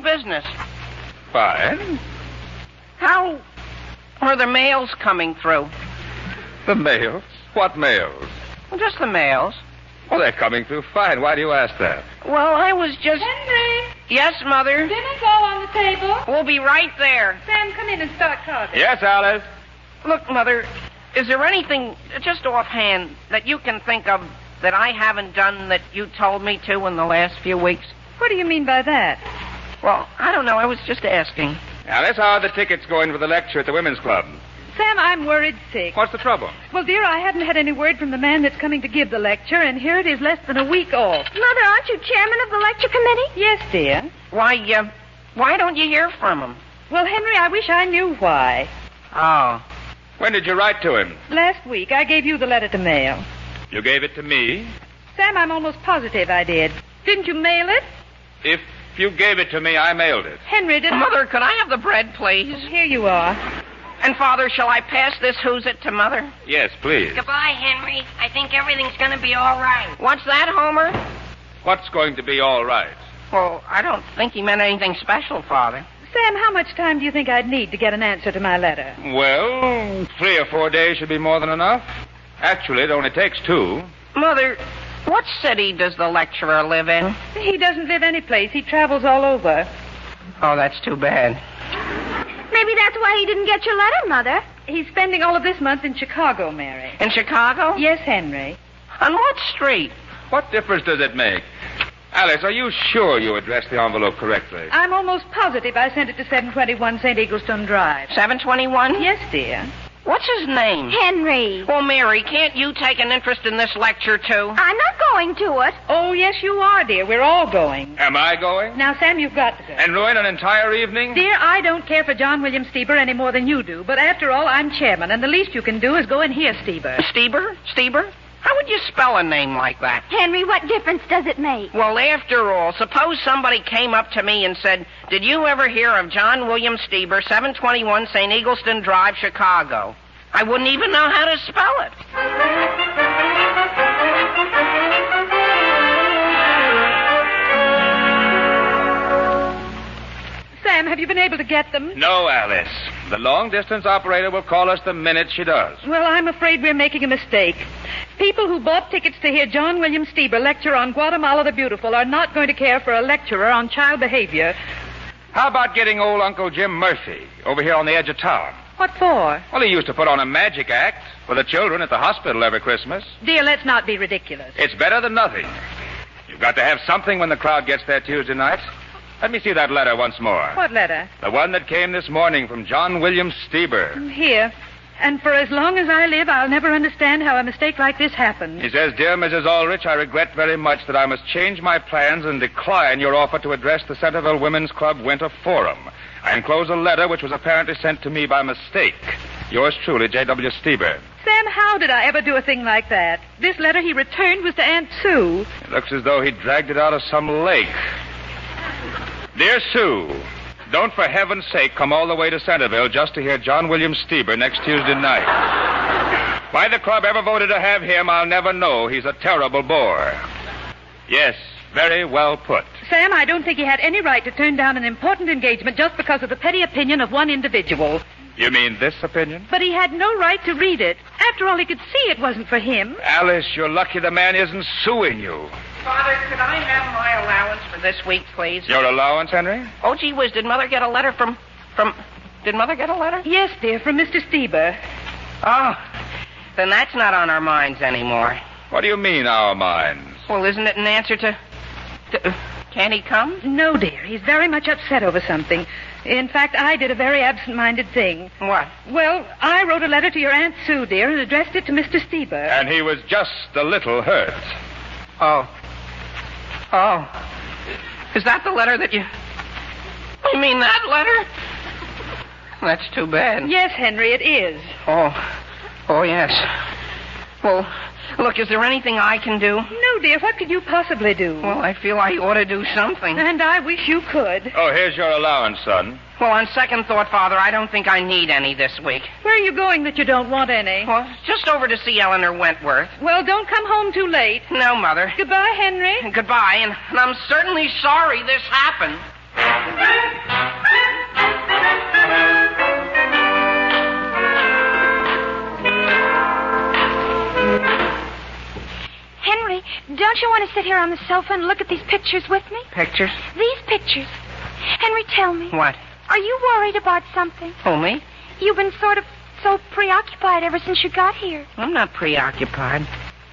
business? Fine. How are the mails coming through? The mails? What mails? Well, just the mails. Well, they're coming through fine. Why do you ask that? Well, I was just... Henry! Yes, Mother? Dinner's all on the table. We'll be right there. Sam, come in and start talking. Yes, Alice? Look, Mother, is there anything, just offhand, that you can think of that I haven't done that you told me to in the last few weeks? What do you mean by that? Well, I don't know. I was just asking. Alice, how are the tickets going for the lecture at the Women's Club? Sam, I'm worried sick. What's the trouble? Well, dear, I hadn't had any word from the man that's coming to give the lecture, and here it is less than a week off. Mother, aren't you chairman of the lecture committee? Yes, dear. Why don't you hear from him? Well, Henry, I wish I knew why. Oh. When did you write to him? Last week, I gave you the letter to mail. You gave it to me? Sam, I'm almost positive I did. Didn't you mail it? If you gave it to me, I mailed it. Henry, did Mother, could I have the bread, please? Here you are. And, Father, shall I pass this who's it to Mother? Yes, please. Goodbye, Henry. I think everything's going to be all right. What's that, Homer? What's going to be all right? Well, I don't think he meant anything special, Father. Sam, how much time do you think I'd need to get an answer to my letter? Well, 3 or 4 days should be more than enough. Actually, it only takes 2. Mother, what city does the lecturer live in? He doesn't live any place. He travels all over. Oh, that's too bad. Maybe that's why he didn't get your letter, Mother. He's spending all of this month in Chicago, Mary. In Chicago? Yes, Henry. On what street? What difference does it make? Alice, are you sure you addressed the envelope correctly? I'm almost positive I sent it to 721 St. Eggleston Drive. 721? Yes, dear. What's his name? Henry. Well, Mary, can't you take an interest in this lecture, too? I'm not going to it. Oh, yes, you are, dear. We're all going. Am I going? Now, Sam, you've got to go. And ruin an entire evening? Dear, I don't care for John William Steber any more than you do, but after all, I'm chairman, and the least you can do is go and hear Steber. Steber? Steber? How would you spell a name like that? Henry, what difference does it make? Well, after all, suppose somebody came up to me and said, did you ever hear of John William Steber, 721 St. Eggleston Drive, Chicago? I wouldn't even know how to spell it. Sam, have you been able to get them? No, Alice. The long-distance operator will call us the minute she does. Well, I'm afraid we're making a mistake. People who bought tickets to hear John William Steber lecture on Guatemala the Beautiful are not going to care for a lecturer on child behavior. How about getting old Uncle Jim Murphy over here on the edge of town? What for? Well, he used to put on a magic act for the children at the hospital every Christmas. Dear, let's not be ridiculous. It's better than nothing. You've got to have something when the crowd gets there Tuesday night. Let me see that letter once more. What letter? The one that came this morning from John William Steber. Here. And for as long as I live, I'll never understand how a mistake like this happened. He says, Dear Mrs. Aldrich, I regret very much that I must change my plans and decline your offer to address the Centerville Women's Club Winter Forum. I enclose a letter which was apparently sent to me by mistake. Yours truly, J.W. Steber. Sam, how did I ever do a thing like that? This letter he returned was to Aunt Sue. It looks as though he dragged it out of some lake. Dear Sue, don't for heaven's sake come all the way to Centerville just to hear John William Steber next Tuesday night. Why the club ever voted to have him, I'll never know. He's a terrible bore. Yes, very well put. Sam, I don't think he had any right to turn down an important engagement just because of the petty opinion of one individual. You mean this opinion? But he had no right to read it. After all, he could see it wasn't for him. Alice, you're lucky the man isn't suing you. Father, could I have my allowance for this week, please? Your allowance, Henry? Oh, gee whiz, did Mother get a letter from... Did Mother get a letter? Yes, dear, from Mr. Steber. Oh, then that's not on our minds anymore. What do you mean, our minds? Well, isn't it an answer to... Can he come? No, dear. He's very much upset over something. In fact, I did a very absent-minded thing. What? Well, I wrote a letter to your Aunt Sue, dear, and addressed it to Mr. Stieber. And he was just a little hurt. Oh. Is that the letter that you... You mean that letter? That's too bad. Yes, Henry, it is. Oh, yes. Well, look, is there anything I can do? No, dear. What could you possibly do? Well, I feel I ought to do something. And I wish you could. Oh, here's your allowance, son. Well, on second thought, Father, I don't think I need any this week. Where are you going that you don't want any? Well, just over to see Eleanor Wentworth. Well, don't come home too late. No, Mother. Goodbye, Henry. Goodbye, and I'm certainly sorry this happened. Henry, don't you want to sit here on the sofa and look at these pictures with me? Pictures? These pictures. Henry, tell me. What? Are you worried about something? Oh, me? You've been sort of so preoccupied ever since you got here. I'm not preoccupied.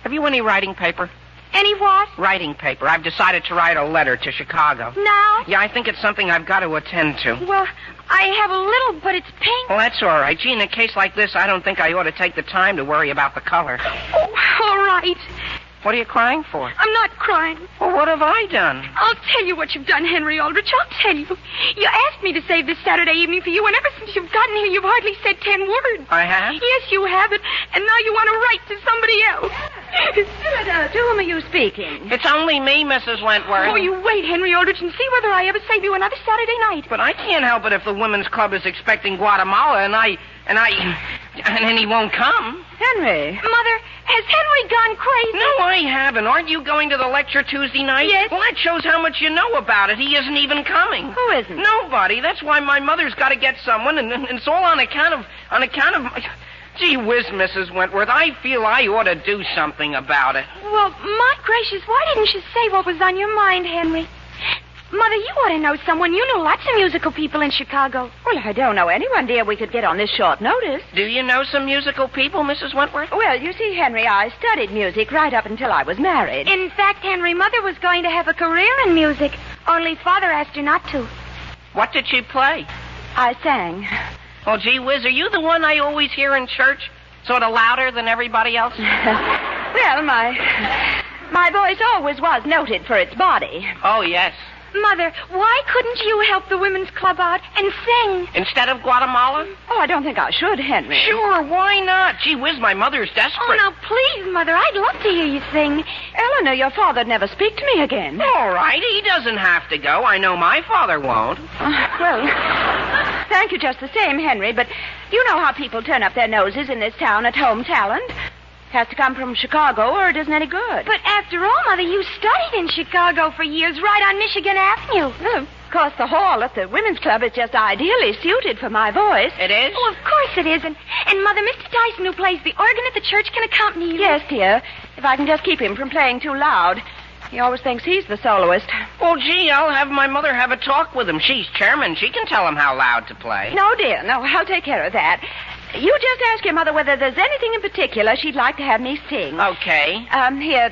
Have you any writing paper? Any what? Writing paper. I've decided to write a letter to Chicago. Now? Yeah, I think it's something I've got to attend to. Well, I have a little, but it's pink. Well, that's all right. Gee, in a case like this, I don't think I ought to take the time to worry about the color. Oh, all right. What are you crying for? I'm not crying. Well, what have I done? I'll tell you what you've done, Henry Aldrich. I'll tell you. You asked me to save this Saturday evening for you, and ever since you've gotten here, you've hardly said 10 words. I have? Yes, you have it. And now you want to write to somebody else. To whom are you speaking? It's only me, Mrs. Wentworth. Oh, you wait, Henry Aldrich, and see whether I ever save you another Saturday night. But I can't help it if the Women's Club is expecting Guatemala, and then he won't come. Henry. Mother, has Henry gone crazy? No, I haven't. Aren't you going to the lecture Tuesday night? Yes. Well, that shows how much you know about it. He isn't even coming. Who isn't? Nobody. That's why my mother's got to get someone, and it's all on account of... Gee whiz, Mrs. Wentworth, I feel I ought to do something about it. Well, my gracious, why didn't you say what was on your mind, Henry? Mother, you ought to know someone. You know lots of musical people in Chicago. Well, I don't know anyone, dear, we could get on this short notice. Do you know some musical people, Mrs. Wentworth? Well, you see, Henry, I studied music right up until I was married. In fact, Henry, Mother was going to have a career in music, only Father asked her not to. What did she play? I sang. Well, gee whiz, are you the one I always hear in church? Sort of louder than everybody else? Well, my voice always was noted for its body. Oh, yes. Mother, why couldn't you help the Women's Club out and sing? Instead of Guatemala? Oh, I don't think I should, Henry. Sure, why not? Gee whiz, my mother's Oh, desperate. now, please, Mother, I'd love to hear you sing. Eleanor, your father'd never speak to me again. All right, he doesn't have to go. I know my father won't. Well, thank you just the same, Henry, but you know how people turn up their noses in this town at home talent. Has to come from Chicago or it isn't any good. But after all, Mother, you studied in Chicago for years, right on Michigan Avenue. Well, of course, the hall at the Women's Club is just ideally suited for my voice. It is? Oh, of course it is. And Mother, Mr. Tyson, who plays the organ at the church, can accompany you. Yes, dear, if I can just keep him from playing too loud. He always thinks he's the soloist. Well, gee, I'll have my mother have a talk with him. She's chairman. She can tell him how loud to play. No, dear, no, I'll take care of that. You just ask your mother whether there's anything in particular she'd like to have me sing. Okay. Here,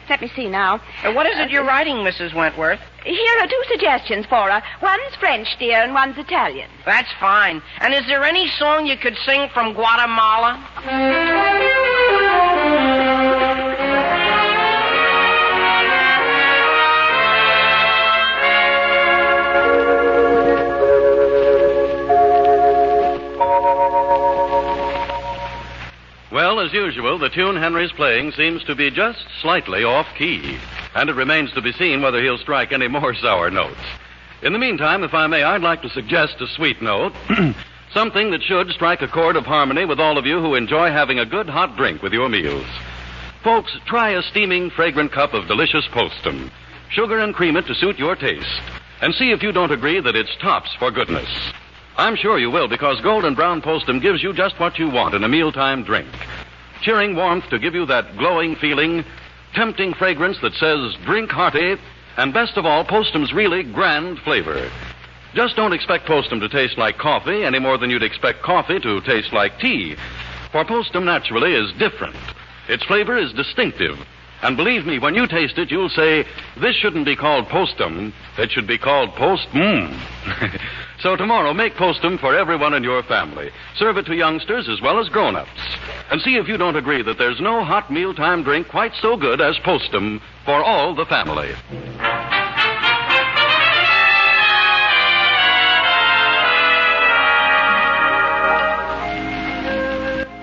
let me see now. What is it you're writing, Mrs. Wentworth? Here are 2 suggestions for her. One's French, dear, and one's Italian. That's fine. And is there any song you could sing from Guatemala? Well, as usual, the tune Henry's playing seems to be just slightly off-key, and it remains to be seen whether he'll strike any more sour notes. In the meantime, if I may, I'd like to suggest a sweet note, something that should strike a chord of harmony with all of you who enjoy having a good hot drink with your meals. Folks, try a steaming, fragrant cup of delicious Postum. Sugar and cream it to suit your taste, and see if you don't agree that it's tops for goodness. I'm sure you will, because Golden Brown Postum gives you just what you want in a mealtime drink. Cheering warmth to give you that glowing feeling, tempting fragrance that says, drink hearty, and best of all, Postum's really grand flavor. Just don't expect Postum to taste like coffee any more than you'd expect coffee to taste like tea. For Postum naturally is different. Its flavor is distinctive, And believe me, when you taste it, you'll say, this shouldn't be called postum. It should be called post-mmm. So tomorrow, make postum for everyone in your family. Serve it to youngsters as well as grown-ups. And see if you don't agree that there's no hot mealtime drink quite so good as postum for all the family.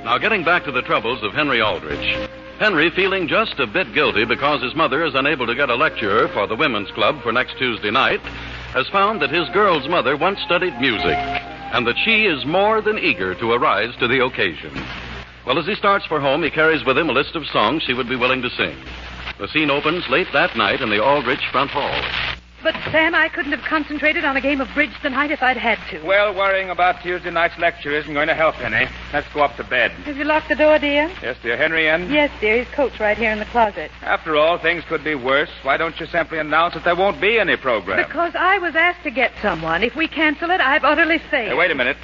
Now, getting back to the troubles of Henry Aldrich. Henry, feeling just a bit guilty because his mother is unable to get a lecturer for the Women's Club for next Tuesday night, has found that his girl's mother once studied music, and that she is more than eager to arise to the occasion. Well, as he starts for home, he carries with him a list of songs she would be willing to sing. The scene opens late that night in the Aldrich front hall. But, Sam, I couldn't have concentrated on a game of bridge tonight if I'd had to. Well, worrying about Tuesday night's lecture isn't going to help any. Let's go up to bed. Have you locked the door, dear? Yes, dear. Henry in? Yes, dear. His coat's right here in the closet. After all, things could be worse. Why don't you simply announce that there won't be any program? Because I was asked to get someone. If we cancel it, I've utterly failed. Hey, wait a minute.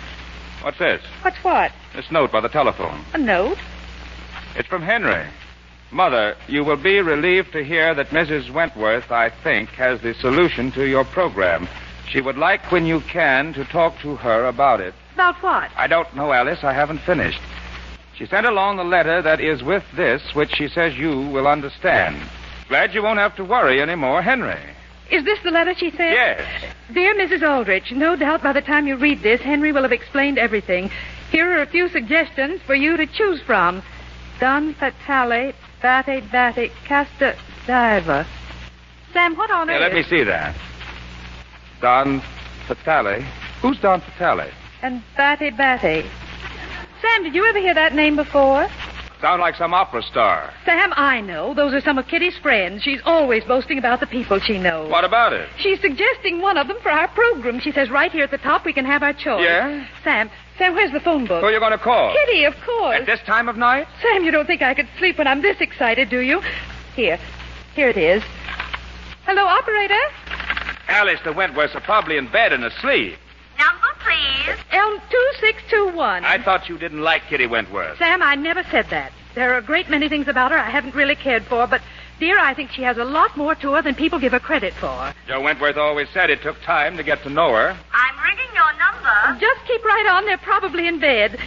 What's this? What's what? This note by the telephone. A note? It's from Henry. Mother, you will be relieved to hear that Mrs. Wentworth, I think, has the solution to your program. She would like, when you can, to talk to her about it. About what? I don't know, Alice. I haven't finished. She sent along the letter that is with this, which she says you will understand. Glad you won't have to worry anymore, Henry. Is this the letter she sent? Yes. Dear Mrs. Aldrich, no doubt by the time you read this, Henry will have explained everything. Here are a few suggestions for you to choose from. Don Fatale, Bate, Casta Diva. Sam, what on earth? Let me see that. Don Fatale. Who's Don Fatale? And Bate. Sam, did you ever hear that name before? Sound like some opera star. Sam, I know. Those are some of Kitty's friends. She's always boasting about the people she knows. What about it? She's suggesting one of them for our program. She says right here at the top we can have our choice. Yeah? Sam, where's the phone book? Who are you going to call? Kitty, of course. At this time of night? Sam, you don't think I could sleep when I'm this excited, do you? Here it is. Hello, operator? Alice, the Wentworths are probably in bed and asleep. Number, please. Elm 2621. I thought you didn't like Kitty Wentworth. Sam, I never said that. There are a great many things about her I haven't really cared for, but, dear, I think she has a lot more to her than people give her credit for. Joe Wentworth always said it took time to get to know her. I'm ringing your number. Just keep right on. They're probably in bed.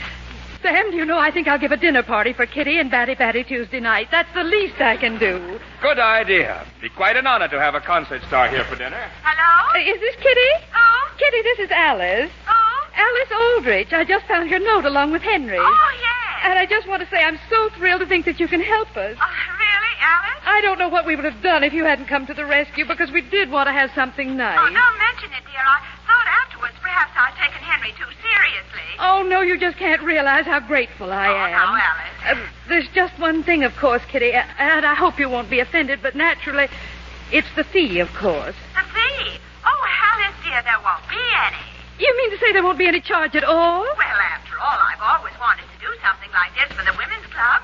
Sam, do you know, I think I'll give a dinner party for Kitty and Batty Tuesday night. That's the least I can do. Good idea. Be quite an honor to have a concert star here for dinner. Hello? Is this Kitty? Oh? Kitty, this is Alice. Oh? Alice Aldrich. I just found your note along with Henry. Oh, yes. And I just want to say I'm so thrilled to think that you can help us. Really, Alice? I don't know what we would have done if you hadn't come to the rescue, because we did want to have something nice. Oh, don't mention it, dear. I thought afterwards perhaps I'd taken Henry too seriously. Oh, no, you just can't realize how grateful I am. Now, Alice. There's just one thing, of course, Kitty, and I hope you won't be offended, but naturally, it's the fee, of course. The fee? Oh, Alice, dear, there won't be any. You mean to say there won't be any charge at all? Well, after all, I've always wanted to do something like this for the Women's Club.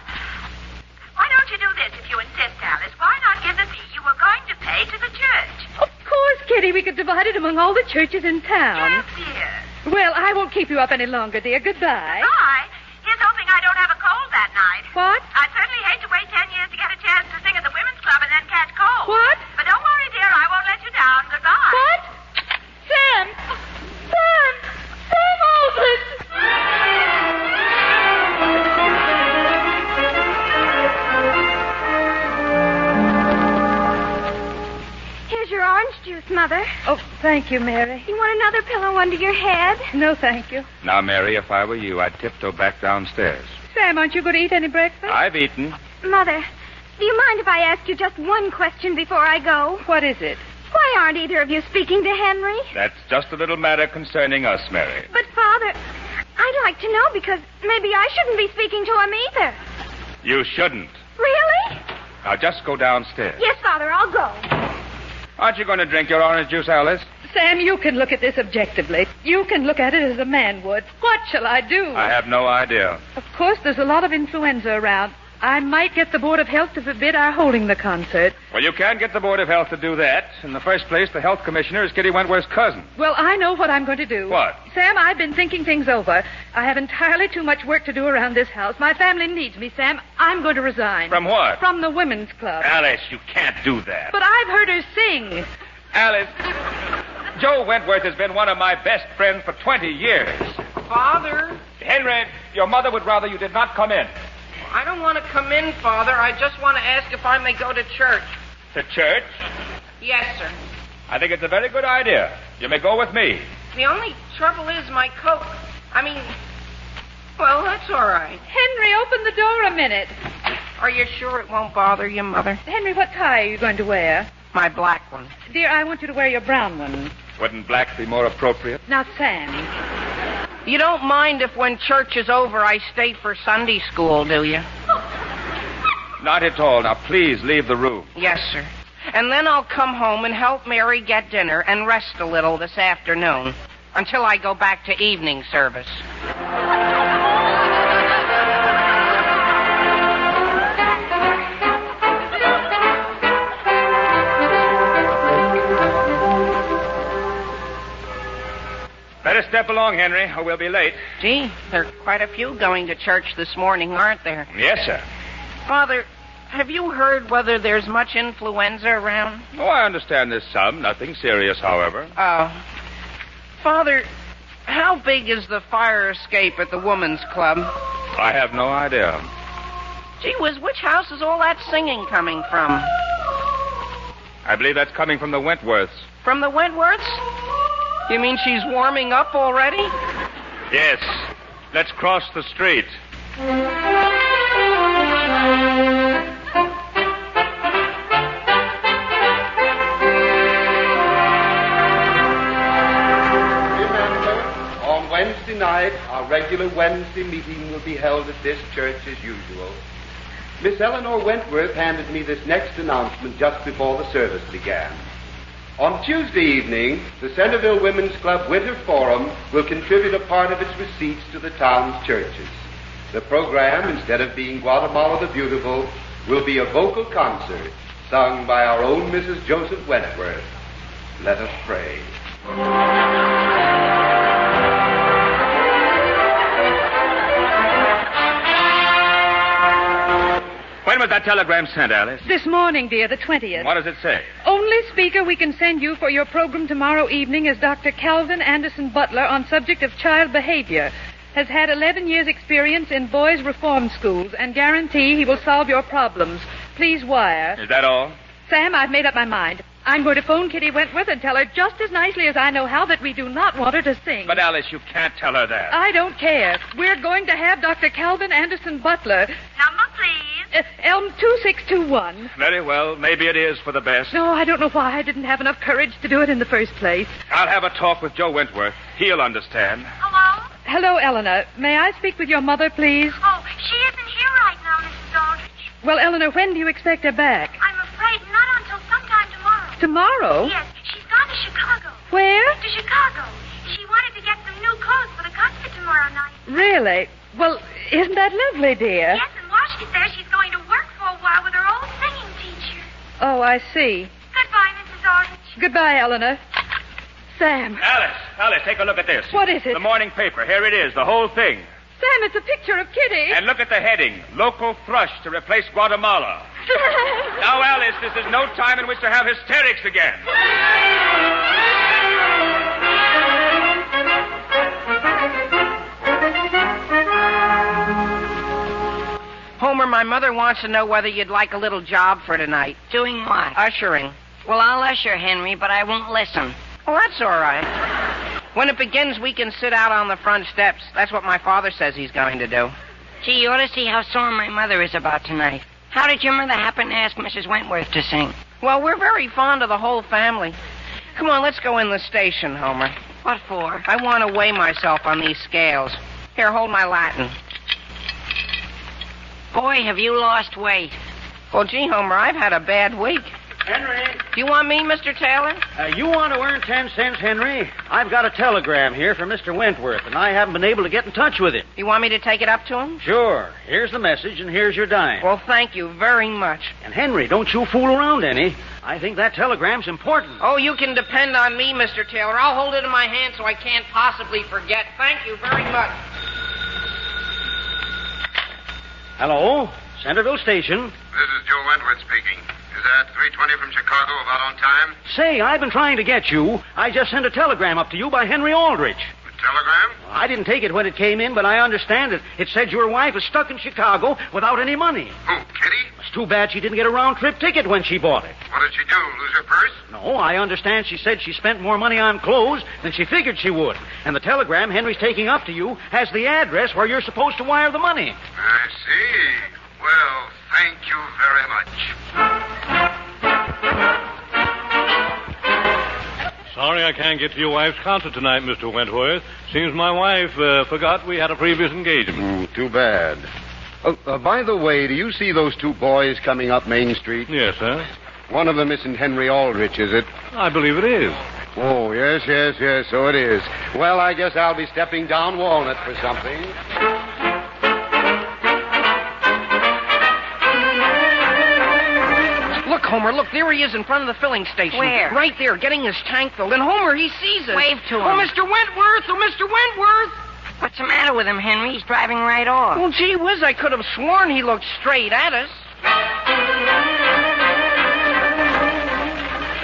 Why don't you do this if you insist, Alice? Why not give the fee you were going to pay to the church? Of course, Kitty. We could divide it among all the churches in town. Yes, dear. Well, I won't keep you up any longer, dear. Goodbye. Goodbye. Here's hoping I don't have a cold that night. What? I'd certainly hate to wait 10 years to get a chance to sing at the Women's Club and then catch cold. What? But don't worry, dear. I won't let you down. Goodbye. What? Sam! Sam! Sam Aldrich! Here's your orange juice, Mother. Oh, thank you, Mary. You want another pillow under your head? No, thank you. Now, Mary, if I were you, I'd tiptoe back downstairs. Sam, aren't you going to eat any breakfast? I've eaten. Mother, do you mind if I ask you just one question before I go? What is it? Why aren't either of you speaking to Henry? That's just a little matter concerning us, Mary. But, Father, I'd like to know because maybe I shouldn't be speaking to him either. You shouldn't. Really? Now, just go downstairs. Yes, Father, I'll go. Aren't you going to drink your orange juice, Alice? Sam, you can look at this objectively. You can look at it as a man would. What shall I do? I have no idea. Of course, there's a lot of influenza around. I might get the Board of Health to forbid our holding the concert. Well, you can't get the Board of Health to do that. In the first place, the health commissioner is Kitty Wentworth's cousin. Well, I know what I'm going to do. What? Sam, I've been thinking things over. I have entirely too much work to do around this house. My family needs me, Sam. I'm going to resign. From what? From the Women's Club. Alice, you can't do that. But I've heard her sing. Alice, Joe Wentworth has been one of my best friends for 20 years. Father? Henry, your mother would rather you did not come in. I don't want to come in, Father. I just want to ask if I may go to church. To church? Yes, sir. I think it's a very good idea. You may go with me. The only trouble is my coat. Well, that's all right. Henry, open the door a minute. Are you sure it won't bother you, Mother? Henry, what tie are you going to wear? My black one. Dear, I want you to wear your brown one. Wouldn't black be more appropriate? Now, Sam. You don't mind if when church is over I stay for Sunday school, do you? Not at all. Now, please leave the room. Yes, sir. And then I'll come home and help Mary get dinner and rest a little this afternoon until I go back to evening service. Better step along, Henry, or we'll be late. Gee, there are quite a few going to church this morning, aren't there? Yes, sir. Father, have you heard whether there's much influenza around? Oh, I understand there's some. Nothing serious, however. Oh. Father, how big is the fire escape at the Women's Club? I have no idea. Gee whiz, which house is all that singing coming from? I believe that's coming from the Wentworths. From the Wentworths? You mean she's warming up already? Yes. Let's cross the street. On Wednesday night, our regular Wednesday meeting will be held at this church as usual. Miss Eleanor Wentworth handed me this next announcement just before the service began. On Tuesday evening, the Centerville Women's Club Winter Forum will contribute a part of its receipts to the town's churches. The program, instead of being Guatemala the Beautiful, will be a vocal concert sung by our own Mrs. Joseph Wentworth. Let us pray. When was that telegram sent, Alice? This morning, dear, the 20th. What does it say? Only speaker we can send you for your program tomorrow evening is Dr. Calvin Anderson Butler on subject of child behavior. Has had 11 years' experience in boys' reform schools and guarantee he will solve your problems. Please wire. Is that all? Sam, I've made up my mind. I'm going to phone Kitty Wentworth and tell her just as nicely as I know how that we do not want her to sing. But, Alice, you can't tell her that. I don't care. We're going to have Dr. Calvin Anderson Butler. Number, please. Elm 2621. Very well. Maybe it is for the best. No, I don't know why I didn't have enough courage to do it in the first place. I'll have a talk with Joe Wentworth. He'll understand. Hello? Hello, Eleanor. May I speak with your mother, please? Oh, she isn't here right now, Mrs. Aldrich. Well, Eleanor, when do you expect her back? I'm afraid not until sometime tomorrow. Tomorrow? Yes, she's gone to Chicago. Where? To Chicago. She wanted to get some new clothes for the concert tomorrow night. Really? Well, isn't that lovely, dear? Yes, and while she's there, she's going to work for a while with her old singing teacher. Oh, I see. Goodbye, Mrs. Aldrich. Goodbye, Eleanor. Sam. Alice, take a look at this. What is it? The morning paper. Here it is, the whole thing. Sam, it's a picture of Kitty. And look at the heading. Local thrush to replace Guatemala. Now, Alice, this is no time in which to have hysterics again. Homer, my mother wants to know whether you'd like a little job for tonight. Doing what? Ushering. Well, I'll usher, Henry, but I won't listen. Well, that's all right. When it begins, we can sit out on the front steps. That's what my father says he's going to do. Gee, you ought to see how sore my mother is about tonight. How did your mother happen to ask Mrs. Wentworth to sing? Well, we're very fond of the whole family. Come on, let's go in the station, Homer. What for? I want to weigh myself on these scales. Here, hold my Latin. Boy, have you lost weight. Well, gee, Homer, I've had a bad week. Henry. Do you want me, Mr. Taylor? You want to earn 10 cents, Henry? I've got a telegram here from Mr. Wentworth, and I haven't been able to get in touch with him. You want me to take it up to him? Sure. Here's the message, and here's your dime. Well, thank you very much. And Henry, don't you fool around any. I think that telegram's important. Oh, you can depend on me, Mr. Taylor. I'll hold it in my hand so I can't possibly forget. Thank you very much. Hello? Centerville Station. This is Joe Wentworth speaking. Is that 320 from Chicago about on time? Say, I've been trying to get you. I just sent a telegram up to you by Henry Aldrich. A telegram? I didn't take it when it came in, but I understand it. It said your wife is stuck in Chicago without any money. Who, Kitty? It's too bad she didn't get a round-trip ticket when she bought it. What did she do, lose her purse? No, I understand she said she spent more money on clothes than she figured she would. And the telegram Henry's taking up to you has the address where you're supposed to wire the money. I see. Well, thank you very much. Sorry I can't get to your wife's concert tonight, Mr. Wentworth. Seems my wife forgot we had a previous engagement. Too bad. By the way, do you see those two boys coming up Main Street? Yes, sir. One of them isn't Henry Aldrich, is it? I believe it is. Oh, yes, so it is. Well, I guess I'll be stepping down Walnut for something. Look, Homer, look, there he is in front of the filling station. Where? Right there, getting his tank filled. And Homer, he sees us. Wave to him. Oh, Mr. Wentworth! Oh, Mr. Wentworth! What's the matter with him, Henry? He's driving right off. Well, gee whiz, I could have sworn he looked straight at us.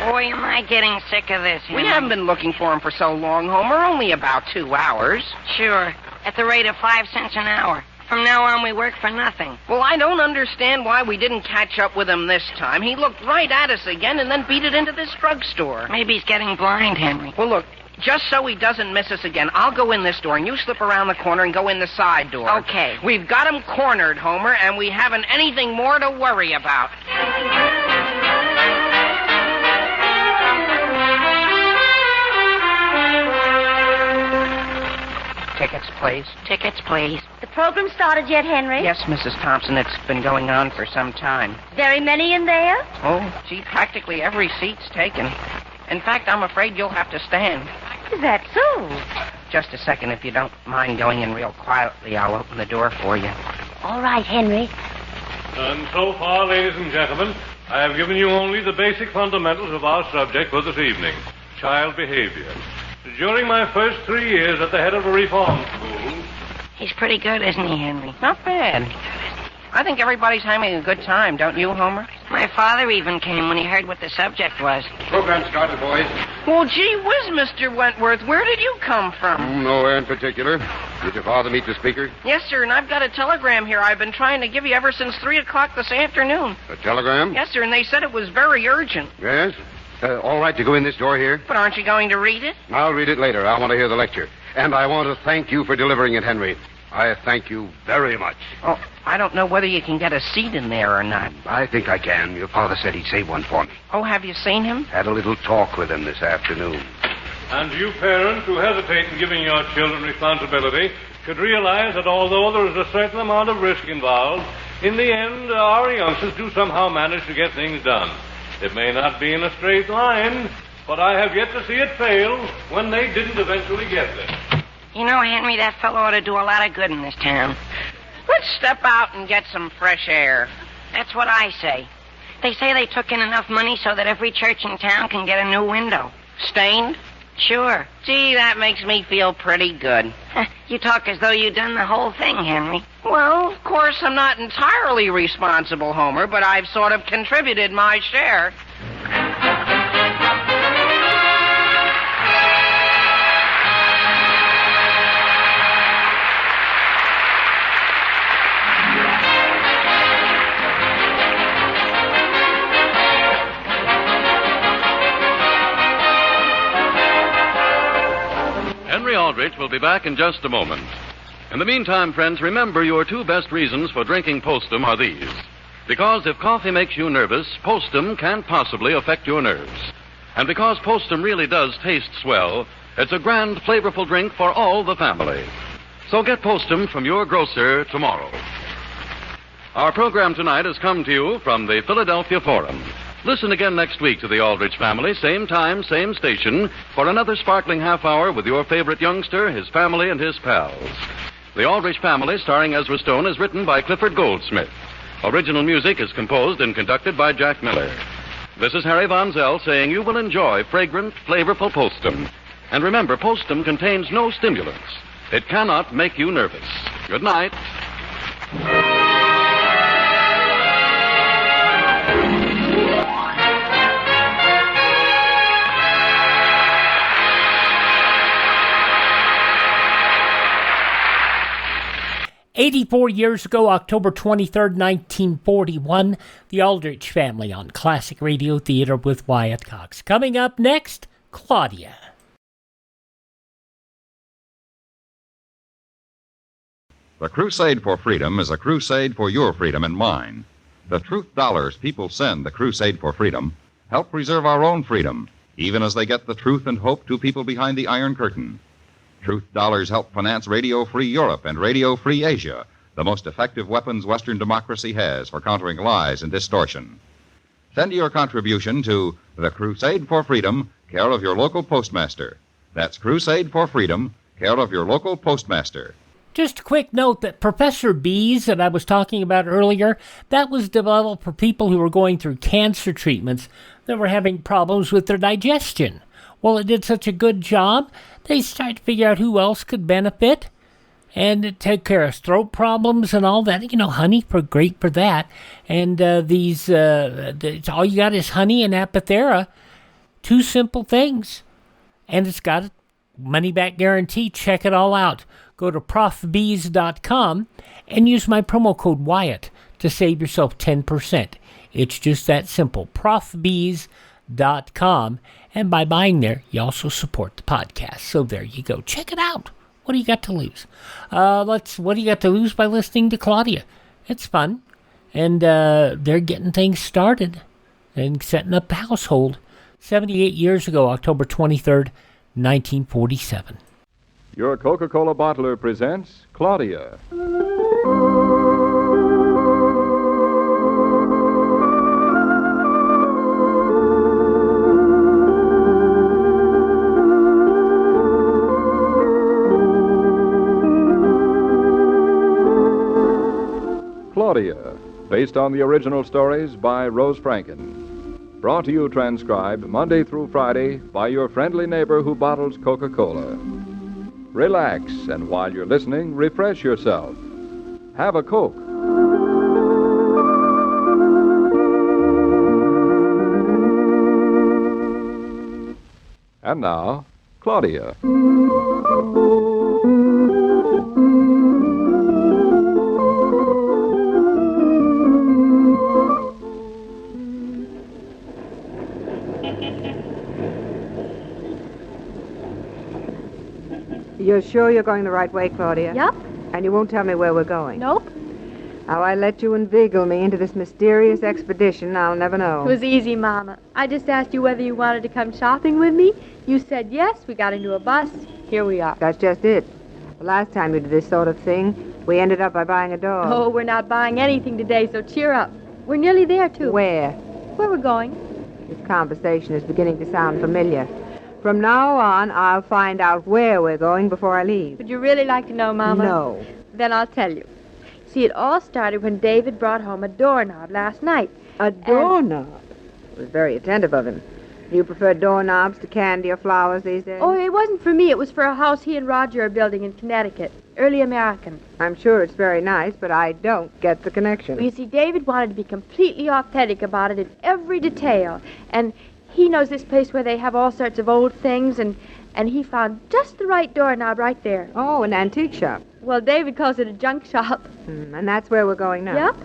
Boy, am I getting sick of this, Henry. We haven't been looking for him for so long, Homer. Only about 2 hours. Sure. At the rate of 5 cents an hour. From now on, we work for nothing. Well, I don't understand why we didn't catch up with him this time. He looked right at us again and then beat it into this drugstore. Maybe he's getting blind, Henry. Well, look, just so he doesn't miss us again, I'll go in this door and you slip around the corner and go in the side door. Okay. We've got him cornered, Homer, and we haven't anything more to worry about. Tickets, please. Tickets, please. The program started yet, Henry? Yes, Mrs. Thompson. It's been going on for some time. Very many in there? Oh, gee, practically every seat's taken. In fact, I'm afraid you'll have to stand. Is that so? Just a second, if you don't mind going in real quietly. I'll open the door for you. All right, Henry. And so far, ladies and gentlemen, I have given you only the basic fundamentals of our subject for this evening, child behavior. During my first 3 years at the head of a reform school... He's pretty good, isn't he, Henry? Not bad. I think everybody's having a good time, don't you, Homer? My father even came when he heard what the subject was. Program started, boys. Well, gee whiz, Mr. Wentworth, where did you come from? Nowhere in particular. Did your father meet the speaker? Yes, sir, and I've got a telegram here I've been trying to give you ever since 3 o'clock this afternoon. A telegram? Yes, sir, and they said it was very urgent. Yes? All right to go in this door here? But aren't you going to read it? I'll read it later. I want to hear the lecture. And I want to thank you for delivering it, Henry. I thank you very much. Oh, I don't know whether you can get a seat in there or not. I think I can. Your father said he'd save one for me. Oh, have you seen him? Had a little talk with him this afternoon. And you parents who hesitate in giving your children responsibility should realize that although there is a certain amount of risk involved, in the end, our youngsters do somehow manage to get things done. It may not be in a straight line, but I have yet to see it fail when they didn't eventually get there. You know, Henry, that fellow ought to do a lot of good in this town. Let's step out and get some fresh air. That's what I say. They say they took in enough money so that every church in town can get a new window. Stained? Sure. Gee, that makes me feel pretty good. You talk as though you'd done the whole thing, Henry. Well, of course, I'm not entirely responsible, Homer, but I've sort of contributed my share. Henry Aldrich will be back in just a moment. In the meantime, friends, remember your 2 best reasons for drinking Postum are these. Because if coffee makes you nervous, Postum can't possibly affect your nerves. And because Postum really does taste swell, it's a grand, flavorful drink for all the family. So get Postum from your grocer tomorrow. Our program tonight has come to you from the Philadelphia Forum. Listen again next week to the Aldrich Family, same time, same station, for another sparkling half hour with your favorite youngster, his family, and his pals. The Aldrich Family, starring Ezra Stone, is written by Clifford Goldsmith. Original music is composed and conducted by Jack Miller. This is Harry Von Zell saying you will enjoy fragrant, flavorful Postum. And remember, Postum contains no stimulants. It cannot make you nervous. Good night. 84 years ago, October 23rd, 1941, the Aldrich Family on Classic Radio Theater with Wyatt Cox. Coming up next, Claudia. The crusade for freedom is a crusade for your freedom and mine. The truth dollars people send the crusade for freedom help preserve our own freedom, even as they get the truth and hope to people behind the Iron Curtain. Truth dollars help finance Radio Free Europe and Radio Free Asia, the most effective weapons Western democracy has for countering lies and distortion. Send your contribution to The Crusade for Freedom, care of your local postmaster. That's Crusade for Freedom, care of your local postmaster. Just a quick note that Professor Bees that I was talking about earlier, that was developed for people who were going through cancer treatments that were having problems with their digestion. Well, it did such a good job, they started to figure out who else could benefit, and it took care of throat problems and all that. You know, honey, great for that. And all you got is honey and Apothera. Two simple things. And it's got a money-back guarantee. Check it all out. Go to profbees.com and use my promo code Wyatt to save yourself 10%. It's just that simple. profbees.com. And by buying there, you also support the podcast. So there you go. Check it out. What do you got to lose? What do you got to lose by listening to Claudia? It's fun. And they're getting things started and setting up the household. 78 years ago, October 23rd, 1947. Your Coca-Cola bottler presents Claudia. Claudia, based on the original stories by Rose Franken. Brought to you transcribed Monday through Friday by your friendly neighbor who bottles Coca-Cola. Relax, and while you're listening, refresh yourself. Have a Coke. And now, Claudia. You're sure you're going the right way, Claudia? Yep. And you won't tell me where we're going? Nope. How I let you inveigle me into this mysterious expedition, I'll never know. It was easy, Mama. I just asked you whether you wanted to come shopping with me. You said yes. We got into a bus. Here we are. That's just it. The last time you did this sort of thing, we ended up by buying a dog. Oh, we're not buying anything today, so cheer up. We're nearly there, too. Where? Where we're going. This conversation is beginning to sound familiar. From now on, I'll find out where we're going before I leave. Would you really like to know, Mama? No. Then I'll tell you. See, it all started when David brought home a doorknob last night. A doorknob? It was very attentive of him. Do you prefer doorknobs to candy or flowers these days? Oh, it wasn't for me. It was for a house he and Roger are building in Connecticut. Early American. I'm sure it's very nice, but I don't get the connection. Well, you see, David wanted to be completely authentic about it in every detail. And he knows this place where they have all sorts of old things, and he found just the right doorknob right there. Oh, an antique shop. Well, David calls it a junk shop. And that's where we're going now? Yep.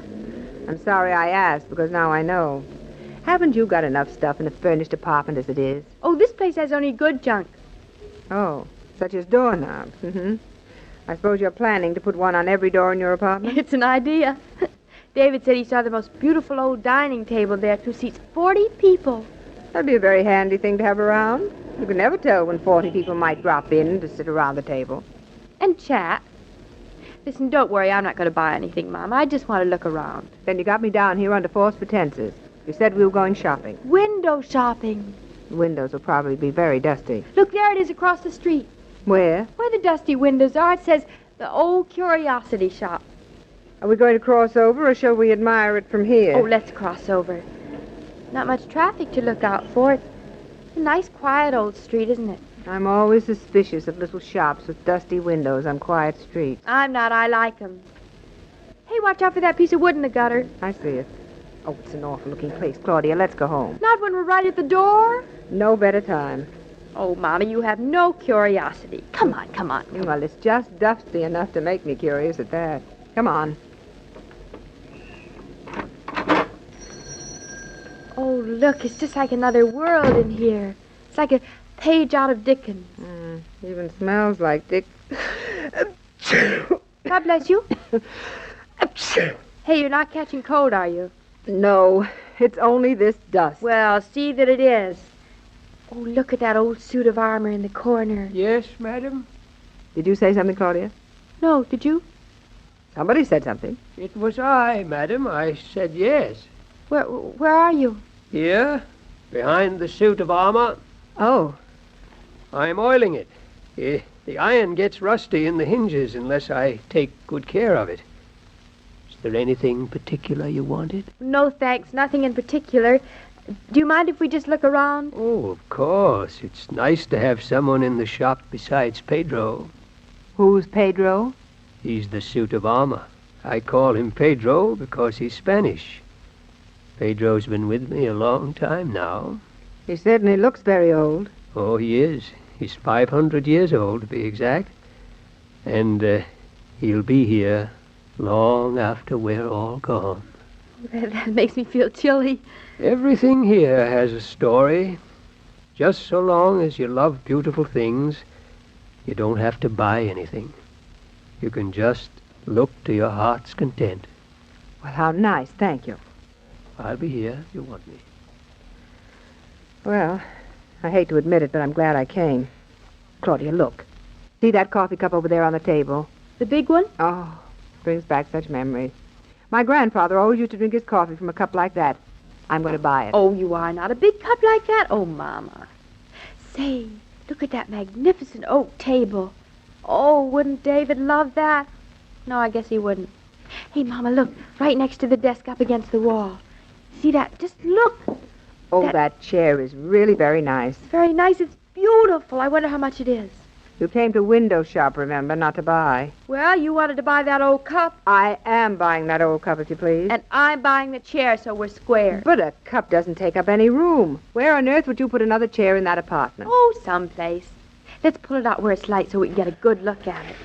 I'm sorry I asked, because now I know. Haven't you got enough stuff in a furnished apartment as it is? Oh, this place has only good junk. Oh, such as doorknobs. I suppose you're planning to put one on every door in your apartment? It's an idea. David said he saw the most beautiful old dining table there to seat 40 people. That'd be a very handy thing to have around. You can never tell when 40 people might drop in to sit around the table. And chat. Listen, don't worry, I'm not going to buy anything, Mama. I just want to look around. Then you got me down here under false pretenses. You said we were going shopping. Window shopping. The windows will probably be very dusty. Look, there it is across the street. Where? Where the dusty windows are, it says the Old Curiosity Shop. Are we going to cross over, or shall we admire it from here? Oh, let's cross over. Not much traffic to look out for. It's a nice, quiet old street, isn't it? I'm always suspicious of little shops with dusty windows on quiet streets. I'm not. I like 'em. Hey, watch out for that piece of wood in the gutter. I see it. Oh, it's an awful-looking place. Claudia, let's go home. Not when we're right at the door. No better time. Oh, Mama, you have no curiosity. Come on, come on. Well, it's just dusty enough to make me curious at that. Come on. Oh, look, it's just like another world in here. It's like a page out of Dickens. Even smells like Dick. God bless you. Hey, you're not catching cold, are you? No, it's only this dust. Well, see that it is. Oh, look at that old suit of armor in the corner. Yes, madam? Did you say something, Claudia? No, did you? Somebody said something. It was I, madam. I said yes. Where are you? Here, behind the suit of armor. Oh. I'm oiling it. The iron gets rusty in the hinges unless I take good care of it. Is there anything particular you wanted? No, thanks. Nothing in particular. Do you mind if we just look around? Oh, of course. It's nice to have someone in the shop besides Pedro. Who's Pedro? He's the suit of armor. I call him Pedro because he's Spanish. Pedro's been with me a long time now. He certainly looks very old. Oh, he is. He's 500 years old, to be exact. And he'll be here long after we're all gone. That makes me feel chilly. Everything here has a story. Just so long as you love beautiful things, you don't have to buy anything. You can just look to your heart's content. Well, how nice. Thank you. I'll be here if you want me. Well, I hate to admit it, but I'm glad I came. Claudia, look. See that coffee cup over there on the table? The big one? Oh, brings back such memories. My grandfather always used to drink his coffee from a cup like that. I'm going to buy it. Oh, you are not. A big cup like that? Oh, Mama. Say, look at that magnificent oak table. Oh, wouldn't David love that? No, I guess he wouldn't. Hey, Mama, look. Right next to the desk up against the wall. See that? Just look. Oh, that chair is really very nice. Very nice. It's beautiful. I wonder how much it is. You came to window shop, remember, not to buy. Well, you wanted to buy that old cup. I am buying that old cup, if you please. And I'm buying the chair, so we're square. But a cup doesn't take up any room. Where on earth would you put another chair in that apartment? Oh, someplace. Let's pull it out where it's light so we can get a good look at it.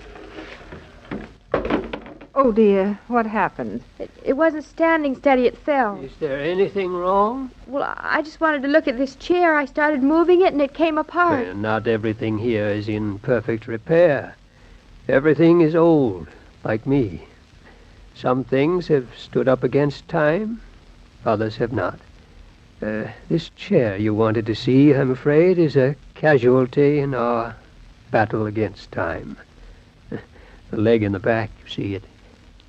Oh, dear. What happened? It wasn't standing steady. It fell. Is there anything wrong? Well, I just wanted to look at this chair. I started moving it, and it came apart. Well, not everything here is in perfect repair. Everything is old, like me. Some things have stood up against time. Others have not. This chair you wanted to see, I'm afraid, is a casualty in our battle against time. The leg in the back, you see, it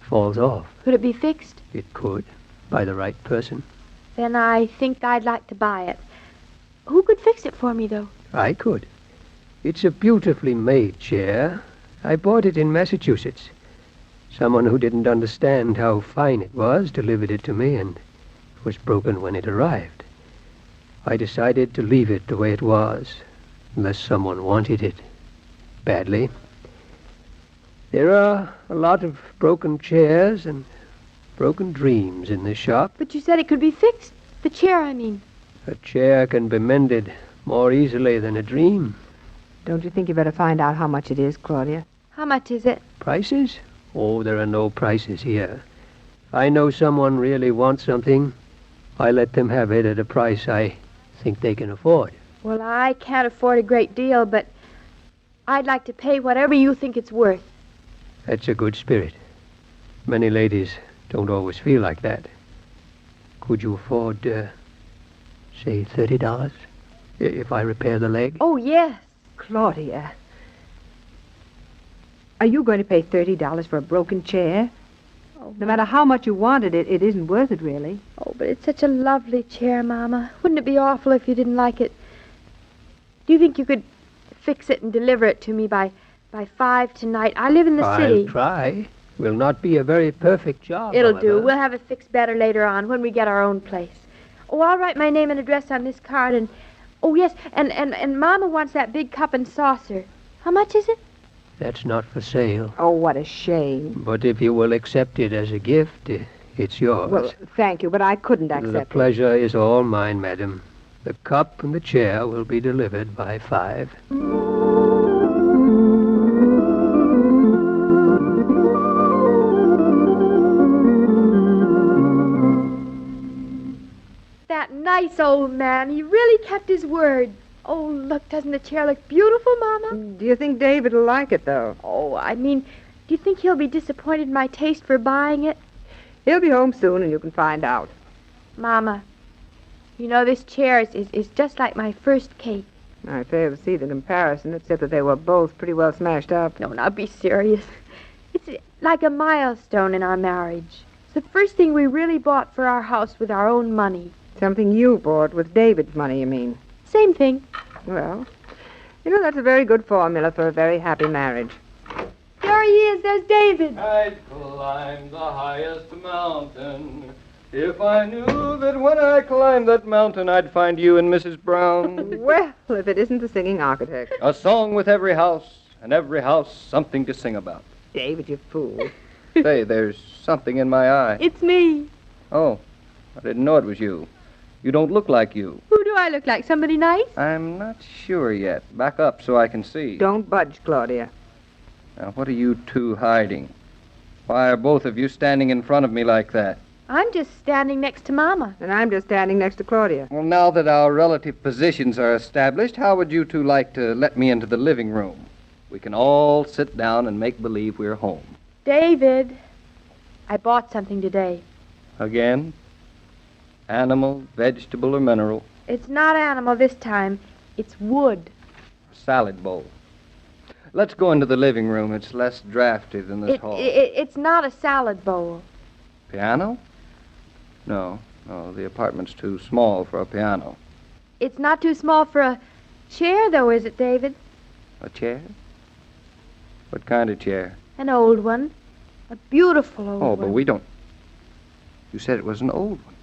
falls off. Could it be fixed? It could, by the right person. Then I think I'd like to buy it. Who could fix it for me, though? I could. It's a beautifully made chair. I bought it in Massachusetts. Someone who didn't understand how fine it was delivered it to me, and it was broken when it arrived. I decided to leave it the way it was, unless someone wanted it badly. There are a lot of broken chairs and broken dreams in this shop. But you said it could be fixed. The chair, I mean. A chair can be mended more easily than a dream. Don't you think you better find out how much it is, Claudia? How much is it? Prices? Oh, there are no prices here. If I know someone really wants something, I let them have it at a price I think they can afford. Well, I can't afford a great deal, but I'd like to pay whatever you think it's worth. That's a good spirit. Many ladies don't always feel like that. Could you afford, say, $30? If I repair the leg? Oh, yes. Claudia. Are you going to pay $30 for a broken chair? Oh, No matter how much you wanted it, it isn't worth it, really. Oh, but it's such a lovely chair, Mama. Wouldn't it be awful if you didn't like it? Do you think you could fix it and deliver it to me by 5 tonight? I live in the city. I'll try. Will not be a very perfect job. It'll however. do. We'll have it fixed better later on when we get our own place. Oh, I'll write my name and address on this card and... Oh, yes, and Mama wants that big cup and saucer. How much is it? That's not for sale. Oh, what a shame. But if you will accept it as a gift, it's yours. Well, thank you, but I couldn't The accept it. pleasure is all mine, madam. The cup and the chair will be delivered by 5. That nice old man. He really kept his word. Oh, look, doesn't the chair look beautiful, Mama? Do you think David will like it, though? Oh, I mean, do you think he'll be disappointed in my taste for buying it? He'll be home soon, and you can find out. Mama, you know, this chair is just like my first cake. I fail to see the comparison, except that they were both pretty well smashed up. No, now be serious. It's like a milestone in our marriage. It's the first thing we really bought for our house with our own money. Something you bought with David's money, you mean? Same thing. Well, you know, that's a very good formula for a very happy marriage. There he is. There's David. I'd climb the highest mountain if I knew that when I climbed that mountain I'd find you and Mrs. Brown. Well, if it isn't the singing architect. A song with every house, and every house something to sing about. David, you fool. Say, there's something in my eye. It's me. Oh, I didn't know it was you. You don't look like you. Who do I look like? Somebody nice? I'm not sure yet. Back up so I can see. Don't budge, Claudia. Now, what are you two hiding? Why are both of you standing in front of me like that? I'm just standing next to Mama. And I'm just standing next to Claudia. Well, now that our relative positions are established, how would you two like to let me into the living room? We can all sit down and make believe we're home. David, I bought something today. Again? Animal, vegetable, or mineral? It's not animal this time. It's wood. Salad bowl. Let's go into the living room. It's less drafty than this hall. It's not a salad bowl. Piano? No, the apartment's too small for a piano. It's not too small for a chair, though, is it, David? A chair? What kind of chair? An old one. A beautiful old one. Oh, but we don't... You said it was an old one.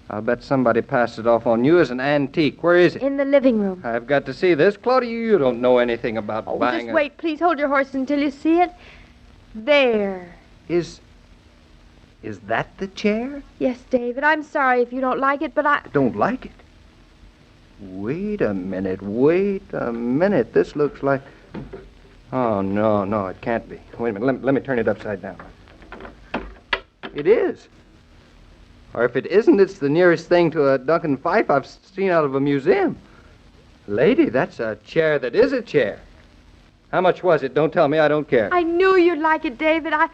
I'll bet somebody passed it off on you as an antique. Where is it? In the living room. I've got to see this. Claudia, you don't know anything about buying just wait. Please hold your horse until you see it. There. Is that the chair? Yes, David. I'm sorry if you don't like it, but I... Don't like it? Wait a minute. This looks like... Oh, no, it can't be. Wait a minute. Let me turn it upside down. It is. Or if it isn't, it's the nearest thing to a Duncan Fife I've seen out of a museum. Lady, that's a chair that is a chair. How much was it? Don't tell me. I don't care. I knew you'd like it, David. I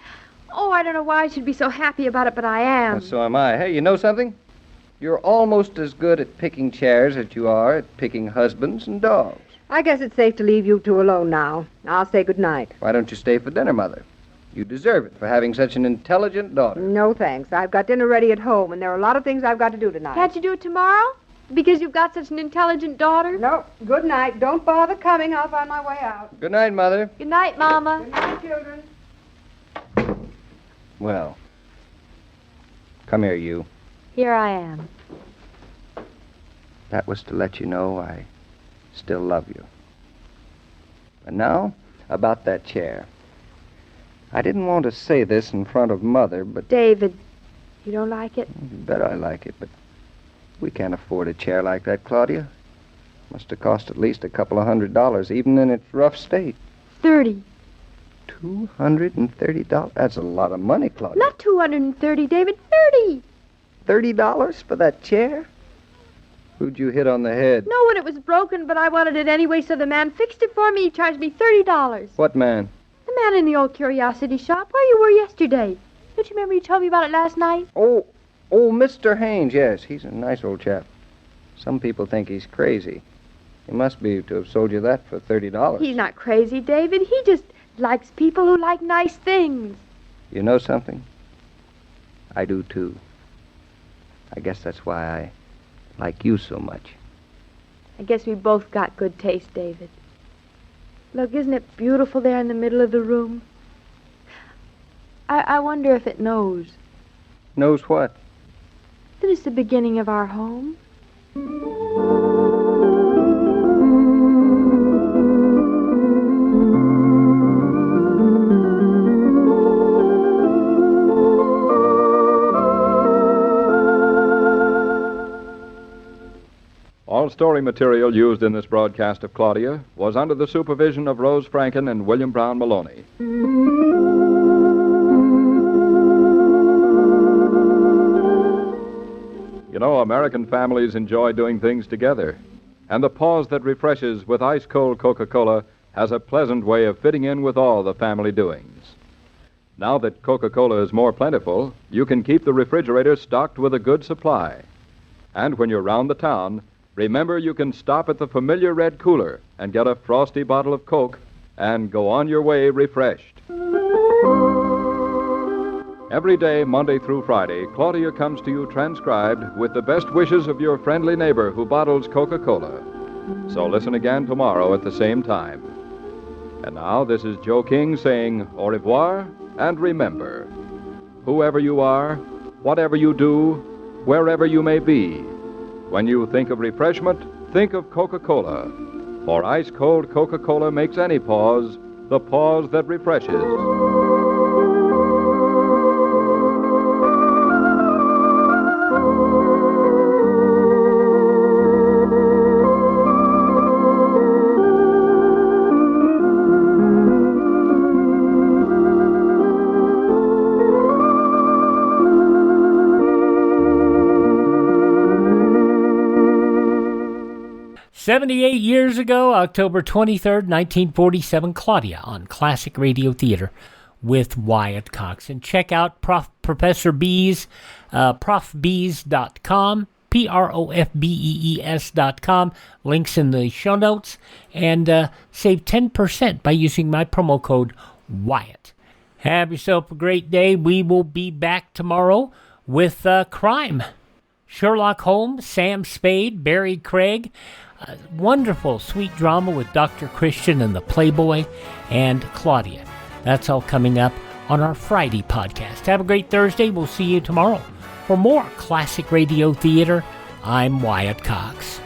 don't know why I should be so happy about it, but I am. Well, so am I. Hey, you know something? You're almost as good at picking chairs as you are at picking husbands and dogs. I guess it's safe to leave you two alone now. I'll say good night. Why don't you stay for dinner, Mother? You deserve it for having such an intelligent daughter. No, thanks. I've got dinner ready at home, and there are a lot of things I've got to do tonight. Can't you do it tomorrow? Because you've got such an intelligent daughter? No. Good night. Don't bother coming. I'll find my way out. Good night, Mother. Good night, Mama. Good night, children. Well, come here, you. Here I am. That was to let you know I still love you. And now, about that chair. I didn't want to say this in front of Mother, but... David, you don't like it? You bet I like it, but we can't afford a chair like that, Claudia. Must have cost at least $200, even in its rough state. 30. $230? That's a lot of money, Claudia. Not 230, David. 30. $30 for that chair? Who'd you hit on the head? No, when it was broken, but I wanted it anyway, so the man fixed it for me. He charged me $30. What man? The man in the old curiosity shop, where you were yesterday. Don't you remember you told me about it last night? Oh, Mr. Haynes, yes. He's a nice old chap. Some people think he's crazy. He must be to have sold you that for $30. He's not crazy, David. He just likes people who like nice things. You know something? I do, too. I guess that's why I like you so much. I guess we both got good taste, David. Look, isn't it beautiful there in the middle of the room? I wonder if it knows. Knows what? That it's the beginning of our home. All story material used in this broadcast of Claudia was under the supervision of Rose Franken and William Brown Maloney. You know, American families enjoy doing things together, and the pause that refreshes with ice-cold Coca-Cola has a pleasant way of fitting in with all the family doings. Now that Coca-Cola is more plentiful, you can keep the refrigerator stocked with a good supply. And when you're round the town, remember you can stop at the familiar red cooler and get a frosty bottle of Coke and go on your way refreshed. Every day, Monday through Friday, Claudia comes to you transcribed with the best wishes of your friendly neighbor who bottles Coca-Cola. So listen again tomorrow at the same time. And now, this is Joe King saying au revoir, and remember, whoever you are, whatever you do, wherever you may be, when you think of refreshment, think of Coca-Cola. For ice-cold Coca-Cola makes any pause the pause that refreshes. 78 years ago, October 23rd, 1947, Claudia on Classic Radio Theater with Wyatt Cox. And check out Professor B's, profbees.com, profbees.com. Links in the show notes. And save 10% by using my promo code Wyatt. Have yourself a great day. We will be back tomorrow with crime. Sherlock Holmes, Sam Spade, Barry Craig. Wonderful, sweet drama with Dr. Christian and the Playboy and Claudia. That's all coming up on our Friday podcast. Have a great Thursday. We'll see you tomorrow. For more Classic Radio Theater, I'm Wyatt Cox.